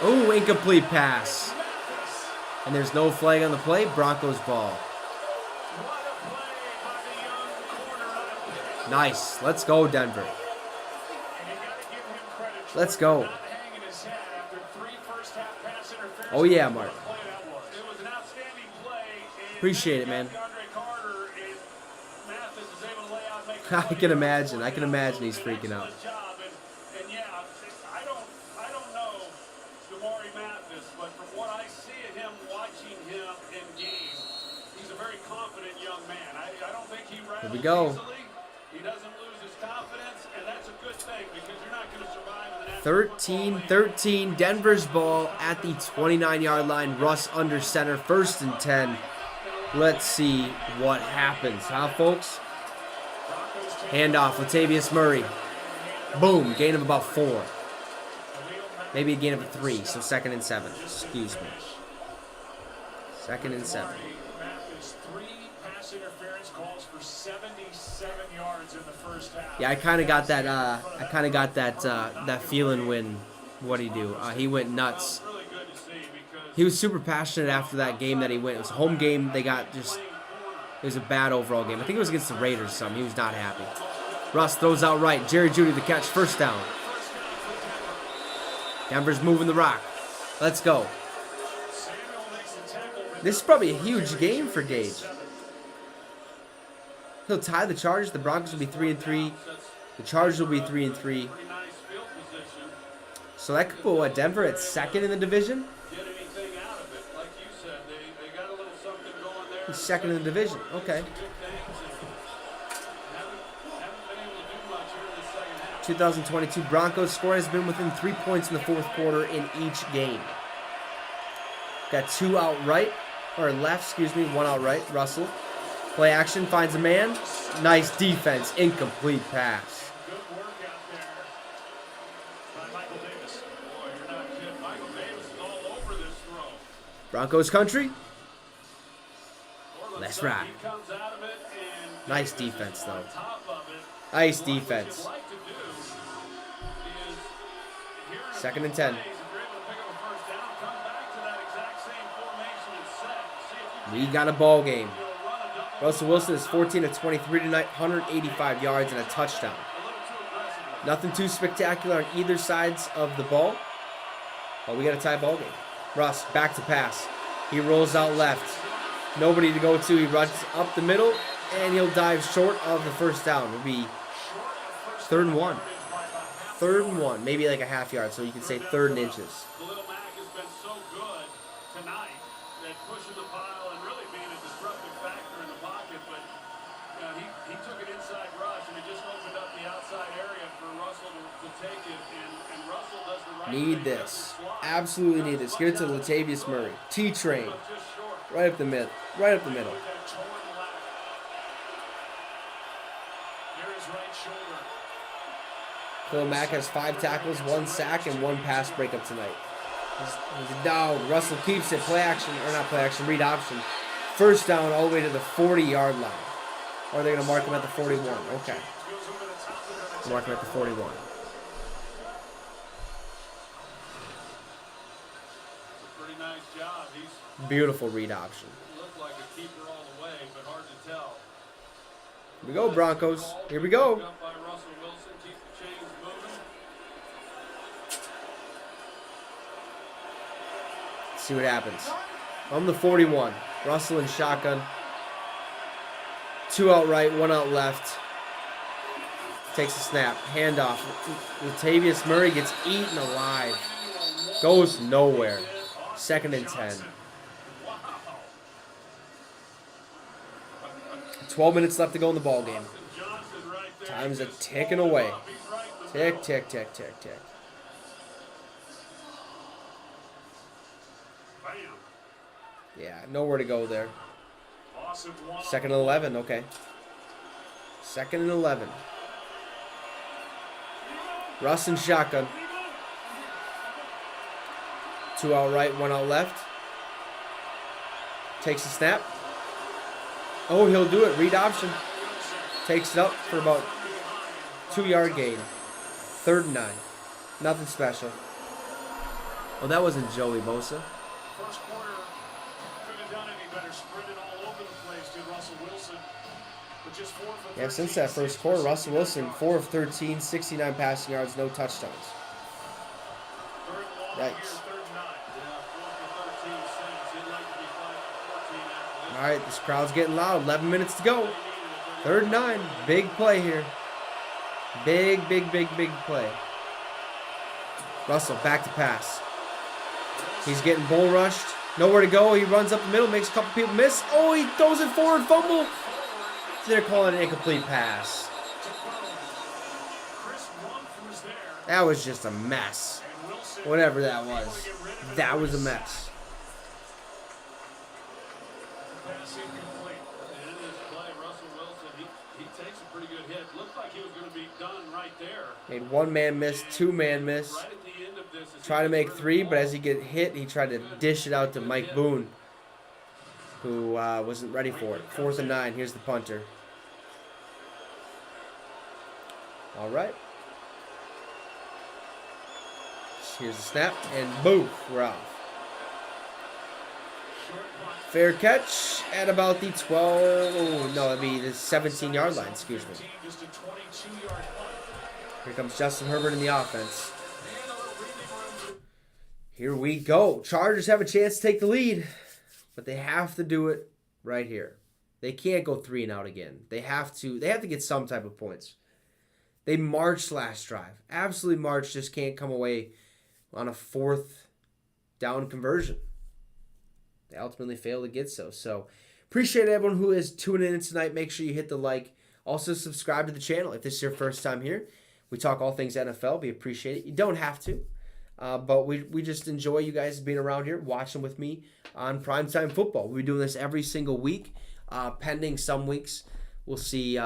Oh, incomplete pass. And there's no flag on the play. Broncos ball. Nice. Let's go, Denver. Let's go. Oh, yeah, Mark. Appreciate it, man. I can imagine. He's freaking out. Here we go. He doesn't lose his confidence, and that's a good thing because you're not going to survive in the next 13-13, Denver's ball at the 29-yard line. Russ under center, 1st and 10. Let's see what happens, huh, folks? Handoff, Latavius Murray. Boom, gain of about 4. Maybe a gain of 3, so 2nd and 7. Excuse me. 2nd and 7. Yeah, I kind of got that. That feeling when what did he do? He went nuts. He was super passionate after that game that he went. It was a home game. They got just. It was a bad overall game. I think it was against the Raiders or something. He was not happy. Russ throws out right. Jerry Jeudy the catch. 1st down. Denver's moving the rock. Let's go. This is probably a huge game for Gage. He'll tie the Chargers. The Broncos will be 3-3. The Chargers will be 3-3. So that could put Denver at 2nd in the division. He's 2nd in the division. Okay. 2022 Broncos score has been within 3 points in the 4th quarter in each game. Got 2 outright, or left, excuse me, 1 outright. Russell. Play action, finds a man. Nice defense, incomplete pass. good work out there by Michael Davis. Boy, you're not kidding. Michael Davis is all over this throw. Broncos country. Let's ride. He comes out of it and Nice defense, though. on top of it. Nice What you'd defense. like to do is here's 2nd and 10. plays. If you're able to pick up a first down, come back to that exact same formation and set. See if you We got a ball game. can run a double Russell Wilson is 14 of 23 tonight, 185 yards and a touchdown. a little too aggressive. Nothing too spectacular on either sides of the ball. But we got a tie ball game. Russ, back to pass. He rolls out left. Nobody to go to. He runs up the middle, and he'll dive short of the first down. It'll be 3rd and 1. 3rd and 1. Maybe like a half yard, so you can say 3rd and inches. The little Mac has been so good tonight that pushing the pile and really being a disruptive factor in the pocket. But he took an inside rush and it just opened up the outside area for Russell to take it. And Russell does the right thing. Need this. Absolutely need this. Give it to Latavius Murray. T-Train. Just short. Right up the middle. Right up the middle. That torn left. Here is right shoulder. Khalil Mack has 5 tackles, 1 sack, and 1 pass breakup tonight. He's down. Russell keeps it. Play action, or not play action, read option. First down all the way to the 40-yard line. Or are they going to mark him at the 41? Okay. Mark him at the 41. job. He's Beautiful read option. looked like a keeper all the way, but hard to tell. Here we go, Broncos. Here we go. Up by Russell Wilson. Keep the chains moving. Let's see what happens. On the 41. Russell in shotgun. 2 out right, 1 out left. Takes a snap. Handoff. Latavius Murray gets eaten alive. Goes nowhere. 2nd and 10. 12 minutes left to go in the ball game. Time's a ticking away. Tick, tick, tick, tick, tick. Yeah, nowhere to go there. 2nd and 11, okay. 2nd and 11. Russ in shotgun. 2 out right, 1 out left. Takes a snap. Oh, he'll do it. Read option. Takes it up for about 2-yard gain. 3rd and 9. Nothing special. Oh, that wasn't Joey Bosa. First quarter, couldn't have done any better. Sprinted all over the place, did Russell Wilson. But just 4 for 13, Yeah, since that first quarter, Russell Wilson, 4 of 13, 69 passing yards, no touchdowns. Third and long Yikes. here, 3rd and 9. Yeah, 4 for 13 Saints. He'd like to be 5 for 14 after this. All right, this crowd's getting loud. 11 minutes to go. 3rd and 9. Big play here. Big, big, big, big play. Russell, back to pass. He's getting bull rushed. Nowhere to go. He runs up the middle, makes a couple people miss. Oh, he throws it forward, fumble. They're calling it an incomplete pass. Chris Rumph was there. That was just a mess. And Wilson Whatever that was. That was a mess. pass incomplete. And in this play, Russell Wilson, he takes a pretty good hit. Looked like he was going to be done right there. Made 1-man miss, 2-man miss. Right at the end of this, as he Trying to make turned 3, the but ball, as he get hit, he tried to dish it out to Mike Boone, who wasn't ready for it. 4th and 9. Here's the punter. All right. Here's the snap, and boom, we're off. Fair catch at about the 12. Oh, no, that'd be the 17-yard line. Excuse me. Just a 22-yard punt. Here comes Justin Herbert in the offense. Here we go. Chargers have a chance to take the lead, but they have to do it right here. They can't go 3 and out again. They have to get some type of points. They marched last drive. Absolutely marched, just can't come away on a 4th down conversion. They ultimately failed to get so. So appreciate everyone who is tuning in tonight. Make sure you hit the like. Also subscribe to the channel if this is your first time here. We talk all things NFL. We appreciate it. You don't have to. But we just enjoy you guys being around here, watching with me on Primetime Football. We're doing this every single week, pending some weeks. We'll see.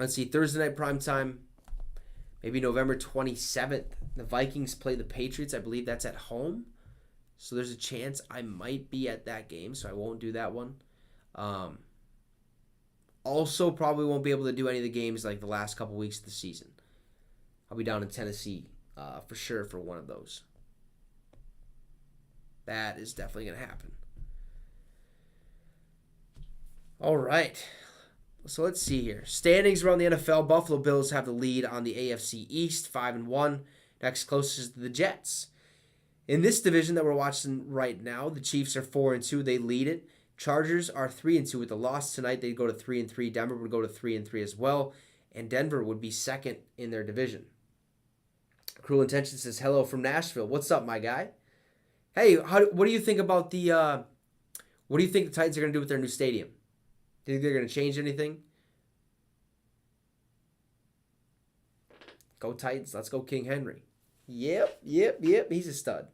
Let's see, Thursday night primetime, maybe November 27th. The Vikings play the Patriots. I believe that's at home. So there's a chance I might be at that game, so I won't do that one. Also, probably won't be able to do any of the games like the last couple weeks of the season. I'll be down in Tennessee for sure for one of those. That is definitely going to happen. All right. So let's see here. Standings around the NFL. Buffalo Bills have the lead on the AFC East, 5-1. Next closest is the Jets. In this division that we're watching right now, the Chiefs are 4-2. They lead it. Chargers are 3-2 with the loss tonight. They'd go to 3-3. Denver would go to 3-3 as well. And Denver would be second in their division. Cruel Intention says, hello from Nashville. What's up, my guy? Hey, what do you think about the what do you think the Titans are going to do with their new stadium? Do you think they're going to change anything? Go Titans. Let's go King Henry. Yep. He's a stud.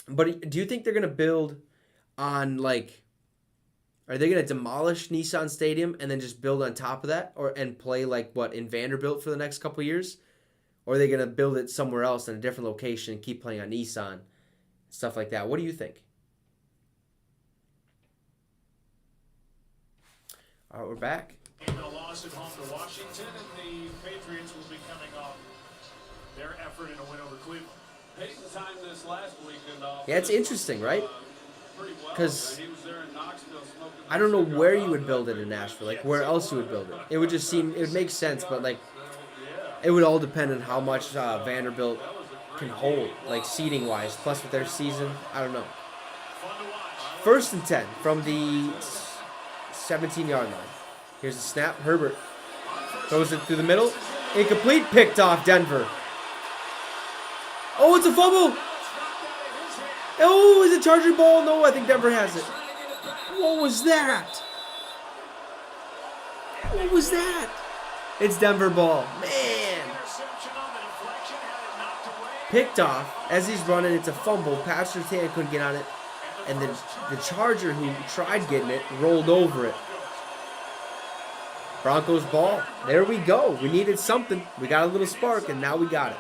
But do you think they're going to build on, like, are they going to demolish Nissan Stadium and then just build on top of that and play, like, what, in Vanderbilt for the next couple of years? Or are they going to build it somewhere else in a different location and keep playing on Nissan? Stuff like that. What do you think? All right, we're back. In a loss at home to Washington, and the Patriots will be coming off their effort in a win over Cleveland. Peyton timed this last weekend off. Yeah, it's interesting, right? Pretty well. 'Cause He was there in Knoxville smoking I don't know cigar where you out would there. build it in Nashville. Like, where else you would build it. It would just seem, it would make sense, but, like, Yeah. it would all depend on how much Vanderbilt can hold, like, seating-wise. Plus, with their season, I don't know. Fun to watch. 1st and 10 from the 17-yard line. Here's the snap. Herbert throws it through the middle. Incomplete. Picked off Denver. Oh, it's a fumble. Oh, is it Charger ball? No, I think Denver has it. What was that? What was that? It's Denver ball. Man. Interception on the deflection, had it knocked away. Picked off as he's running. It's a fumble. Pass Surtain couldn't get on it. And then the Charger who tried getting it rolled over it. Broncos ball. There we go. We needed something. We got a little spark, and now we got it.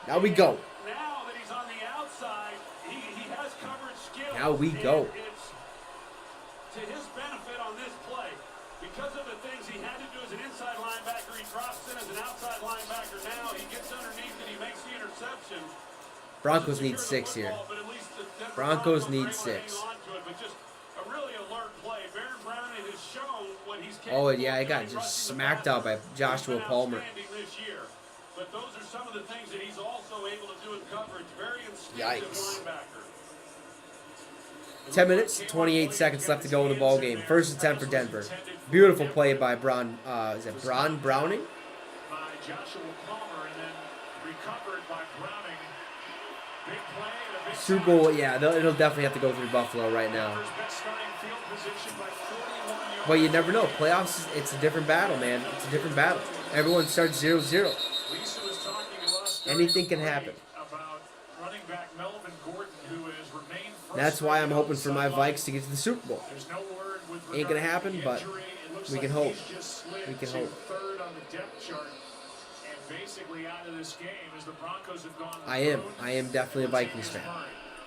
Now we go. Now that he's on the outside, he has coverage skills. Now we go. And it's to his benefit on this play. Because of the things he had to do as an inside linebacker, he drops in as an outside linebacker now. He gets underneath and he makes the interception. Broncos need 6 here. Broncos need 6. Oh, yeah, I got just smacked out by Joshua Palmer. But those are some of the things that he's also able to do in coverage. Very instinctive Yikes. linebacker. 10 minutes, 28 seconds left to go in the ball game. 1st and 10 for Denver. Beautiful play by Browning? By Joshua Palmer and then recovered by Browning. Big play and a big Super Bowl, yeah, it'll definitely have to go through Buffalo right now. best starting field position by 41 yards. But you never know. Playoffs, it's a different battle, man. It's a different battle. Everyone starts 0-0. Lisa was talking to us during Anything the can break happen. about running back Melvin Gordon, who has remained That's why I'm frustrated hoping on for the my sideline. Vikes to get to the Super Bowl. There's no word with Ain't gonna regard to happen, the but injury. It looks we like can hope. he's just slid We can to hope. third on the depth chart and basically out of this game as the Broncos have gone. I am definitely a Vikings fan.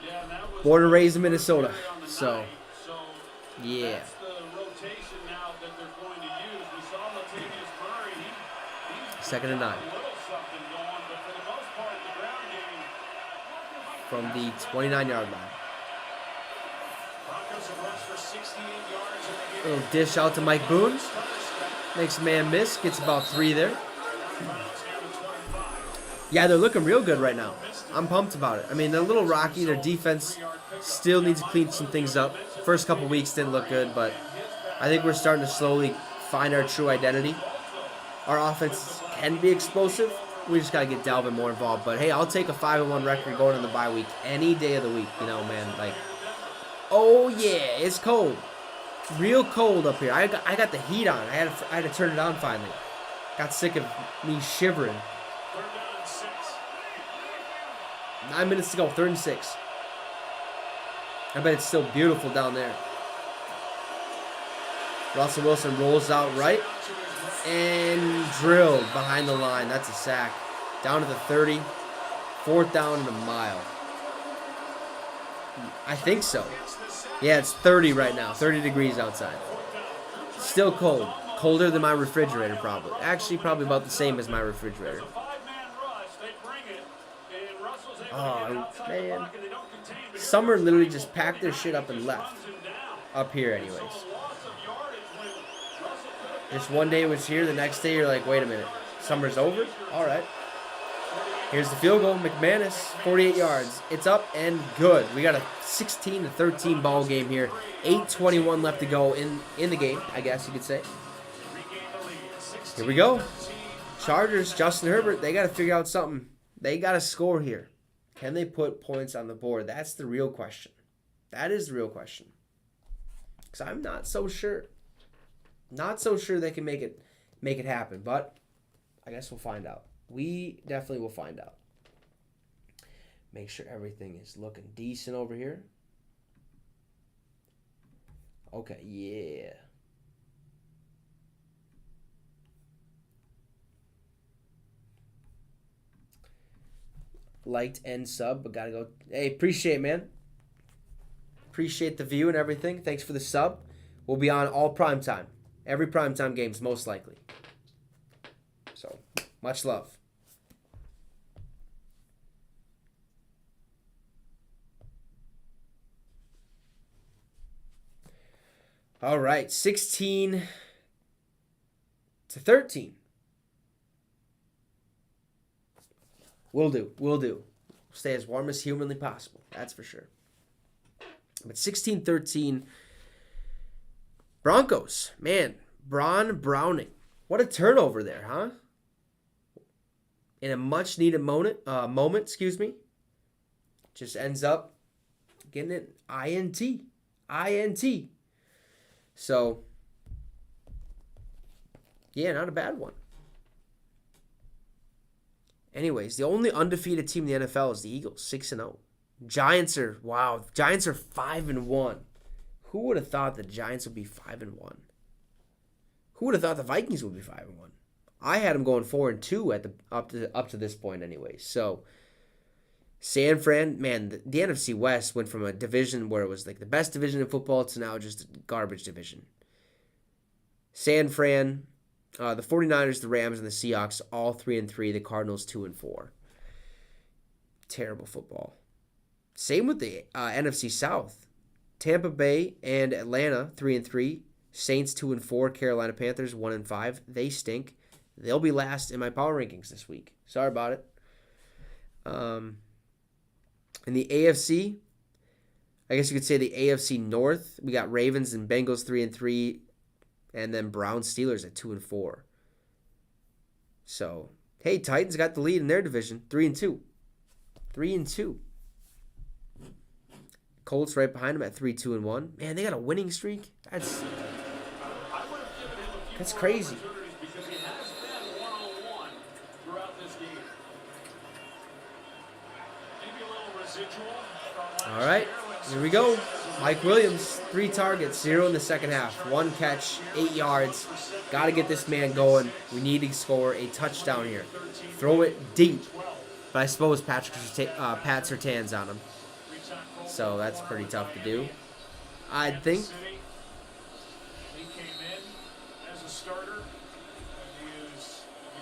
Yeah, and that was Born and raised in Minnesota, on the so night. So yeah. that's the rotation now that they're going to use. We saw Latavius Murray. He's 2nd and 9 got a little something going, but for the most part, the ground game. from the 29-yard line. Broncos have rushed for 68 yards in the game. Little dish out to Mike Boone. Makes a man miss. Gets about 3 there. Yeah, they're looking real good right now. I'm pumped about it. I mean, they're a little rocky. Their defense still needs to clean some things up. First couple weeks didn't look good, but I think we're starting to slowly find our true identity. Our offense can be explosive. We just got to get Dalvin more involved. But, hey, I'll take a 5-1 record going in the bye week any day of the week. You know, man. Like, oh, yeah, it's cold. Real cold up here. I got the heat on. I had to turn it on finally. Got sick of me shivering. 3rd down and 6. 9 minutes to go, 3rd and 6. I bet it's still beautiful down there. Russell Wilson rolls out right and drilled behind the line. That's a sack. Down to the 30. 4th down and a mile. I think so. Yeah, it's 30 right now. 30 degrees outside. Still cold. Colder than my refrigerator, probably. Actually, probably about the same as my refrigerator. Oh, man. Summer literally just packed their shit up and left. Up here, anyways. Just one day it was here, the next day you're like, wait a minute. Summer's over? All right. Here's the field goal. McManus, 48 yards. It's up and good. We got a 16-13 ball game here. 8:21 left to go in the game, I guess you could say. Here we go. Chargers, Justin Herbert, they got to figure out something. They got to score here. Can they put points on the board? That's the real question. That is the real question. Because I'm not so sure. Not so sure they can make it happen, but I guess we'll find out. We definitely will find out. Make sure everything is looking decent over here. Okay, yeah. Liked and sub, but gotta go. Hey, appreciate it, man. Appreciate the view and everything. Thanks for the sub. We'll be on all primetime. Every primetime games, most likely. So, much love. All right, 16-13. Will do. Stay as warm as humanly possible. That's for sure. But 16-13, Broncos. Man, Braun Browning. What a turnover there, huh? In a much-needed moment, just ends up getting an INT. So, yeah, not a bad one. Anyways, the only undefeated team in the NFL is the Eagles, 6-0. Giants are 5-1. Who would have thought the Giants would be 5-1? Who would have thought the Vikings would be 5-1? I had them going 4-2 up to this point, anyway. So, San Fran, man, the NFC West went from a division where it was like the best division in football to now just a garbage division. San Fran, the 49ers, the Rams, and the Seahawks, all 3-3. The Cardinals, 2-4. Terrible football. Same with the NFC South. Tampa Bay and Atlanta, 3-3. Saints, 2-4. Carolina Panthers, 1-5. They stink. They'll be last in my power rankings this week. Sorry about it. In the AFC, I guess you could say the AFC North, we got Ravens and Bengals 3-3, and then Browns Steelers at 2-4. So, hey, Titans got the lead in their division, 3-2. 3-2. Colts right behind them at 3-2-1. Man, they got a winning streak. That's crazy. Because he has been one-on-one throughout this game. Maybe a little residual from All right, here we go. Mike Williams, 3 targets, 0 in the second half. 1 catch, 8 yards. Got to get this man going. We need to score a touchdown here. Throw it deep. But I suppose Pat Surtain's on him. So that's pretty tough to do, I'd think. He came in as a starter. He's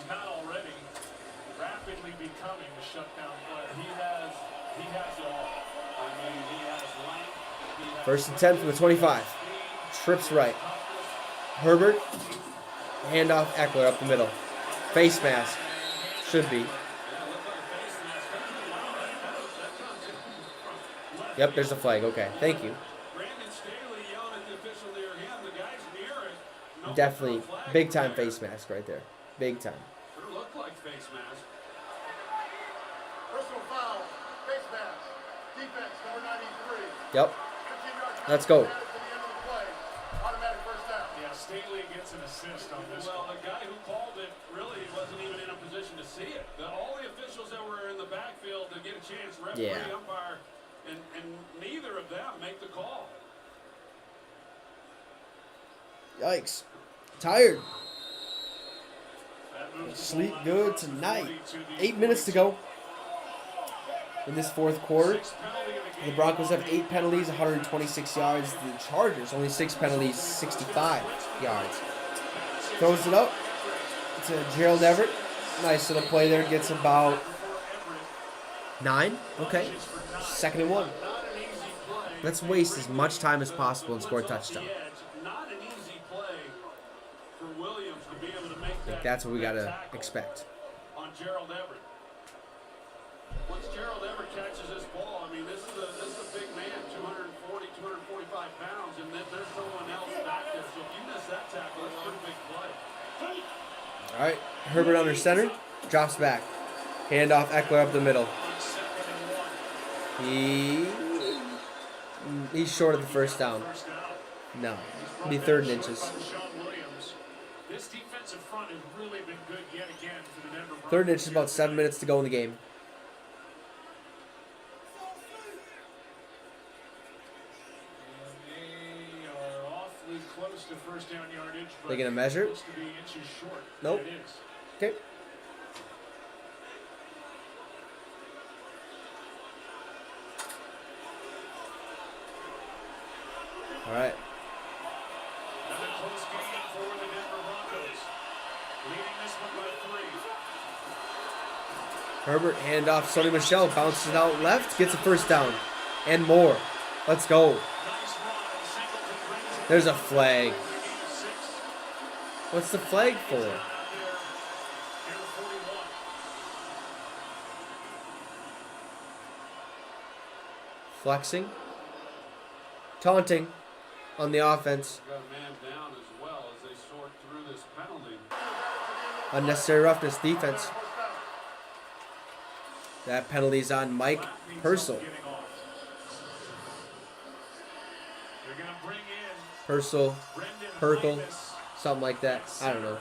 not already rapidly becoming a shutdown player. He has it all. I mean, he has length. He has 1st and 10 from the 25. Trips right. Herbert. Handoff Eckler up the middle. Face mask. Should be. Yep, there's a flag. Okay, thank you. Brandon Staley yelling at the official near him. The guys near it. No Definitely flag. big time face mask right there. Big time. Sure looked like face mask. Personal foul, face mask, defense, number 93. Yep. 15 yards. Let's go. Added to the end of the play. Automatic first down. Yeah, Staley gets an assist on this. Well, the guy who called it really wasn't even in a position to see it. All the officials that were in the backfield to get a chance, referee, umpire, and neither of them make the call. Yikes. Tired. That moves the Sleep ball good on tonight. 40 to the 8 minutes to go in this fourth quarter. sixth penalty of the game. The Broncos have 8 penalties, 126 yards. The Chargers only 6 penalties, 65 yards. Throws it up to Gerald Everett. Nice little play there. Gets about 9. Okay. 2nd and 1. Let's waste as much time as possible and score a touchdown. Not an easy play for Williams to be able to make I think that. that's what we got to tackle expect. On Gerald Everett. Once Gerald Everett catches this ball, I mean, this is a big man, 240, 245 pounds, and then there's no one else back there. So if you miss that tackle, it's a pretty big play. All right. Herbert under center. Drops back. Handoff Eckler up the middle. On 2nd and 1. He's short of the first down. First down. No. It'll be 3rd and inches. Sean Williams. This defensive front has really been good yet again for the Denver Broncos. 3rd and inches, about 7 minutes to go in the game. They are awfully close to first down yardage. But They gonna measure? looks to be inches short. Nope. It is. Okay. All right. Another close game for the Denver Broncos. Leading this one by 3. Herbert handoff. Sonny Michel bounces it out left. Gets a first down. And more. Let's go. Nice run. Singleton brings it There's a flag. What's the flag for? Flexing. Taunting on the offense. Got a man down as well as they sort through this penalty. Unnecessary roughness defense. That penalty's on Mike Purcell. They're gonna bring in Purcell, Brendan Perkle, Hymas. something like that. I don't know.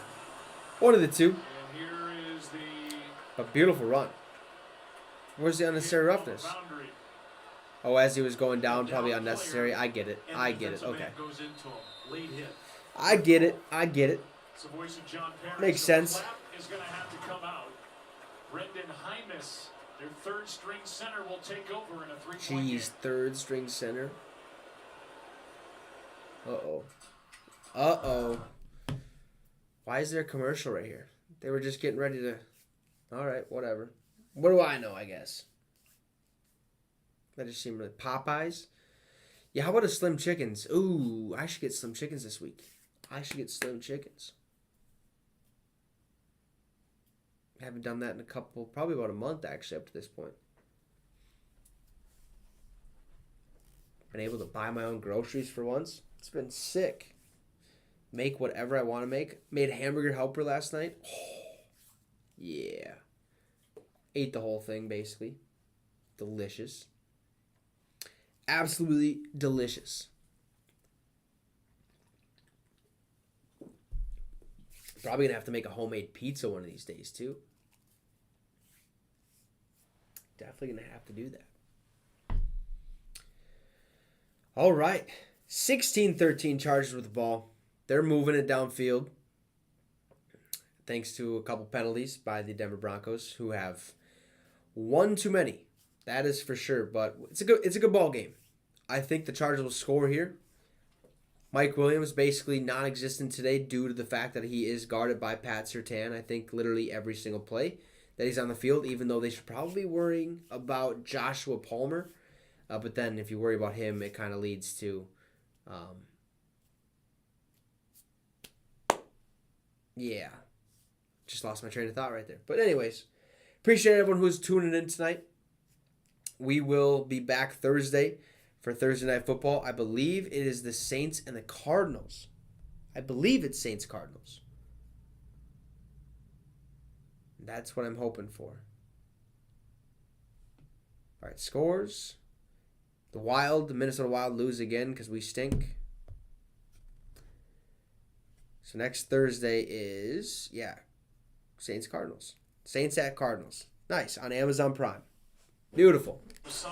One of the two. And here is the A beautiful run. Where's the unnecessary roughness? boundary. Oh, as he was going down, probably unnecessary. I get it. I get it. Okay. Goes into him. Late hit. I get it. I get it. It's the voice of John Parrish. Makes So sense. The flap is going to have to come out. Brendan Hymas, their third string center, will take over in a 3-point game. Jeez, third string center. Uh-oh. Uh-oh. Why is there a commercial right here? They were just getting ready to... All right, whatever. What do I know, I guess? That just seemed like Popeyes. Yeah, how about a Slim Chickens? Ooh, I should get Slim Chickens this week. I should get Slim Chickens. I haven't done that in probably about a month, actually, up to this point. Been able to buy my own groceries for once. It's been sick. Make whatever I want to make. Made a hamburger helper last night. Oh, yeah. Ate the whole thing, basically. Delicious. Absolutely delicious. Probably going to have to make a homemade pizza one of these days, too. Definitely going to have to do that. All right. 16-13 Chargers with the ball. They're moving it downfield. Thanks to a couple penalties by the Denver Broncos, who have one too many. That is for sure, but it's a good ball game. I think the Chargers will score here. Mike Williams basically non-existent today due to the fact that he is guarded by Pat Surtain. I think literally every single play that he's on the field, even though they should probably be worrying about Joshua Palmer. But then if you worry about him, it kind of leads to... yeah. Just lost my train of thought right there. But anyways, appreciate everyone who's tuning in tonight. We will be back Thursday for Thursday Night Football. I believe it is the Saints and the Cardinals. I believe it's Saints-Cardinals. That's what I'm hoping for. All right, scores. The Minnesota Wild lose again because we stink. So next Thursday is, Saints-Cardinals. Saints at Cardinals. Nice, on Amazon Prime. Beautiful. So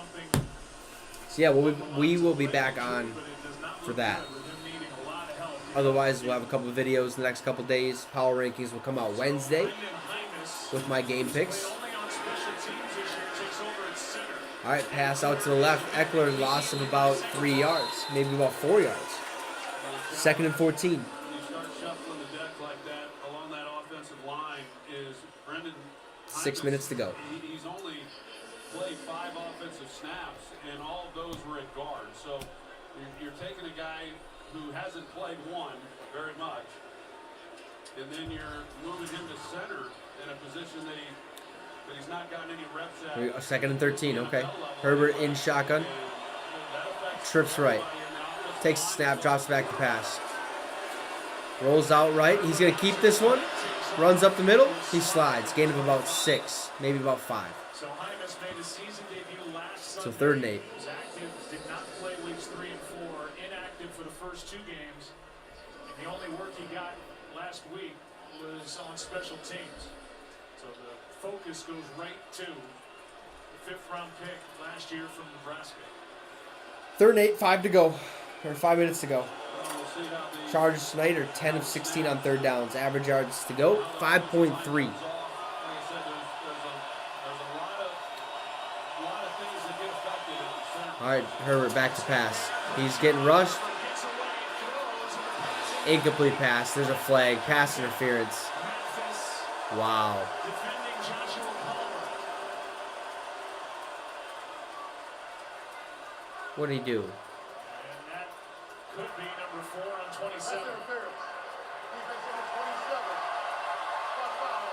yeah, we will be back on for that. Otherwise, we'll have a couple of videos in the next couple of days. Power rankings will come out Wednesday with my game picks. All right, pass out to the left. Eckler loss of about 3 yards, maybe about 4 yards. 2nd and 14. You start shuffling the deck like that along that offensive line is Brendan Hymas. 6 minutes to go. He's only played 5 offensive snaps, and all of those were at guard. So you're taking a guy who hasn't played one very much, and then you're moving him to center in a position that he's not gotten any reps at. 2nd and 13, okay. Herbert in shotgun. Trips right. Takes the snap, drops back to pass. Rolls out right. He's going to keep this one. Runs up the middle. He slides. Gain of about 6, maybe about 5. So Hymas made his season debut last Sunday. So 3rd and 8. He was active, did not play weeks 3 and 4. Inactive for the first 2 games. And the only work he got last week was on special teams. So the focus goes right to the 5th round pick last year from Nebraska. 3rd and 8, 5 to go. Or 5 minutes to go. We'll see how the Chargers tonight are 10 of 16 on 3rd downs. Average yards to go, 5.3. Like I said, there's a lot of things that get affected at the center. All right, Herbert back to pass. He's getting rushed. Incomplete pass. There's a flag. Pass interference. Wow. Defending Joshua Palmer. What did he do? And that Could be number 4 on Pass 27. interference. Defense number 27. Spot foul.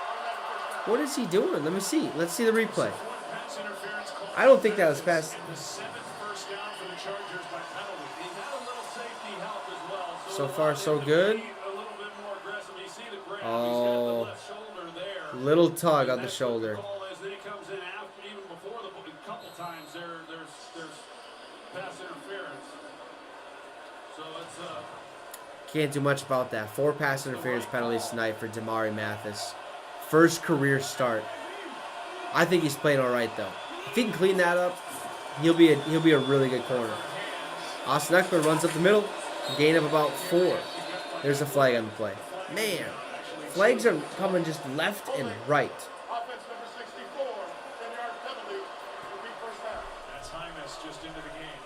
Automatic first down. What is he doing? Let me see. Let's see the replay. Pass interference call. I don't think that was pass. And the 7th first down for the Chargers by penalty. He had a little safety help as well. So far, so good. A little bit more aggressive. You see the grab. Oh. He's got the left shoulder there. Little tug on the That's shoulder. what the call is. Then he comes in after, even before the a couple times there's pass interference. So it's Can't do much about that. 4 pass interference penalties tonight for Damari Mathis. First career start. I think he's playing all right though. If he can clean that up, he'll be a really good corner. Austin Eckler runs up the middle, gain of about 4. There's a flag on the play. Man, flags are coming just left and right. Offense number 64. 10-yard penalty. Repeat first down. that's Hymas just into the game.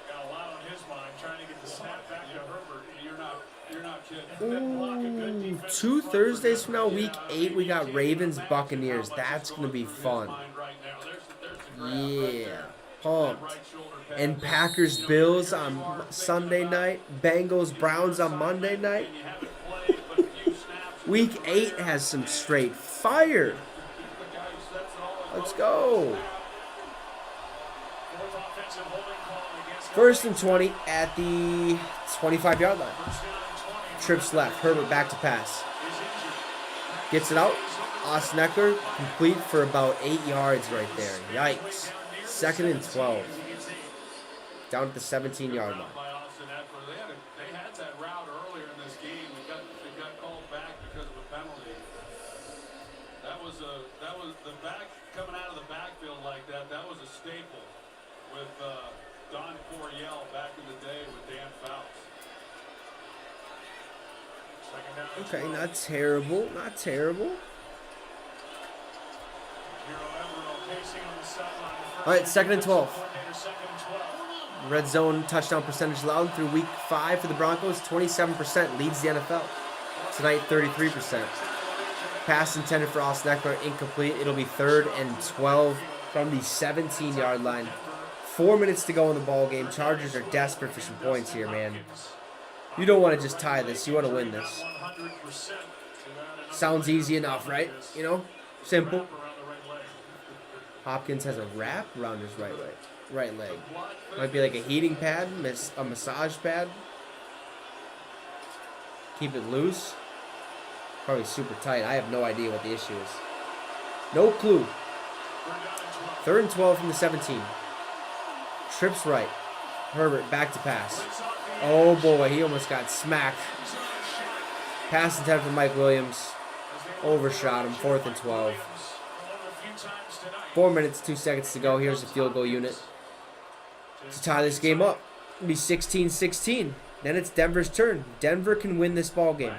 Got a lot on his mind trying to get the snap back to Herbert. You're not kidding. That block, a good Ooh, defensive 2 front Thursdays for from now, Herbert. week 8, we got Ravens Buccaneers. That's gonna be fun. Yeah, pumped. And Packers Bills on Sunday night. Bengals Browns on Monday night. Week 8 has some straight fire. Let's go. First and 20 at the 25-yard line. Trips left. Herbert back to pass. Gets it out. Austin Eckler complete for about 8 yards right there. Yikes. Second and 12. Down at the 17-yard line. They had that route earlier in this game. It got called back because of a penalty. That was the back coming out of the backfield like that. That was a staple with Don Coryell back in the day with Dan Fouts. Second down and Okay, 12. not terrible. Not terrible. All right, second and 12. Red zone touchdown percentage allowed through week 5 for the Broncos. 27% leads the NFL. Tonight, 33%. Pass intended for Austin Eckler, incomplete. It'll be 3rd and 12 from the 17-yard line. 4 minutes to go in the ball game. Chargers are desperate for some points here, man. You don't want to just tie this. You want to win this. Sounds easy enough, right? You know, simple. Hopkins has a wrap around his right leg. Might be like a heating pad, a massage pad. Keep it loose. Probably super tight. I have no idea what the issue is. No clue. 3rd and 12 from the 17. Trips right. Herbert back to pass. Oh boy, he almost got smacked. Pass intended for Mike Williams. Overshot him. 4th and 12. 4 minutes, 2 seconds to go. Here's the field goal unit to tie this game up. It'll be 16-16. Then it's Denver's turn. Denver can win this ball game.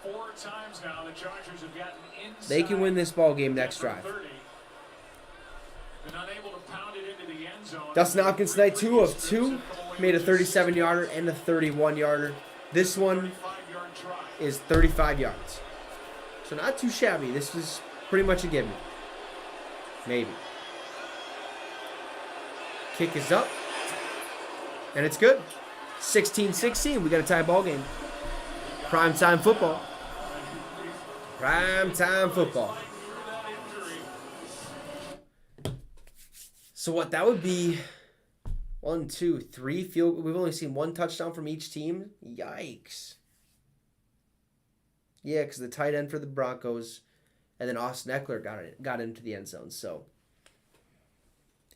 4 times now the Chargers have gotten inside. They can win this ball game next drive. 30. Been unable to pound it into the end zone. Dustin Hopkins tonight, 2 of 2. Made a 37-yarder and a 31-yarder. This one 5-yard try. is 35 yards. So not too shabby. This was pretty much a gimme. Maybe. Kick is up. And it's good. 16-16. We got a tie ball game. Primetime football. Primetime football. So what, that would be 1, 2, 3 field. We've only seen 1 touchdown from each team. Yikes. Yeah, because the tight end for the Broncos, and then Austin Eckler got into the end zone. So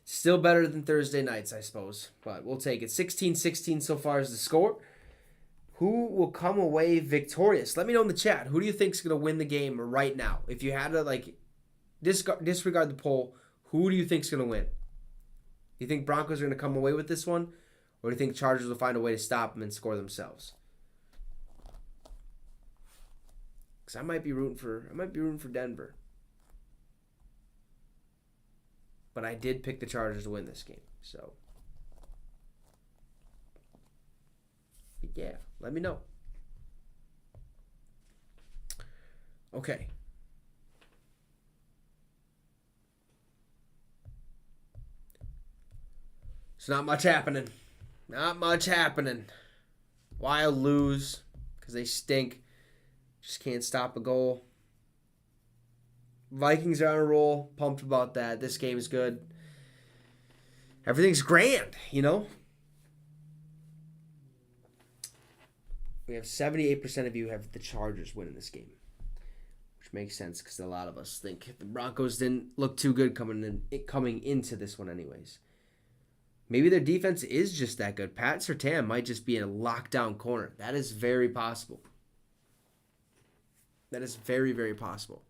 still better than Thursday nights, I suppose. But we'll take it. 16-16 so far is the score. Who will come away victorious? Let me know in the chat. Who do you think is going to win the game right now? If you had to disregard the poll, who do you think is going to win? Do you think Broncos are going to come away with this one? Or do you think Chargers will find a way to stop them and score themselves? Because I might be rooting for Denver. But I did pick the Chargers to win this game. So, but yeah, let me know. Okay. So not much happening. Not much happening. Wild lose because they stink. Just can't stop a goal. Vikings are on a roll. Pumped about that. This game is good. Everything's grand, you know? We have 78% of you have the Chargers winning this game. Which makes sense because a lot of us think the Broncos didn't look too good coming into this one anyways. Maybe their defense is just that good. Pat Surtain might just be in a lockdown corner. That is very possible. That is very, very possible.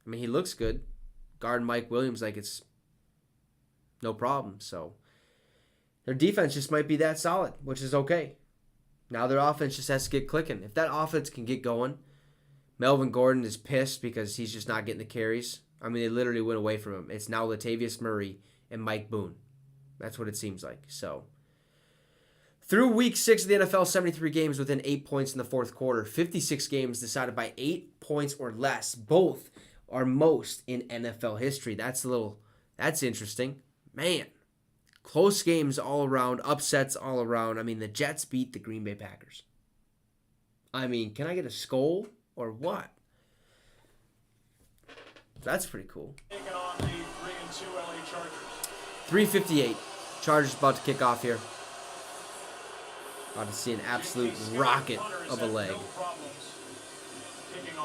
I mean, he looks good. Guard Mike Williams like it's no problem. So their defense just might be that solid, which is okay. Now their offense just has to get clicking. If that offense can get going, Melvin Gordon is pissed because he's just not getting the carries. I mean, they literally went away from him. It's now Latavius Murray and Mike Boone. That's what it seems like. So through week 6 of the NFL, 73 games within 8 points in the fourth quarter. 56 games decided by 8 points or less. Both are most in NFL history. That's interesting. Man, close games all around, upsets all around. I mean, the Jets beat the Green Bay Packers. I mean, can I get a skull or what? That's pretty cool. Taking on the 3-2 LA Chargers. 3:58. Chargers about to kick off here. About to see an absolute rocket of a leg.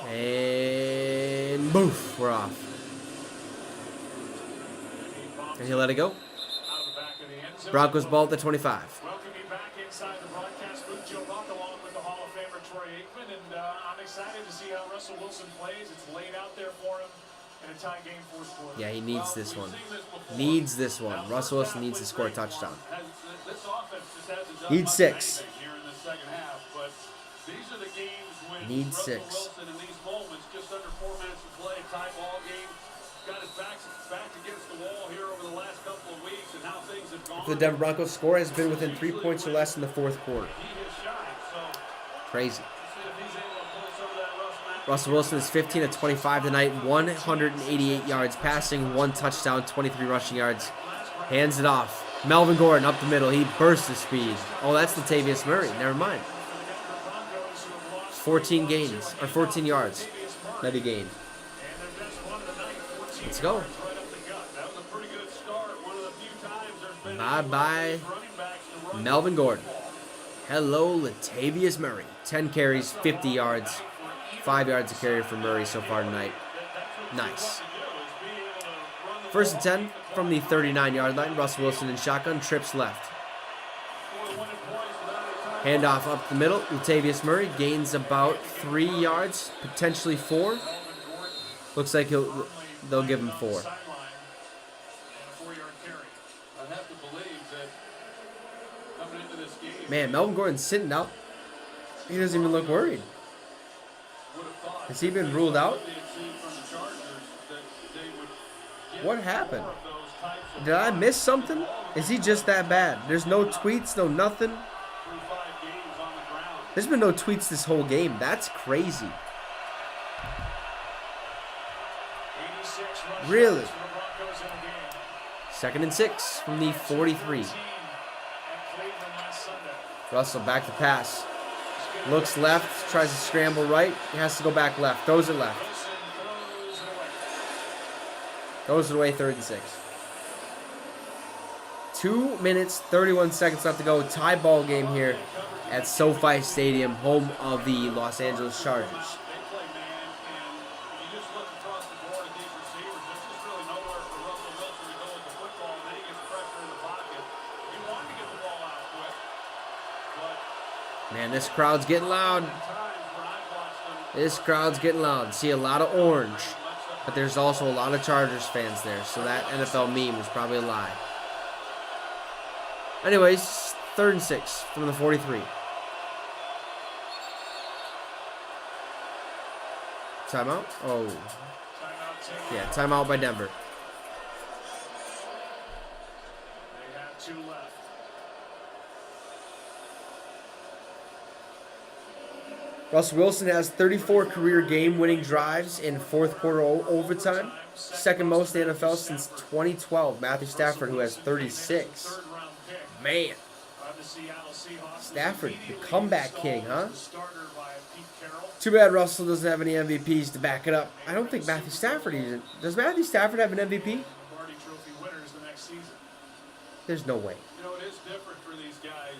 And boof, we're off. And he'll let it go. Broncos ball at the 25. Welcome you back inside the broadcast booth. Joe Buck along with the Hall of Famer Troy Aikman. And I'm excited to see how Russell Wilson plays. It's laid out there for him in a tie game fourth quarter. Yeah, he needs this one. Needs this one. Russell Wilson needs to score a touchdown. This offense just hasn't done Needs much 6. of anything here in the second half, but these are the games when Needs Russell 6. Wilson in these moments, just under 4 minutes to play, tie ball game, got his back against the wall here over the last couple of weeks, and how things have gone. The Denver Broncos score has been within 3 points or less in the fourth quarter. He has shined, so Crazy. let's see if he's able to pull some of that rust back. Russell Wilson is 15 of 25 tonight, 188 yards passing, 1 touchdown, 23 rushing yards. Hands it off. Melvin Gordon up the middle. He bursts his speed. Oh, that's Latavius Murray. Never mind. 14 gains, or 14 yards that he gained. Let's go. Bye-bye, Melvin Gordon. Hello, Latavius Murray. 10 carries, 50 yards. 5 yards a carry for Murray so far tonight. Nice. First and 10 from the 39-yard line. Russell Wilson in shotgun, trips left. Handoff up the middle. Latavius Murray gains about 3 yards, potentially 4. Looks like they'll give him 4. Man, Melvin Gordon's sitting out. He doesn't even look worried. Has he been ruled out? What happened? Did I miss something? Is he just that bad? There's no tweets, no nothing. There's been no tweets this whole game. That's crazy. Really? 2nd and 6 from the 43. Russell back to pass. Looks left, tries to scramble right. He has to go back left. Throws it left. Throws it away, 3rd and 6. 2 minutes, 31 seconds left to go. Tie ball game here at SoFi Stadium, home of the Los Angeles Chargers. Man, this crowd's getting loud. This crowd's getting loud. See a lot of orange, but there's also a lot of Chargers fans there, so that NFL meme was probably a lie. Anyways, 3rd and 6 from the 43. Timeout? Oh. Yeah, timeout by Denver. They have 2 left. Russell Wilson has 34 career game-winning drives in fourth quarter overtime. Second most in the NFL since 2012. Matthew Stafford, who has 36. Man. Seattle Seahawks. Stafford, the comeback king, huh? The starter by Pete Carroll. Too bad Russell doesn't have any MVPs to back it up. I don't think Matthew Stafford even. Does Matthew Stafford have an MVP? Lombardi Trophy winners the next season. There's no way. You know, it is different for these guys.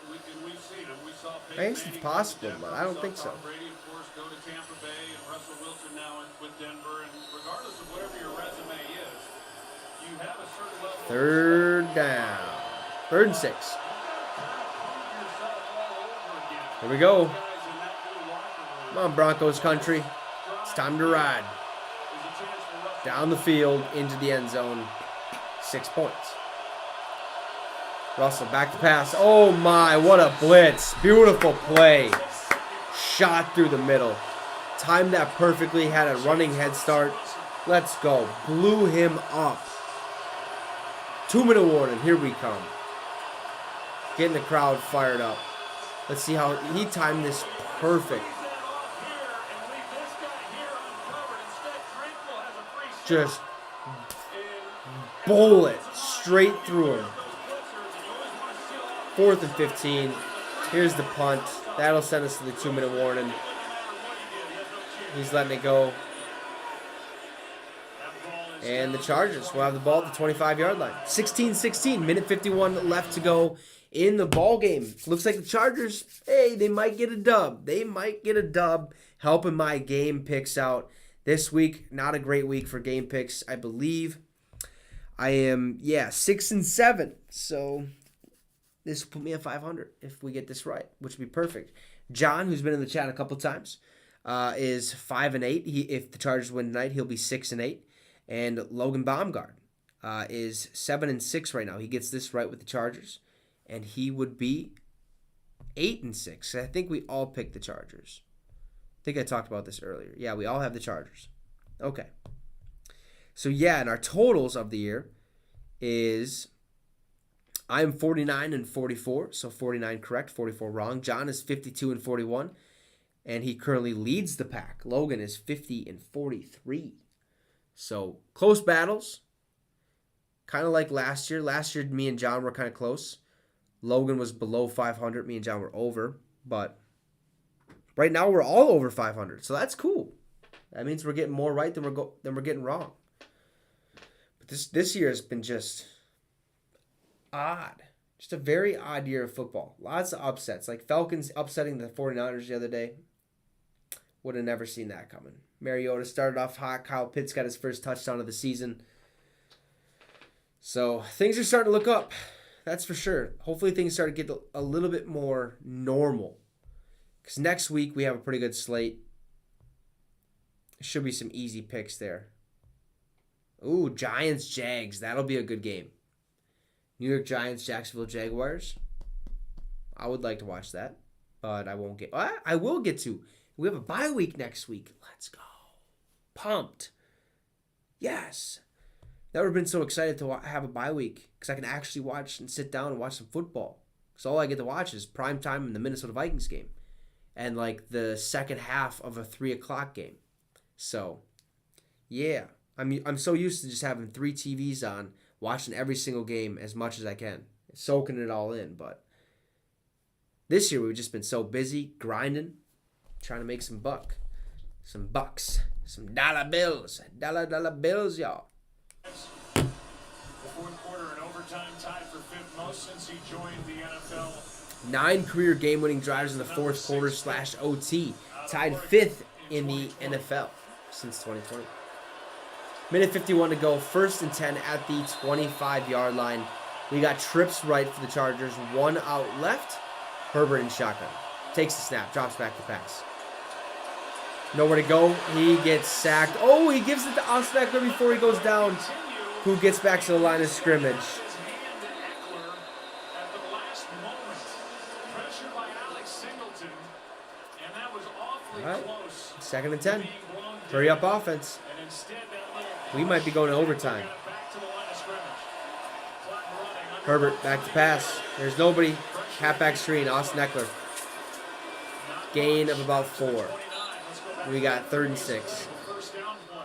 We've seen them. We saw I Peyton guess it's Manning possible, with Denver. but I don't We think saw so. Tom Brady, of course, go to Tampa Bay, and Russell Wilson now with Denver. And regardless of whatever your resume is, you have a certain level. Third down. 3rd and 6. Here we go. Come on, Broncos country. It's time to ride. Down the field, into the end zone. 6 points. Russell, back to pass. Oh my, what a blitz. Beautiful play. Shot through the middle. Timed that perfectly, had a running head start. Let's go. Blew him up. 2-minute warning, here we come. Getting the crowd fired up. Let's see how he timed this perfect. Just bowl it straight through him. 4th and 15. Here's the punt. That'll send us to the 2-minute warning. He's letting it go. And the Chargers will have the ball at the 25-yard line. 16-16. Minute 51 left to go in the ball game. Looks like the Chargers, hey, they might get a dub. They might get a dub, helping my game picks out this week. Not a great week for game picks, I believe. I am, 6-7. So this will put me at 500 if we get this right, which would be perfect. John, who's been in the chat a couple times, is 5-8. If the Chargers win tonight, he'll be 6-8. And Logan Baumgart is 7-6 right now. He gets this right with the Chargers, and he would be 8-6. I think we all picked the Chargers. I think I talked about this earlier. Yeah, we all have the Chargers. Okay. So and our totals of the year is I'm 49-44, so 49 correct, 44 wrong. John is 52-41, and he currently leads the pack. Logan is 50-43. So close battles, kind of like last year. Last year, me and John were kind of close. Logan was below 500. Me and John were over, but right now we're all over 500. So that's cool. That means we're getting more right than we're getting wrong. But this year has been just odd. Just a very odd year of football. Lots of upsets. Like Falcons upsetting the 49ers the other day. Would have never seen that coming. Mariota started off hot. Kyle Pitts got his first touchdown of the season. So things are starting to look up. That's for sure. Hopefully things start to get a little bit more normal. Because next week we have a pretty good slate. Should be some easy picks there. Ooh, Giants-Jags. That'll be a good game. New York Giants, Jacksonville Jaguars. I would like to watch that. But I won't get... I will get to. We have a bye week next week. Let's go. Pumped. Yes. Never been so excited to have a bye week because I can actually watch and sit down and watch some football. Because all I get to watch is prime time in the Minnesota Vikings game and like the second half of a 3 o'clock game. So, yeah. I'm so used to just having 3 TVs on, watching every single game as much as I can, soaking it all in. But this year we've just been so busy, grinding, trying to make some bucks, some dollar bills, dollar bills, y'all. The fourth quarter in overtime, tied for 5th most since he joined the NFL. 9 career game-winning drives in the fourth quarter / OT, tied 5th in the NFL since 2020. Minute 51 to go, 1st and 10 at the 25-yard line. We got trips right for the Chargers, 1 out left. Herbert in shotgun. Takes the snap, drops back to pass. Nowhere to go. He gets sacked. Oh, he gives it to Osbeckler before he goes down. Who gets back to the line of scrimmage. All right, 2nd and 10. Hurry up offense. We might be going to overtime. Herbert back to pass. There's nobody. Halfback screen. Austin Eckler. Gain of about 4. We got 3rd and 6. First down play.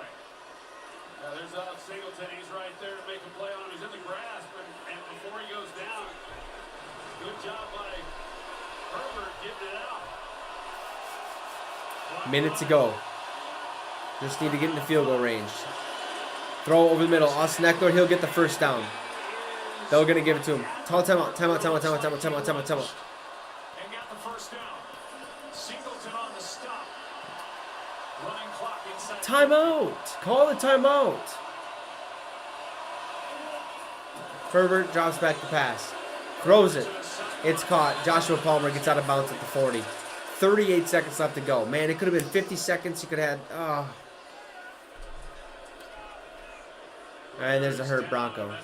There's Alex Singleton. He's right there to make a play on him. He's in the grass, and before he goes down, Good job by Herbert getting it out. Minute to go. Just need to get in the field goal range. Throw over the middle. Austin Eckler, he'll get the first down. They're going to give it to him. Timeout. And got the first down. Singleton on the stop. Running clock inside. Timeout. Call the timeout. Herbert drops back the pass. Throws it. It's caught. Joshua Palmer gets out of bounds at the 40. 38 seconds left to go. Man, it could have been 50 seconds. You could have had... And there's a hurt Bronco.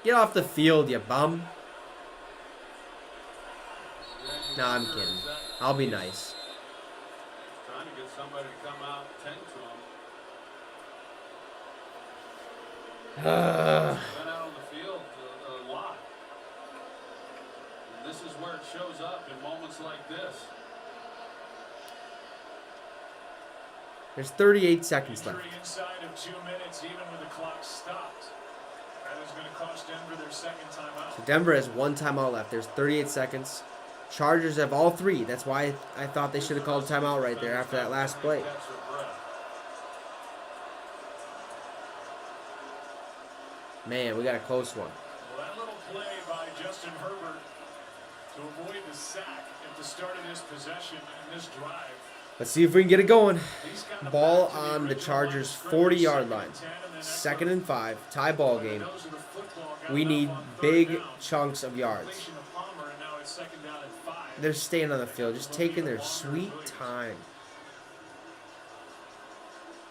Get off the field, you bum. Nah, I'm kidding. I'll be nice. Trying to get somebody to come out and tend to him. Been out on the field a lot. And this is where it shows up in moments like this. There's 38 seconds left. Inside of 2 minutes, even with the clock stopped. That is going to cost Denver their second timeout. So Denver has one timeout left. There's 38 seconds. Chargers have all three. That's why I thought they should have called timeout right there after that last play. Man, we got a close one. Well, that little play by Justin Herbert to avoid the sack at the start of this possession and this drive. Let's see if we can get it going. Ball on the Chargers' 40-yard line. 2nd and 5. Tie ball game. We need big chunks of yards. They're staying on the field, just taking their sweet time.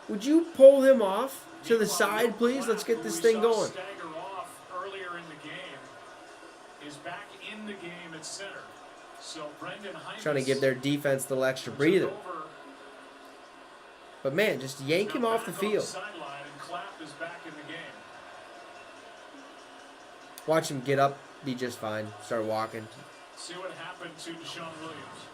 Would you pull him off to the side, please? Let's get this thing going. Earlier in the game is back in the game at center. So trying to give their defense the little extra breather. But man, just yank him off the field. Watch him get up, be just fine, start walking. See what happened to Deshaun Williams.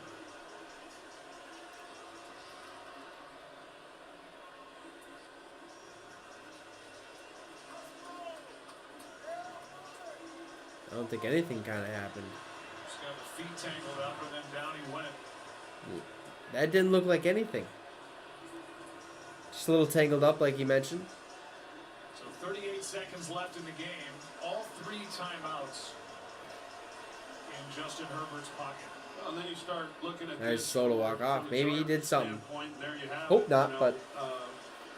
I don't think anything kind of happened. Just got the feet tangled up and then down he went. That didn't look like anything. Just a little tangled up like you mentioned. So 38 seconds left in the game. All 3 timeouts in Justin Herbert's pocket. Well, and then you start looking at Nice this slow to walk off. Maybe he did something. There you have Hope it, not, but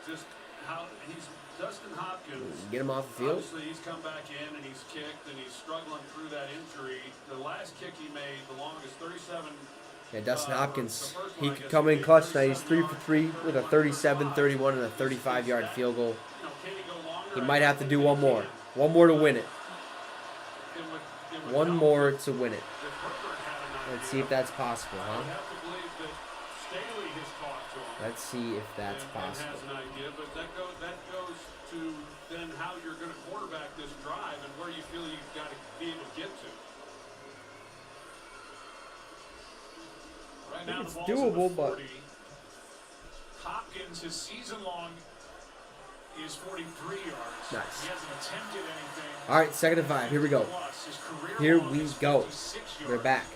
just how he's Dustin Hopkins. get him off the field. Obviously, he's come back in and he's kicked and he's struggling through that injury. The last kick he made, the longest, 37. Yeah, Dustin Hopkins, he could come in clutch tonight. He's 3 for 3 with a 37, 31, and a 35-yard field goal. He might have to do one more. One more to win it. One more to win it. Let's see if that's possible, huh? Let's see if that's possible. Has an idea, but that goes to then how you're going to quarterback this drive and where you feel you've got to be able to get to. Right now, It's doable, but Hopkins, his season long is 43 yards. Nice. He hasn't attempted anything. All right, 2nd and 5. Here we go. His career Here long we is go. 56 We're yards. back.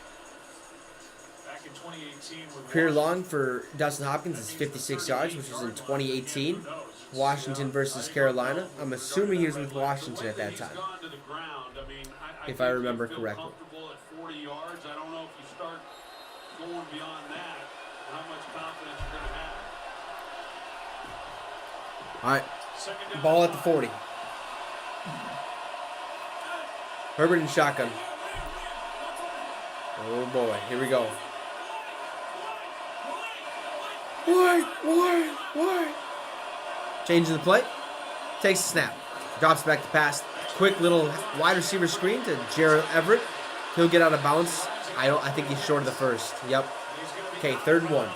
Back in 2018 with Career Washington. long for Dustin Hopkins is 56 yards, which was in 2018. Washington versus Carolina. I'm assuming he was with Washington at that time, if I remember correctly. Comfortable at 40 yards. I don't know if you start going beyond that, how much confidence you're going to have. All right, ball at the 40. Herbert in shotgun. Oh boy, here we go. What? Changes the play. Takes the snap. Drops back to pass. Quick little wide receiver screen to Gerald Everett. He'll get out of bounds. I think he's short of the first. Yep. Okay, 3rd and 1.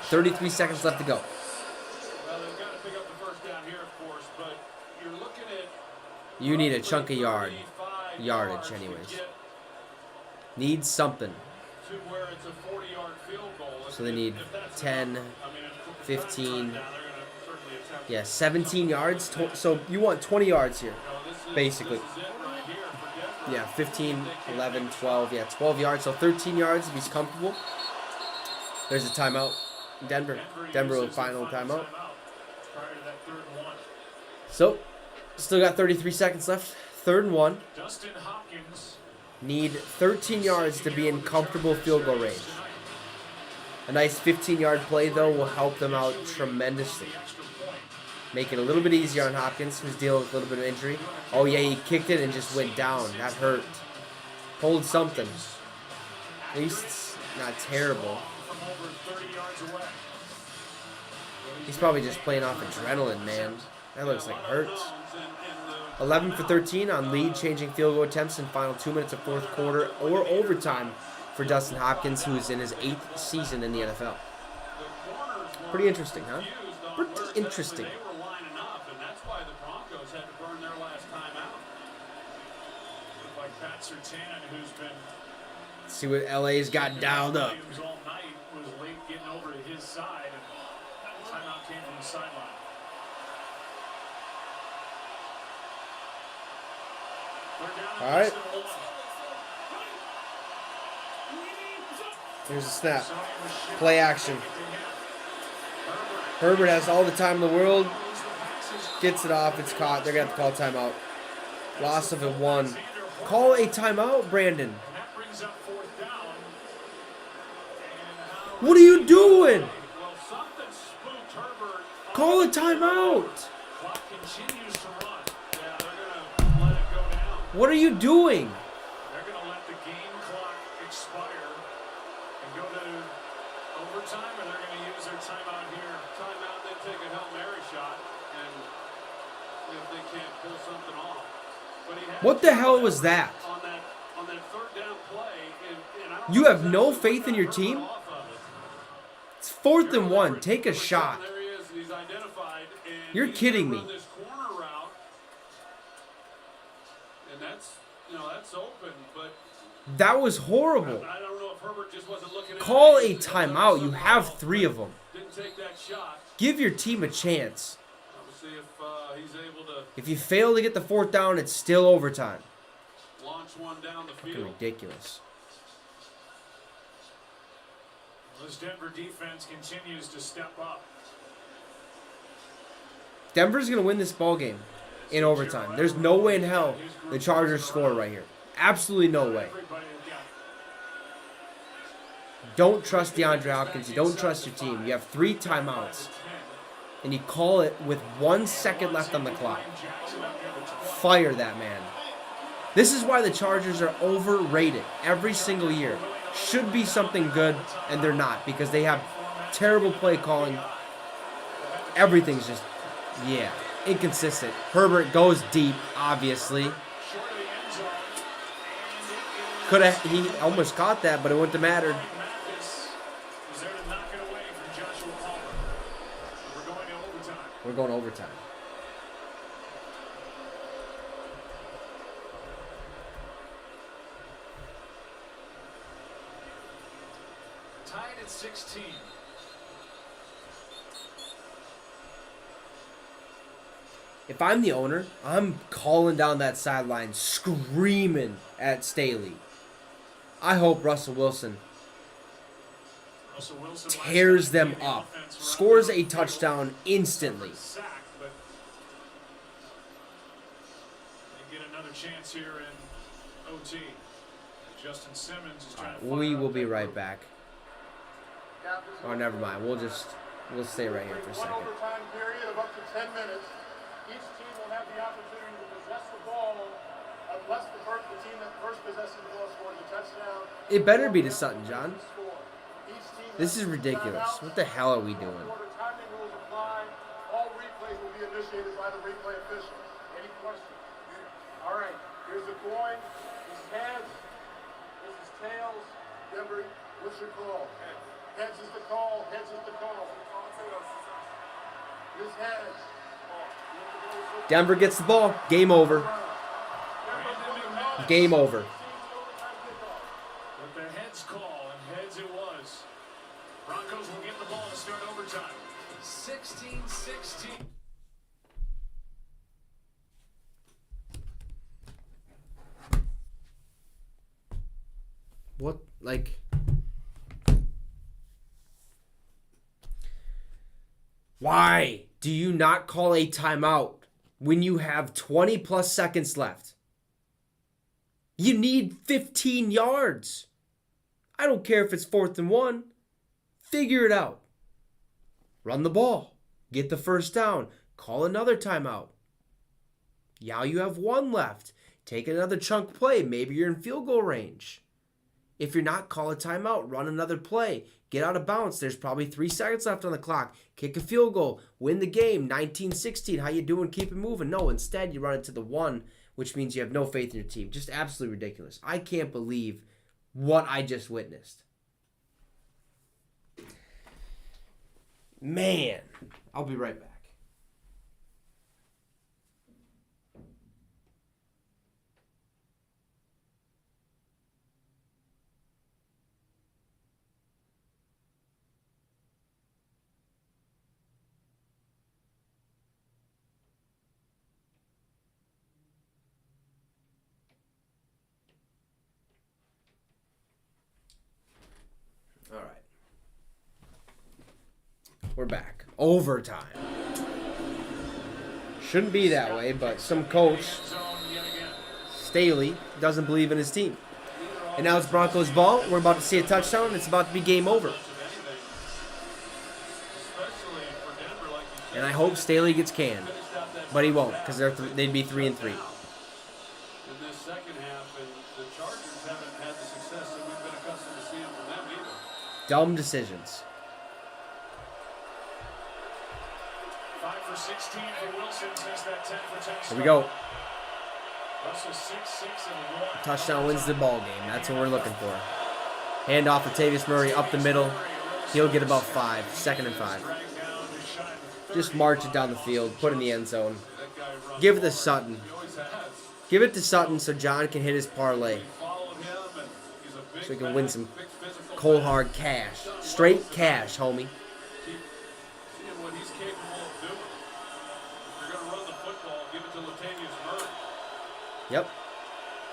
33 seconds left to go. Well, they've got to pick up the first down here, of course, but you're looking at You need a chunk of yardage anyways. Need something. to where it's a 40-yard field goal. So they need 10, 15, Now they're going to certainly attempt. yeah, 17 yards. So you want 20 yards here, basically. This is it right here for Denver. Yeah, 15, 11, 12. Yeah, 12 yards. So 13 yards if he's comfortable. There's a timeout. Denver. Denver will final timeout. Prior to that 3rd and 1. So, still got 33 seconds left. 3rd and 1. Dustin Hopkins. Need 13 yards to be in comfortable field goal range. A nice 15-yard play, though, will help them out tremendously. Make it a little bit easier on Hopkins, who's dealing with a little bit of injury. Oh, yeah, he kicked it and just went down. That hurt. Pulled something. At least it's not terrible. He's probably just playing off adrenaline, man. That looks like it hurts. 11 for 13 on lead-changing field goal attempts in final 2 minutes of 4th quarter or overtime for Dustin Hopkins, who is in his 8th season in the NFL. Pretty interesting, huh? Pretty interesting. They were lining up, and that's why the Broncos had to burn their last timeout. Like Pat Surtain, who's been See what LA's got dialed up. all night, was late getting over to his side, and timeout came from the sideline. All right. Here's a snap. Play action. Herbert has all the time in the world. Gets it off. It's caught. They're going to have to call timeout. Loss of a 1. Call a timeout, Brandon. What are you doing? Call a timeout. What are you doing? They're going to let the game clock expire and go to overtime, or they're going to use their timeout here. Timeout, then take a Hail Mary shot, and if they can't pull something off. But he had What the hell was that? on that 3rd down play, and I don't You know have no faith in your team? off of it. It's 4th and 1. Take a shot. There he is. He's identified. And You're he's kidding gonna me. run this corner route, and that's open, but That was horrible. I don't know if Herbert just wasn't looking at Call it. a timeout. You have 3 of them. Didn't take that shot. Give your team a chance. We'll see if he's able to If you fail to get the 4th down, it's still overtime. launch one down the Fucking field. ridiculous. This Denver defense continues to step up. Denver's going to win this ball game in overtime. There's no way in hell the Chargers score right here. Absolutely no way. Everybody, yeah. Don't trust DeAndre Hopkins. You don't trust your team. You have 3 timeouts. And you call it with 1 second left on the clock. Fire that man. This is why the Chargers are overrated every single year. Should be something good, and they're not, because they have terrible play calling. Everything's just, yeah, inconsistent. Herbert goes deep, obviously. He almost caught that, but it wouldn't have mattered. Was there to knock it away from Joshua Palmer. We're going to overtime. We're going overtime. Tied at 16. If I'm the owner, I'm calling down that sideline, screaming at Staley. I hope Russell Wilson tears them up, scores a touchdown instantly. Sack, but they get another chance here in OT. Justin Simmons is trying to We fire will up be that right group. back. Oh, never mind. We'll stay right here for a One second. overtime period of up to 10 minutes. Each team will have the opportunity to possess the ball unless the team that first possesses the ball scores a touchdown. It better be to Sutton, John. Each team This is has ridiculous. timeouts. What the hell are we doing? Quarter timing rules apply. All replays will be initiated by the replay official. Any questions? All right. Here's the coin. This is heads. This is tails. Denver, what's your call? Heads is the call. Heads is the call. This heads. Denver gets the ball. Game over. Game over. With the heads call, and heads it was. Broncos will get the ball to start overtime. 16-16. Like, why do you not call a timeout when you have 20 plus seconds left? You need 15 yards. I don't care if it's 4th and 1. Figure it out. Run the ball. Get the first down. Call another timeout. Now you have 1 left. Take another chunk play. Maybe you're in field goal range. If you're not, call a timeout. Run another play. Get out of bounds. There's probably 3 seconds left on the clock. Kick a field goal. Win the game. 19-16. How you doing? Keep it moving. No, instead you run it to the 1, which means you have no faith in your team. Just absolutely ridiculous. I can't believe what I just witnessed. Man. I'll be right back. All right. We're back. Overtime. Shouldn't be that way, but some coach, Staley, doesn't believe in his team. And now it's Broncos ball. We're about to see a touchdown. It's about to be game over. And I hope Staley gets canned. But he won't, because they'd be 3-3. In this second half, and the Chargers haven't had the success that we've been accustomed to seeing from them either. Dumb decisions. 5 for 16 for Wilson since that 10 for 10 Here we go. Russell 6 and 1. Touchdown wins the ball game. That's what we're looking for. Hand off to Latavius Murray up the middle. He'll get about 5. 2nd and 5. Just march it down the field. Put it in the end zone. Give it to Sutton. Give it to Sutton so John can hit his parlay. So he can win some cold hard cash. Straight cash, homie. Seeing what he's capable of doing. If you're going to run the football, give it to Latavius Murray. Yep,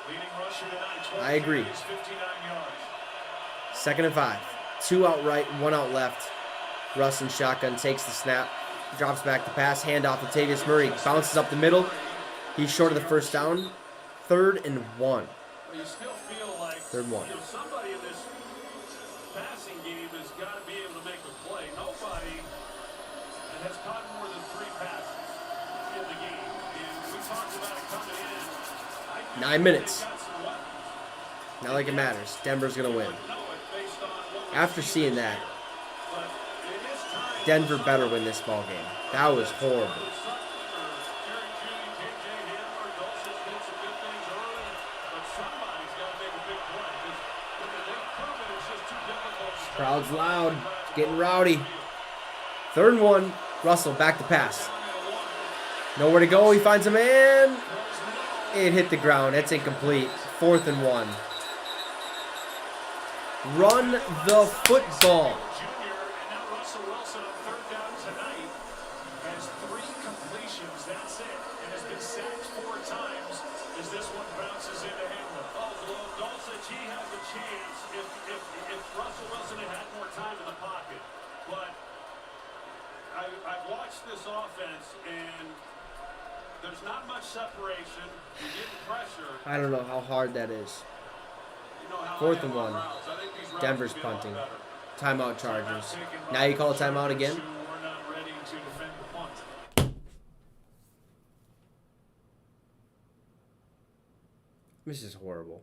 Leading rusher tonight, 12 I agree. carries, 59 yards. 2nd and 5. 2 out right, 1 out left. Russ in shotgun takes the snap. Drops back the pass. Handoff to Latavius Murray. Bounces up the middle. He's short of the first down. 3rd and 1. Well, you still feel like 3rd and 1. Somebody in this passing game has got to be able to make a play. Nobody has caught more than 3 passes in the game. And we talked about it coming in. I think 9 minutes. they've got some weapons. Not like it matters. Denver's going to win. Know it based on what we've After seen seeing that, but it is time. Denver better win this ball game. That was horrible. Crowd's loud. Getting rowdy. 3rd and 1. Russell back to pass. Nowhere to go. He finds a man. It hit the ground. It's incomplete. 4th and 1. Run the football. I've watched this offense, and there's not much separation. You're getting pressure. I don't know how hard that is. You know how 4th I and am on 1. routes. I think these routes Denver's would be a lot punting. better. Timeout Chargers. Now you call a timeout again? We're not ready to defend the punt. This is horrible.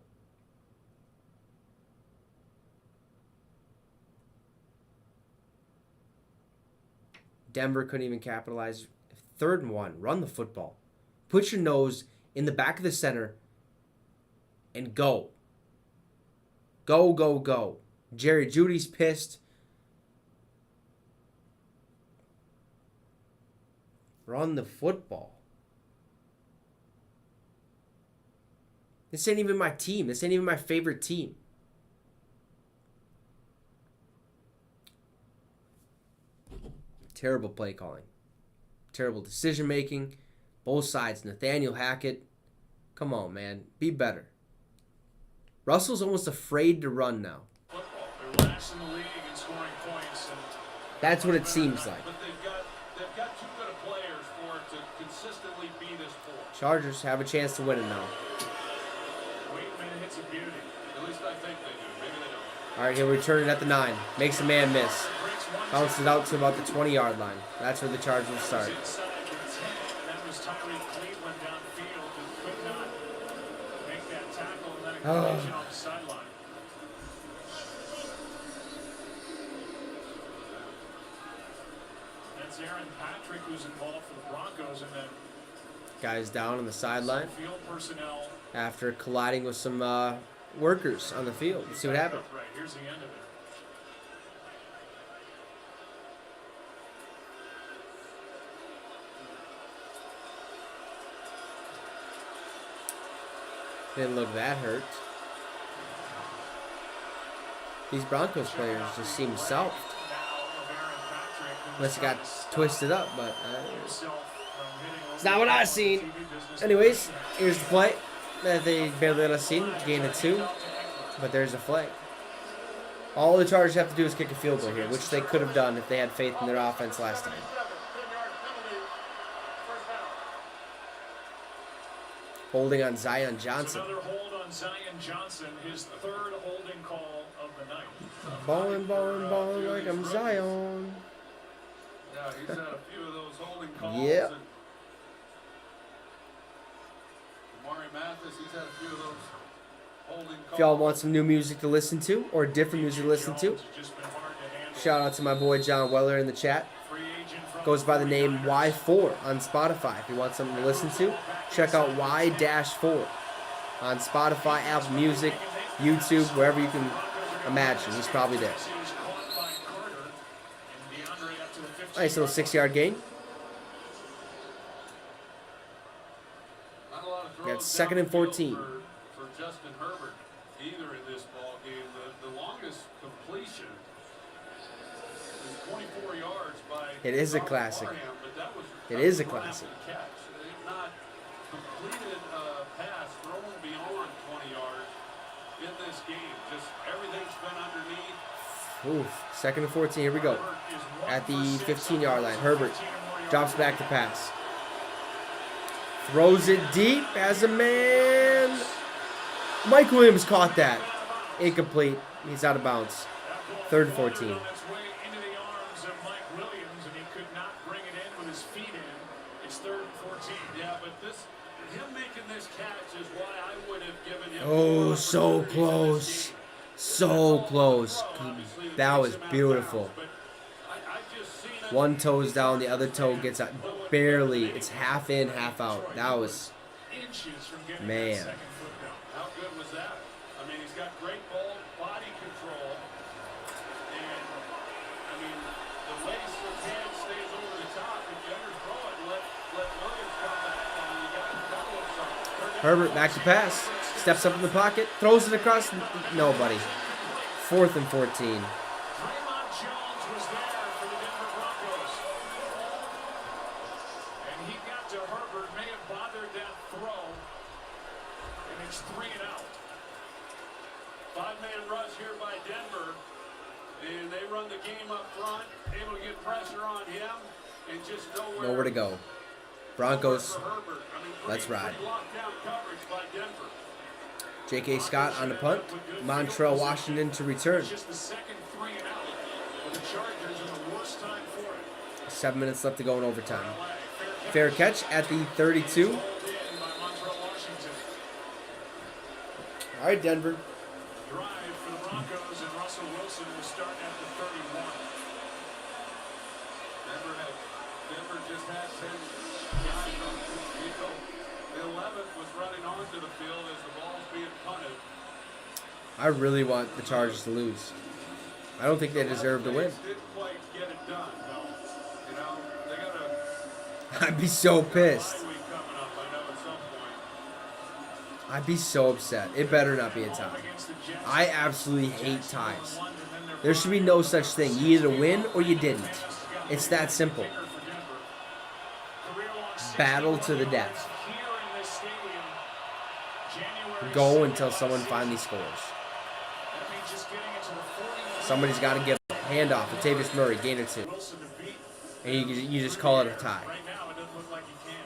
Denver couldn't even capitalize. 3rd and 1. Run the football. Put your nose in the back of the center and go. Go, go, go. Jerry Jeudy's pissed. Run the football. This ain't even my team. This ain't even my favorite team. Terrible play calling. Terrible decision making. Both sides. Nathaniel Hackett. Come on, man. Be better. Russell's almost afraid to run now. Best in the league in scoring points. And That's what it seems like. But they've got too good of players for it to consistently be this poor. Chargers have a chance to win it now. Waitman hits a beauty. At least I think they do. Maybe they don't. All right, he'll return it at the 9. Makes a man miss. Breaks one Bounces it out to about the 20-yard line. That's where the Chargers will start. inside with his head. That was Tyree Cleveland downfield who could not make that tackle and then a collision on the sideline. That's Aaron Patrick who's involved for the Broncos, and then Guys down on the sideline field personnel. after colliding with some workers on the field. Let's see what happens. Right, here's the end of it. Didn't look that hurt. These Broncos players just seem soft. Unless it got twisted up, but it's not what I seen. Anyways, here's the play that they barely let us see. Gain of 2, but there's a flag. All the Chargers have to do is kick a field goal here, which they could have done if they had faith in their offense last time. Holding on Zion Johnson. Another hold on Zion Johnson, his third holding call of the night. Balling like I'm Zion. Yeah, he's had a few of those holding calls. Yeah. And Amari Mathis, he's had a few of those holding calls. If y'all want some new music to listen to or different music to listen to, Jones has just been hard to handle. shout out to my boy John Weller in the chat. Free agent from Goes by the name Y4 on Spotify. If you want something to listen to, check out Y-4 on Spotify, Apple Music, YouTube, wherever you can imagine. He's probably there. He's caught by Carter, and DeAndre up to the 15. Nice little 6-yard gain. Not a lot of We got throws 2nd and downfield 14. For Justin Herbert either in this ball game. The longest completion is 24 yards by It is a Robert classic. Barham, but that was It is a run classic. after the catch. They've not completed a pass thrown beyond 20 yards in this game. Just everything's been underneath. Oof. 2nd and 14. Here we go. Herbert is one At the for 6 15-yard line. Herbert 15 or more yards. drops back to pass. Throws it deep as a man. Mike Williams caught that. Incomplete. He's out of bounds. 3rd and 14. On its way into the arms of Mike Williams, and he could not bring it in with his feet in. It's 3rd and 14. Yeah, but him making this catch is why I would have given him. Oh, more so opportunities in this close. game. So close. Obviously, it That takes was him out of beautiful. bounds, but I just seen it. One toe's down, the other toe gets out. Barely. It's half in, half out. That was, Inches from getting Man. that second foot down. How good was that? I mean, he's got great body control. And, I mean, the way Sertan stays over the top, if you ever throw it, let Williams come back, I mean, you got to follow something. Herbert back to pass. Steps up in the pocket. Throws it across. Nobody. 4th and 14. Draymond Jones was there for the Denver Broncos. And he got to Herbert, may have bothered that throw. And it's 3 and out. 5-man rush here by Denver. And they run the game up front, able to get pressure on him, and just Nowhere to go. Broncos. for Herbert. I mean, Let's ride. pretty lockdown coverage by Denver. J.K. Scott on the punt. Montrell Washington to return. It's just the second 3 and out. But the Chargers are the worst time for it. 7 minutes left to go in overtime. Fair catch at the 32. Pulled in by Montrell Washington. All right, Denver. Drive for the Broncos, and Russell Wilson will start at the 31. Denver just had 10 guys on the field. The 11th was running onto the field as the ball's being punted. I really want the Chargers to lose. I don't think they deserve to win. Didn't quite get it done, no. You know, they got a I'd be so pissed. bye week coming up, I know, at some point. I'd be so upset. It better not be a tie. Against the Jets. I absolutely hate ties. Won, and then they're There should be no such thing. You either win or you didn't. It's that simple. bigger for Denver. Career-long Battle to the death. here in this stadium, January Go 2nd until someone last finally scores. That means Somebody's got to give a handoff. Latavius Murray, gain or 2. And you just call it a tie. Right now, it doesn't look like he can.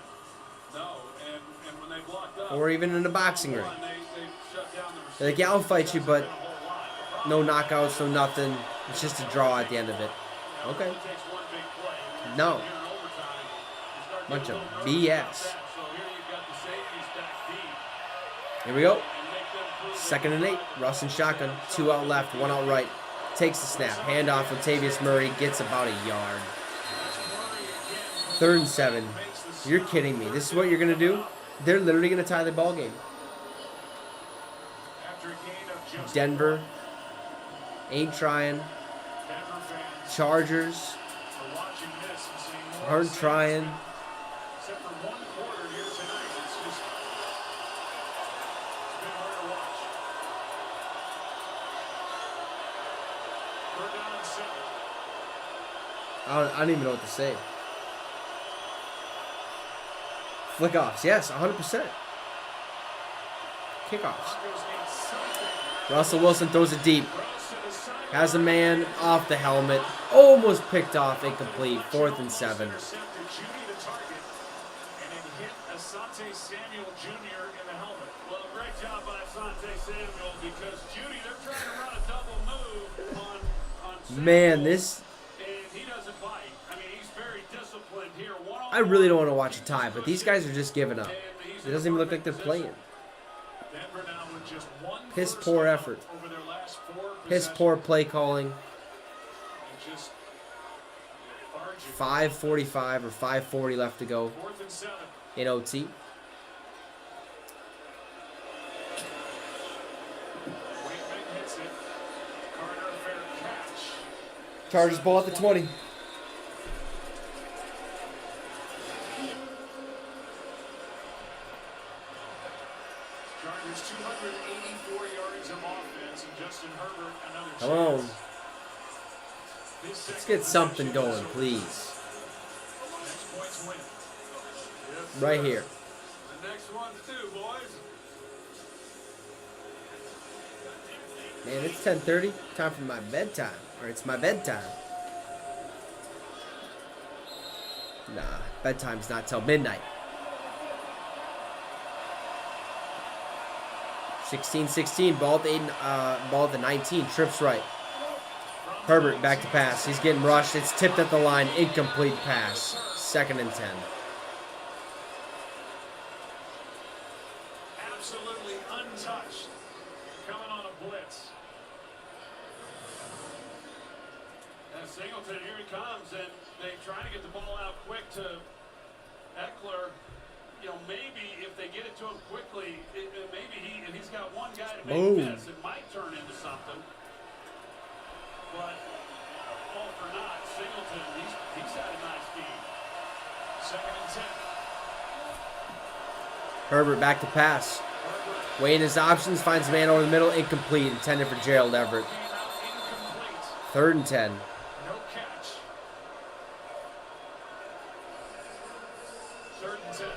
No, and when they blocked up, Or even in a boxing ring. they shut down the They're like, yeah, I'll fight you, but no knockouts, no nothing. It's just a draw at the end of it. Okay. No. Bunch of BS. Here we go. 2nd and 8. Russ and shotgun. 2 out left, 1 out right. Takes the snap. Handoff. Latavius Murray gets about a yard. 3rd and 7. You're kidding me. This is what you're going to do? They're literally going to tie the ball game. Denver ain't trying. Chargers aren't trying. Except for one quarter here tonight, it's just been hard to watch. 3rd down and 7. I don't even know what to say. Flick offs, yes, 100%. Kickoffs. Russell Wilson throws it deep. Has a man off the helmet. Almost picked off, incomplete. 4th and 7. Asante Samuel Jr. in the helmet. Well, great job by Asante Samuel because Judy, they're trying to run a double move on Samuel, Man, this... and he doesn't bite. I mean, he's very disciplined here. I really don't want to watch a tie, but these guys are just giving up. It doesn't even look like they're playing. Denver now with just one Piss first poor down effort. over their last 4 Piss possessions. poor play calling. And just lethargic. 5:45 or 5:40 left to go 4th and 7. in OT. Waitman hits it. Carter, fair catch. Chargers ball at the 20. Chargers 284 yards of offense, and Justin Herbert another Come on. chance. His Let's second get something possession going, is please. next points win. Yes, Right sir. here. The next one's too, boys. Man, it's 10:30. Time for my bedtime. Or it's my bedtime. Nah, bedtime's not till midnight. 16-16. Ball at the 19. Trips right. Herbert back to pass. He's getting rushed. It's tipped at the line. Incomplete pass. 2nd and 10. Absolutely untouched. Coming on a blitz. And Singleton, here he comes, and they try to get the ball out quick to Eckler. You know, maybe if they get it to him quickly, maybe he's got one guy to make Boom. miss. It might turn into something. But all for naught, Singleton, he's had a nice game. 2nd and 10. Herbert back to pass. Weighing his options. Finds a man over the middle. Incomplete. Intended for Gerald Everett. Came out incomplete. 3rd and 10. No catch. 3rd and 10. A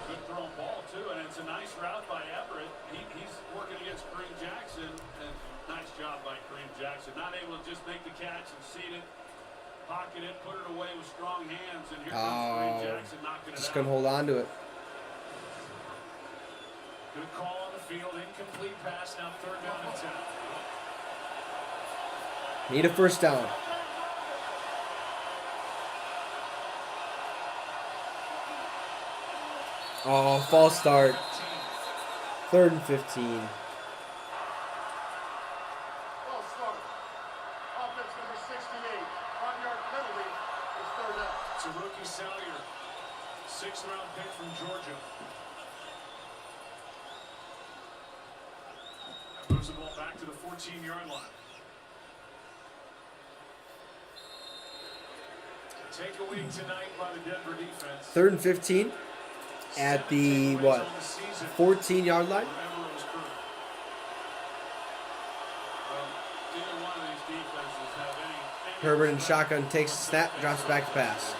good thrown ball, too, and it's a nice route by Everett. He's working against Kareem Jackson, and nice job by Kareem Jackson. Not able to just make the catch and seat it, pocket it, put it away with strong hands, and here comes Kareem Jackson knocking it Just out. couldn't hold on to it. Good call on the field. Incomplete pass, now 3rd down and 10. Need a first down. Oh, false start. 3rd and 15. False start. Offense number 68. 5-yard penalty. It's 3rd down. It's a rookie Salyer, 6th-round pick from Georgia. That moves the ball back to the 14-yard line. Takeaway tonight by the Denver defense. 3rd and 15 at the, 14-yard line? Whenever it was through. Well, neither one of these defenses have any Herbert in shotgun takes the snap, drops back to pass.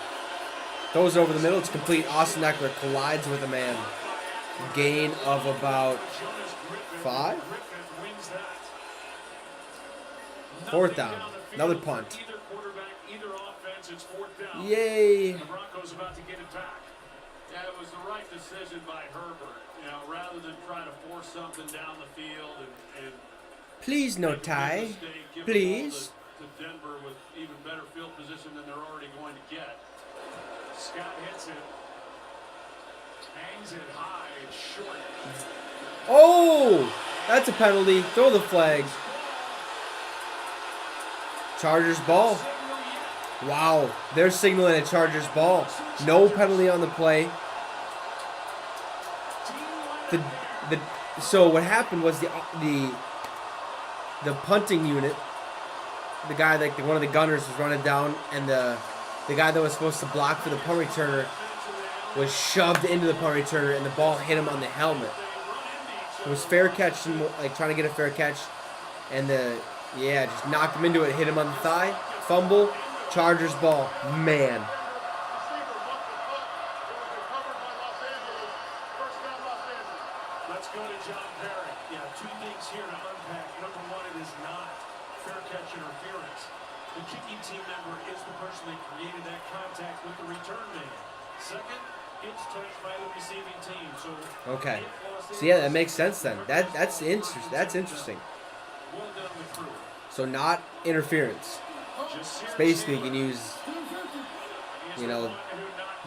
Throws over the middle, it's complete. Austin Eckler collides with a man. Gain of about Jonas Griffith. 5. Griffith wins that. 4th down. Another punt. Either quarterback, either offense, it's 4th down. Yay. The Broncos about to get it back. Yeah, it was the right decision by Herbert. You know, rather than try to force something down the field and Please no make a tie. mistake, give the ball Please. to Denver with even better field position than they're already going to get. Scott hits it. Hangs it high. It's short. Oh, that's a penalty. Throw the flag. Chargers ball. Wow, they're signaling a Chargers ball. No penalty on the play. So what happened was the punting unit, the guy that one of the gunners was running down, and the guy that was supposed to block for the punt returner was shoved into the punt returner, and the ball hit him on the helmet. It was fair catch, like trying to get a fair catch, and just knocked him into it, hit him on the thigh, fumble, Chargers ball. Man. Let's go to John Perry. Yeah, 2 things here to unpack. Number 1, it is not fair catch interference. The kicking team member is the person that created that contact with the return man. Second, it's touched by the receiving team. So Okay. So yeah, that makes sense then. That's interesting. That's interesting. Well done with crew. So not interference. Just So basically, you can use,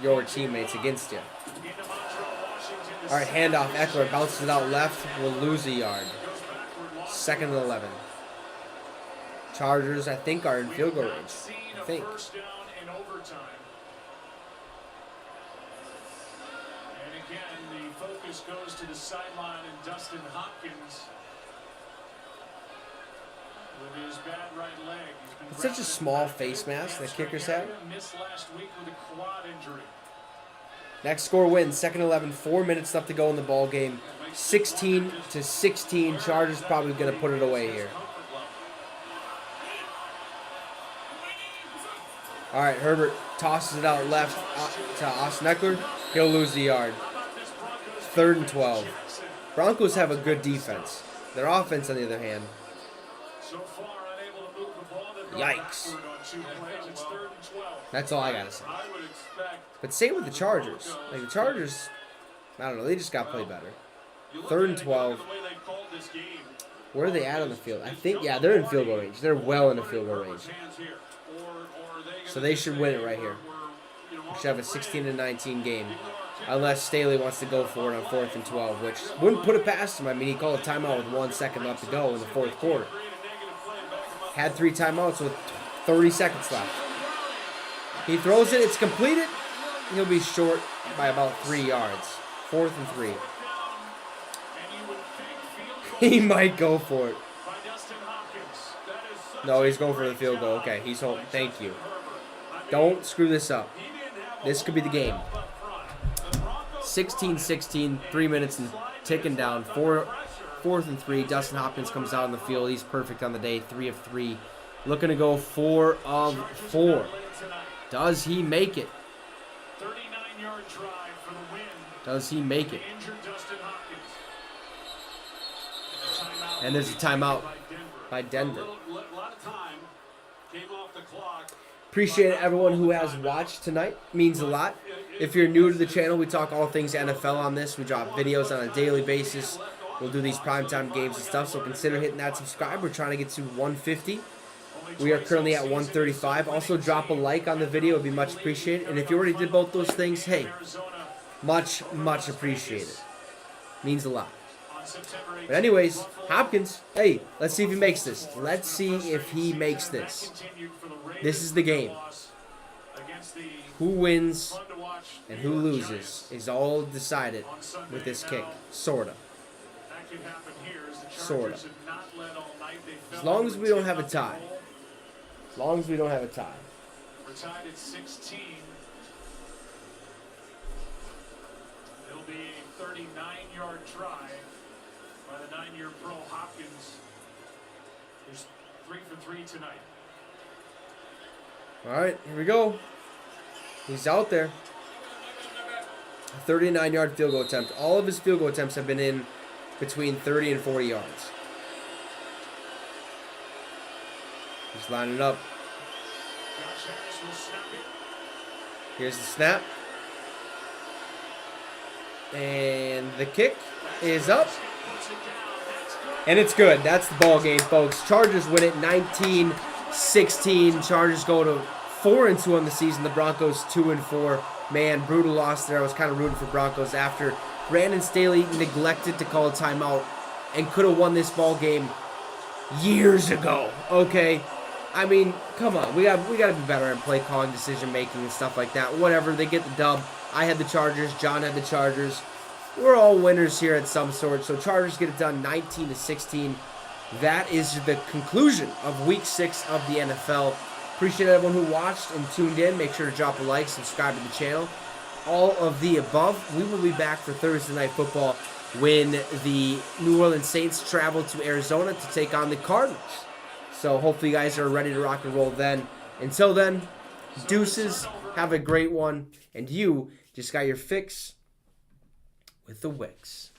your teammates against you. All right, handoff. Eckler bounces it out left. Will lose a yard. 2nd and 11. Chargers, I think, are in field goal range. I think. First down in overtime. And again, the focus goes to the sideline and Dustin Hopkins with his bad right leg. He's been It's such a small face mask that kickers have. Missed last week with a quad injury. Next score wins. 2nd and 11. 4 minutes left to go in the ball game. 16-16. Chargers probably going to put it away here. All right, Herbert tosses it out left to Austin Eckler. He'll lose the yard. 3rd and 12. Broncos have a good defense. Their offense, on the other hand, So far, unable to move the ball. They've gone yikes. backward on 2 plays. It's 3rd and 12. That's all I got to say. I would expect. But same with the Chargers. Like, the Chargers, I don't know, they just got to play better. 3rd and 12. The way they called this game. Where are they at on the field? I think, yeah, they're in field goal range. They're well in the field goal range. So they should win it right here. We should have a 16-19 game. Unless Staley wants to go for it on 4th and 12, which wouldn't put it past him. I mean, he called a timeout with 1 second left to go in the 4th quarter. Had 3 timeouts with 30 seconds left. He throws it. It's completed. He'll be short by about 3 yards. 4th and 3. He might go for it. No, he's going for the field goal. Okay, he's home. Thank you. Don't screw this up. This could be the game. 16-16, 3 minutes and ticking down. 4th and 3. Dustin Hopkins comes out on the field. He's perfect on the day. 3 of 3. Looking to go 4 of 4. Does he make it? 39-yard drive for the win. Does he make it? Injured Dustin Hopkins. And there's a timeout by Denver. A lot of time came off the clock. Appreciate everyone who has watched tonight. Means a lot. If you're new to the channel, we talk all things NFL on this. We drop videos on a daily basis. We'll do these primetime games and stuff, so consider hitting that subscribe. We're trying to get to 150. We are currently at 135. Also, drop a like on the video. It would be much appreciated. And if you already did both those things, hey, much, much appreciated. Means a lot. But anyways, Hopkins, hey, let's see if he makes this. Let's see if he makes this. This is the game. Who wins and who loses is all decided with this kick. Sorta. Sorta. As long as we don't have a tie. As long as we don't have a tie. We're tied at 16. It'll be a 39-yard try by the 9-year pro Hopkins. There's 3 for 3 tonight. All right, here we go. He's out there. A 39-yard field goal attempt. All of his field goal attempts have been in between 30 and 40 yards. Just line it up. Josh Harris will snap it. Here's the snap. And the kick is up. And it's good. That's the ball game, folks. Chargers win it 19-16. Chargers go to 4-2 on the season. The Broncos 2-4. Man, brutal loss there. I was kind of rooting for Broncos after Brandon Staley neglected to call a timeout and could have won this ball game years ago. Okay, I mean, come on. We got to be better at play calling, decision making, and stuff like that. Whatever. They get the dub. I had the Chargers. John had the Chargers. We're all winners here at some sort. So Chargers get it done 19-16. That is the conclusion of Week 6 of the NFL. Appreciate everyone who watched and tuned in. Make sure to drop a like, subscribe to the channel. All of the above. We will be back for Thursday Night Football when the New Orleans Saints travel to Arizona to take on the Cardinals. So hopefully you guys are ready to rock and roll then. Until then, deuces. Have a great one. And you just got your fix with the Wicks.